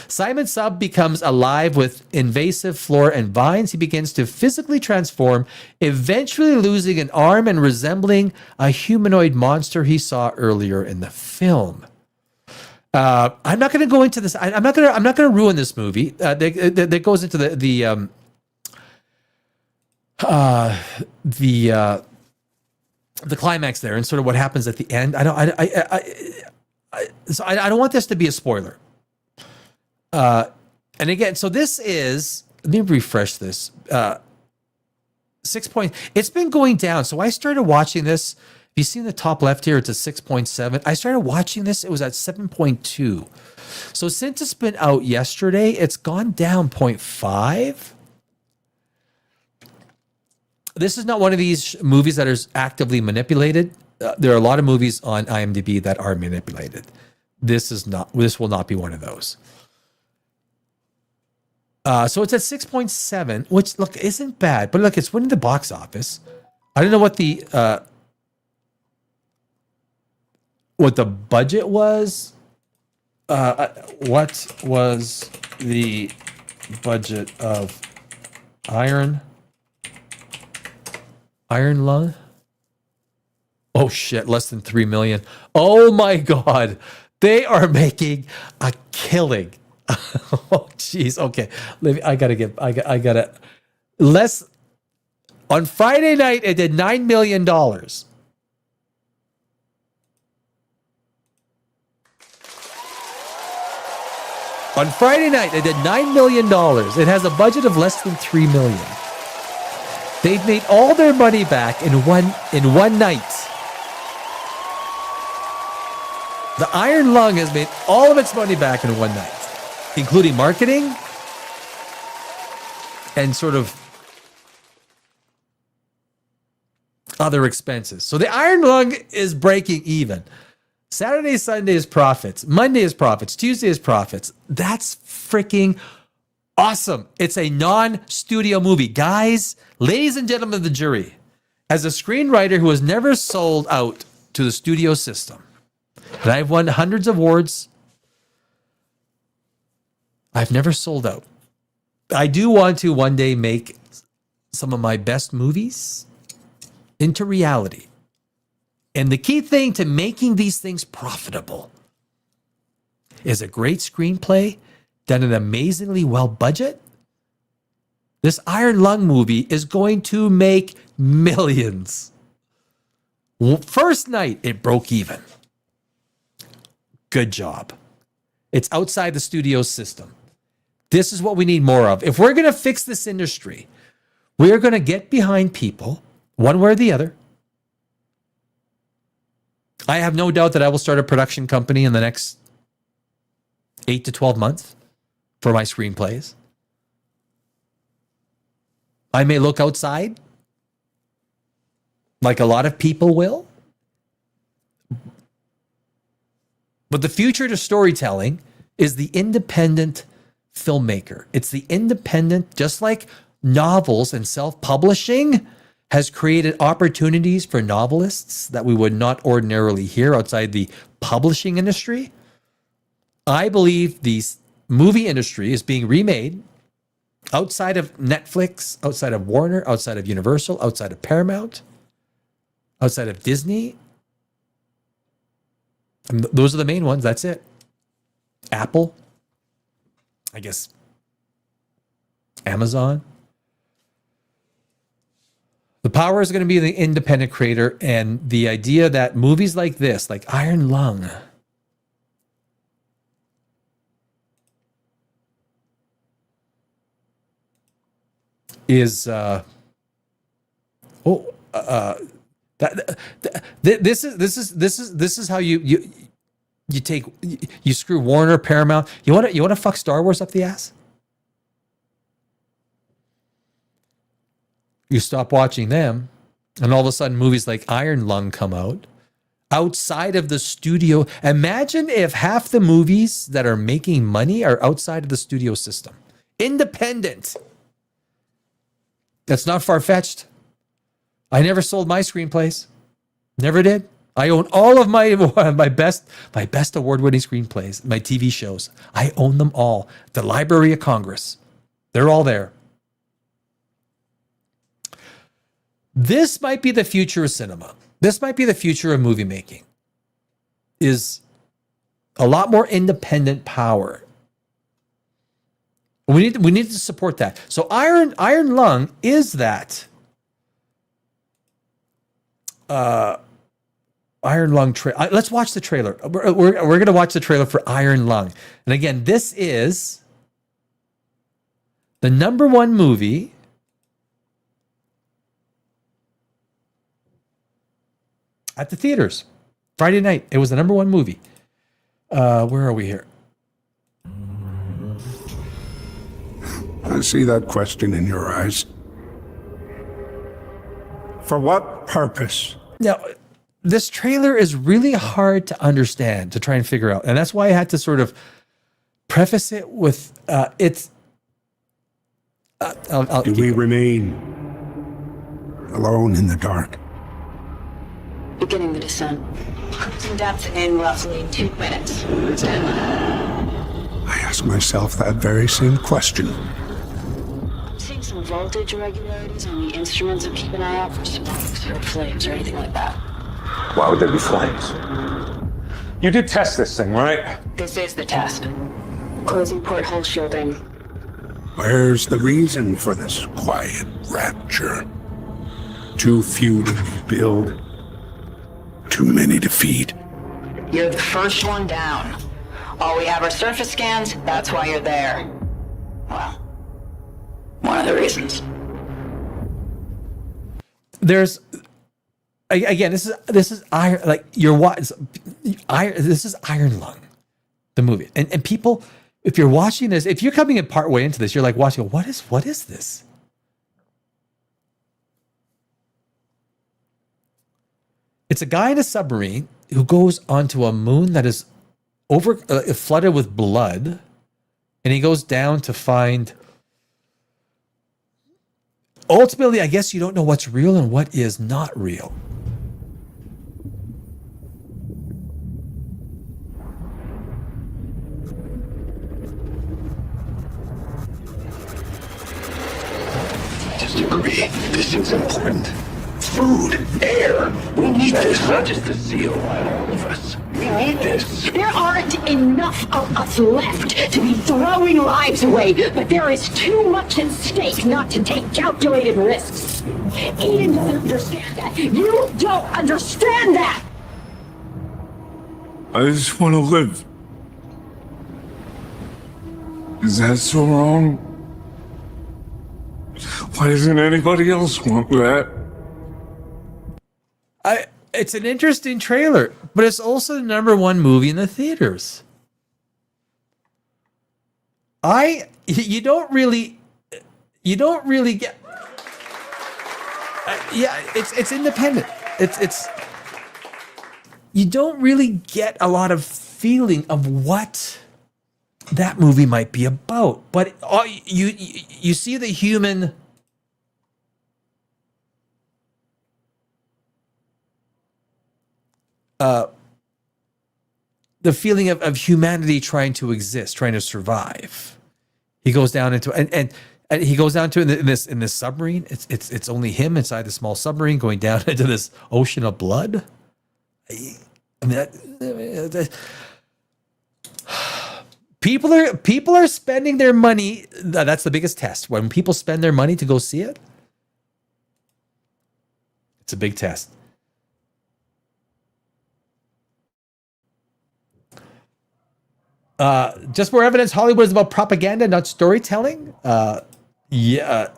Simon Sub becomes alive with invasive flora and vines. He begins to physically transform, eventually losing an arm and resembling a humanoid monster he saw earlier in the film. I'm not going to go into this. I'm not going to ruin this movie. That goes into the climax there and sort of what happens at the end. I don't want this to be a spoiler. And again, so this is, let me refresh this. 6 point. It's been going down. So I started watching this. If you see in the top left here, it's a 6.7. I started watching this, it was at 7.2. So since it's been out yesterday, it's gone down 0.5. This is not one of these movies that is actively manipulated. There are a lot of movies on IMDb that are manipulated. This will not be one of those. So it's at 6.7, which look isn't bad, but look, it's winning the box office. I don't know what the budget was. What was the budget of Iron Lung? Oh shit, less than 3 million. Oh my God. They are making a killing. Oh jeez. Okay. On Friday night, it did $9 million. On Friday night, it did $9 million. It has a budget of less than $3 million. They've made all their money back in one night. The Iron Lung has made all of its money back in one night, including marketing and sort of other expenses. So the Iron Lung is breaking even. Saturday, Sunday is profits. Monday is profits. Tuesday is profits. That's freaking awesome. It's a non-studio movie. Guys, ladies and gentlemen of the jury, as a screenwriter who has never sold out to the studio system, and I've won hundreds of awards, I've never sold out. I do want to one day make some of my best movies into reality. And the key thing to making these things profitable is a great screenplay done at an amazingly well budget. This Iron Lung movie is going to make millions. First night, it broke even. Good job. It's outside the studio system. This is what we need more of. If we're going to fix this industry, we're going to get behind people, one way or the other. I have no doubt that I will start a production company in the next 8 to 12 months for my screenplays. I may look outside, like a lot of people will. But the future to storytelling is the independent filmmaker. It's the independent, just like novels and self-publishing has created opportunities for novelists that we would not ordinarily hear outside the publishing industry. I believe the movie industry is being remade outside of Netflix, outside of Warner, outside of Universal, outside of Paramount, outside of Disney. And those are the main ones. That's it. Apple, I guess, Amazon. The power is going to be the independent creator, and the idea that movies like this, like Iron Lung, is this is how you screw Warner, Paramount. You want to fuck Star Wars up the ass? You stop watching them, and all of a sudden movies like Iron Lung come out outside of the studio. Imagine if half the movies that are making money are outside of the studio system. Independent. That's not far-fetched. I never sold my screenplays. Never did. I own all of my best award-winning screenplays, my TV shows. I own them all. The Library of Congress. They're all there. This might be the future of cinema. This might be the future of movie making. Is a lot more independent power. We need to support that. So Iron Lung is that Iron Lung trailer. Let's watch the trailer. We're going to watch the trailer for Iron Lung. And again, this is the #1 movie at the theaters. Friday night. It was the #1 movie. Where are we here? I see that question in your eyes. For what purpose? Now, this trailer is really hard to understand, to try and figure out. And that's why I had to sort of preface it with it's... Do we remain alone in the dark? Beginning the descent. Cruising depth in roughly 2 minutes. 10. I ask myself that very same question. I'm seeing some voltage irregularities on the instruments, and keep an eye out for sparks or flames or anything like that. Why would there be flames? You did test this thing, right? This is the test. Closing porthole shielding. Where's the reason for this quiet rapture? Too few to build, too many to feed. You're the first one down. All we have are surface scans, that's why you're there. Well, one of the reasons. There's... Again, this is Iron, like this is Iron Lung, the movie, and people, if you're watching this, if you're coming in part way into this, you're like watching, what is this? It's a guy in a submarine who goes onto a moon that is flooded with blood, and he goes down to find. Ultimately, I guess you don't know what's real and what is not real. Just agree. This is important. Food, air. We need this, not just the seal. All of us. We need this. There aren't enough of us left to be throwing lives away, but there is too much at stake not to take calculated risks. Ian doesn't understand that. You don't understand that! I just want to live. Is that so wrong? Why doesn't anybody else want that? It's an interesting trailer, but it's also the #1 movie in the theaters. You don't really get. Yeah, it's independent. It's you don't really get a lot of feeling of what that movie might be about, but you see the human. The feeling of humanity trying to exist, trying to survive. He goes down into and he goes down to in this submarine. It's only him inside the small submarine going down into this ocean of blood. I mean, people are spending their money. That's the biggest test. When people spend their money to go see it, it's a big test. Just more evidence Hollywood is about propaganda, not storytelling. Yeah.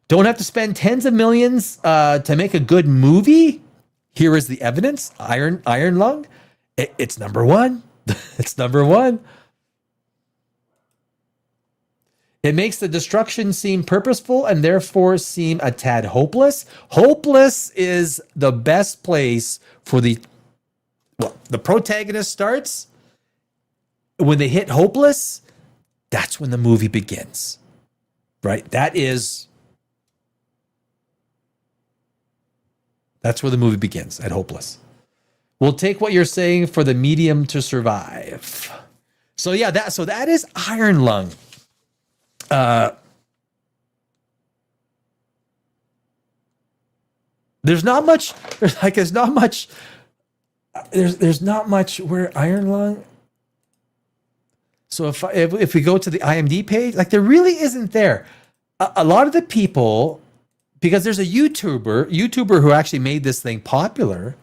Don't have to spend tens of millions to make a good movie. Here is the evidence. Iron Lung. It's #1. It's #1. It makes the destruction seem purposeful and therefore seem a tad hopeless. Hopeless is the best place for the protagonist starts. When they hit hopeless, that's when the movie begins, right? That's where the movie begins, at hopeless. We'll take what you're saying for the medium to survive. So yeah, that is Iron Lung. There's not much where Iron Lung. So if we go to the IMDb page, like there really isn't there. A lot of the people, because there's a YouTuber who actually made this thing popular,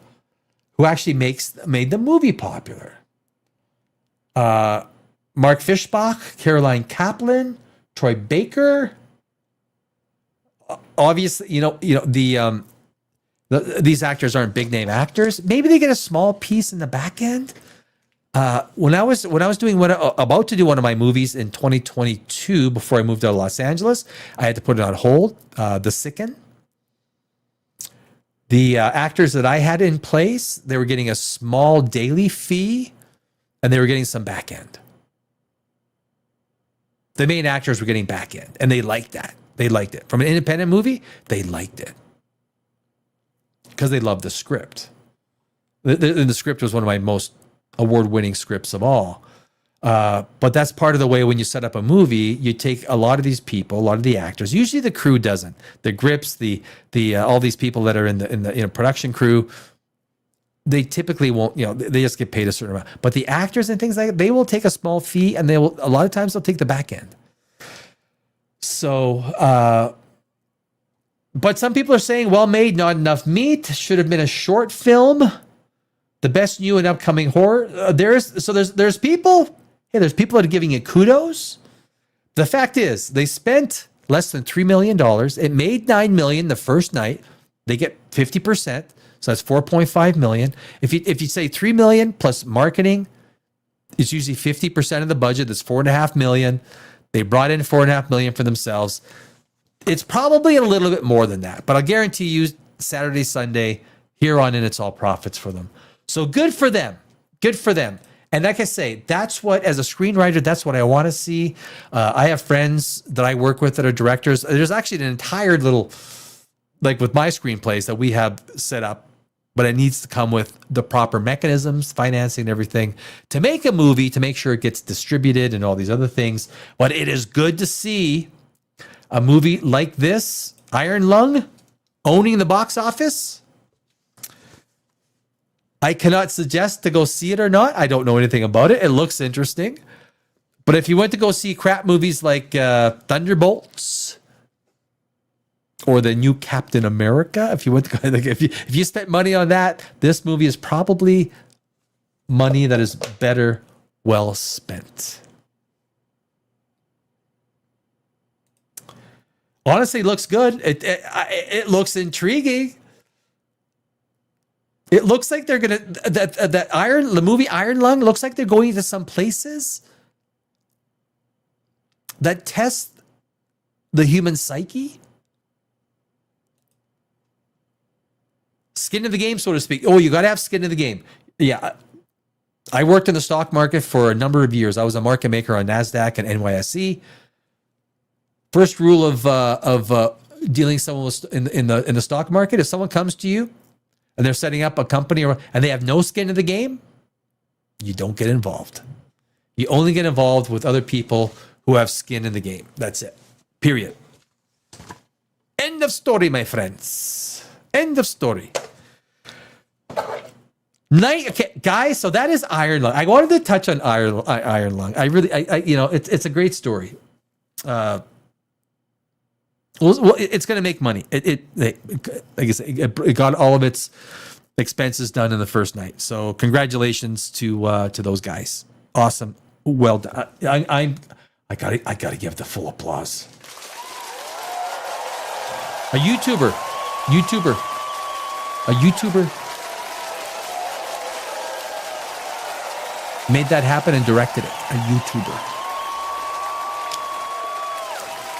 who actually made the movie popular. Mark Fishbach, Caroline Kaplan, Troy Baker. Obviously, these actors aren't big name actors. Maybe they get a small piece in the back end. When I was about to do one of my movies in 2022, before I moved out of Los Angeles, I had to put it on hold. The Sicken. The actors that I had in place, they were getting a small daily fee, and they were getting some back end. The main actors were getting back end, and they liked that. They liked it. From an independent movie, they liked it because they loved the script. The script was one of my most award-winning scripts of all. But that's part of the way when you set up a movie, you take a lot of these people, a lot of the actors. Usually the crew doesn't. The grips, the all these people that are in the production crew, they typically won't. They just get paid a certain amount. But the actors and things like that, they will take a small fee, and a lot of times they'll take the back end. So, but some people are saying, well made, not enough meat. Should have been a short film. The best new and upcoming horror. There's people. Hey, there's people that are giving it kudos. The fact is, they spent less than $3 million. It made $9 million the first night. They get 50%, so that's $4.5 million. If you say $3 million plus marketing, it's usually 50% of the budget. That's $4.5 million. They brought in $4.5 million for themselves. It's probably a little bit more than that, but I'll guarantee you, Saturday, Sunday, here on in, it's all profits for them. So good for them. Good for them. And like I say, that's what, as a screenwriter, that's what I want to see. I have friends that I work with that are directors. There's actually an entire little, like with my screenplays that we have set up, but it needs to come with the proper mechanisms, financing, and everything to make a movie, to make sure it gets distributed and all these other things. But it is good to see a movie like this, Iron Lung, owning the box office. I cannot suggest to go see it or not. I don't know anything about it. It looks interesting. But if you went to go see crap movies like Thunderbolts or the new Captain America, if you went to go, like, if you spent money on that, this movie is probably money that is better well spent. Honestly, it looks good. It looks intriguing. It looks like they're gonna the movie Iron Lung looks like they're going into some places that test the human psyche. Skin in the game, so to speak. Oh, you got to have skin in the game. Yeah. I worked in the stock market for a number of years. I was a market maker on NASDAQ and NYSE. First rule of dealing someone in the stock market, if someone comes to you and they're setting up a company and they have no skin in the game, you don't get involved. You only get involved with other people who have skin in the game. That's it. Period. End of story, my friends. End of story. Okay, guys. So that is Iron Lung. I wanted to touch on Iron Lung. I really, it's a great story. Well, it's going to make money. Like I said, it got all of its expenses done in the first night. So congratulations to those guys. Awesome. Well done. I gotta give the full applause. A YouTuber made that happen and directed it. A YouTuber.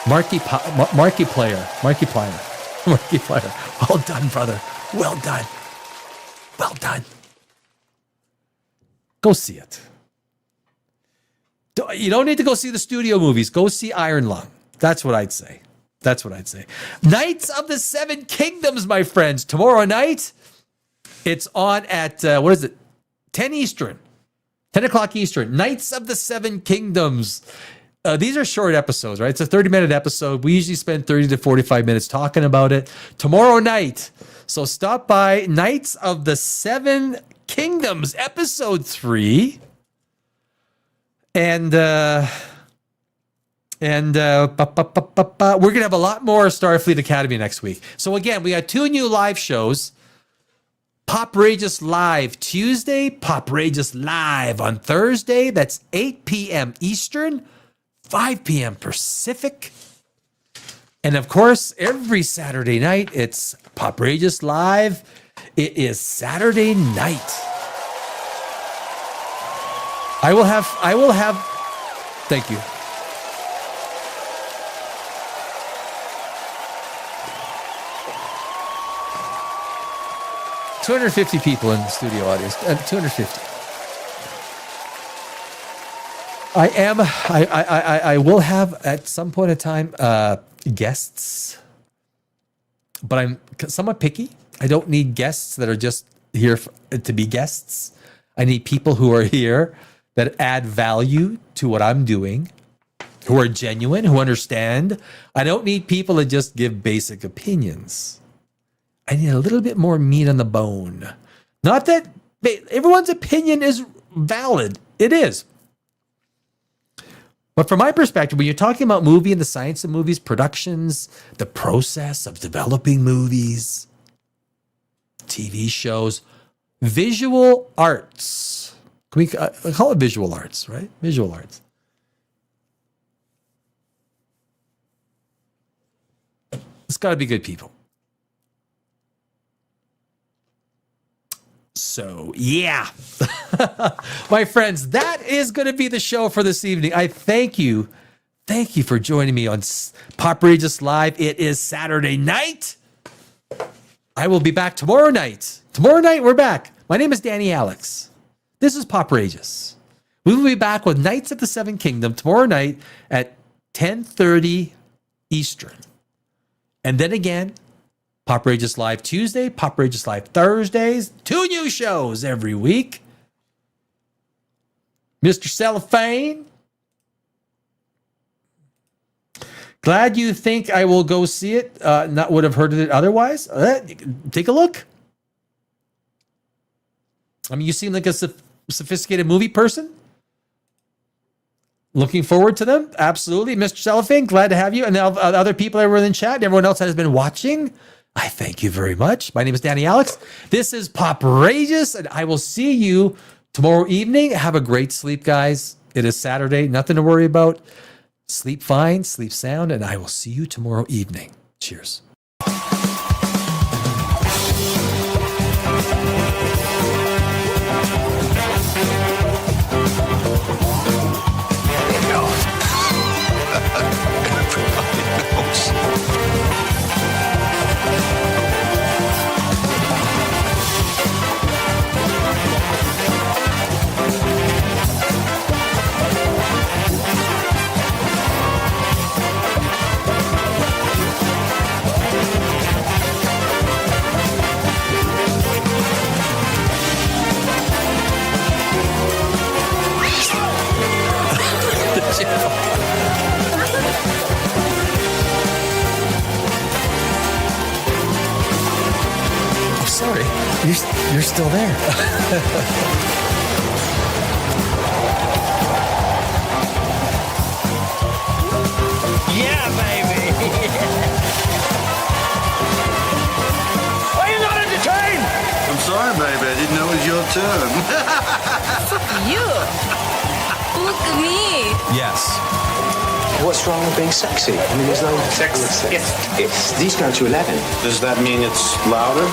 Markiplier. Well done, brother. Well done. Well done. Go see it. You don't need to go see the studio movies. Go see Iron Lung. That's what I'd say. Knights of the Seven Kingdoms, my friends. Tomorrow night, it's on at, 10 Eastern. 10 o'clock Eastern. Knights of the Seven Kingdoms. These are short episodes, right? It's a 30-minute episode. We usually spend 30 to 45 minutes talking about it. Tomorrow night. So stop by Knights of the Seven Kingdoms, episode 3. And we're going to have a lot more Starfleet Academy next week. So again, we got 2 new live shows. Poprageous Live Tuesday, Poprageous Live on Thursday. That's 8 p.m. Eastern, 5 p.m. Pacific. And of course, every Saturday night, it's Poprageous Live. It is Saturday night. I will have, thank you. $250 people in the studio audience. 250. I will have at some point in time guests, but I'm somewhat picky. I don't need guests that are just here to be guests. I need people who are here that add value to what I'm doing, who are genuine, who understand. I don't need people that just give basic opinions. I need a little bit more meat on the bone. Not that everyone's opinion is valid. It is. But from my perspective, when you're talking about movie and the science of movies, productions, the process of developing movies, TV shows, visual arts. Can we call it visual arts, right? Visual arts. It's got to be good people. So, yeah. My friends, that is going to be the show for this evening. I thank you. Thank you for joining me on Poprageous Live. It is Saturday night. I will be back tomorrow night. Tomorrow night, we're back. My name is Danny Alex. This is Poprageous. We will be back with Knights of the Seven Kingdom tomorrow night at 10:30 Eastern. And then again, Poprageous Live Tuesday, Poprageous Live Thursdays, 2 new shows every week. Mr. Cellophane. Glad you think I will go see it. Not would have heard of it otherwise. Take a look. I mean, you seem like a sophisticated movie person. Looking forward to them. Absolutely. Mr. Cellophane, glad to have you. And other people that were in the chat and everyone else that has been watching, I thank you very much. My name is Danny Alex. This is Poprageous, and I will see you tomorrow evening. Have a great sleep, guys. It is Saturday. Nothing to worry about. Sleep fine, sleep sound, and I will see you tomorrow evening. Cheers. Oh, sorry. You're still there. Yeah, baby. Why are you not entertained? I'm sorry, baby. I didn't know it was your turn. You! Look at me! Yes. What's wrong with being sexy? I mean, there's no... Sexy. Yes. These go to 11. Does that mean it's louder?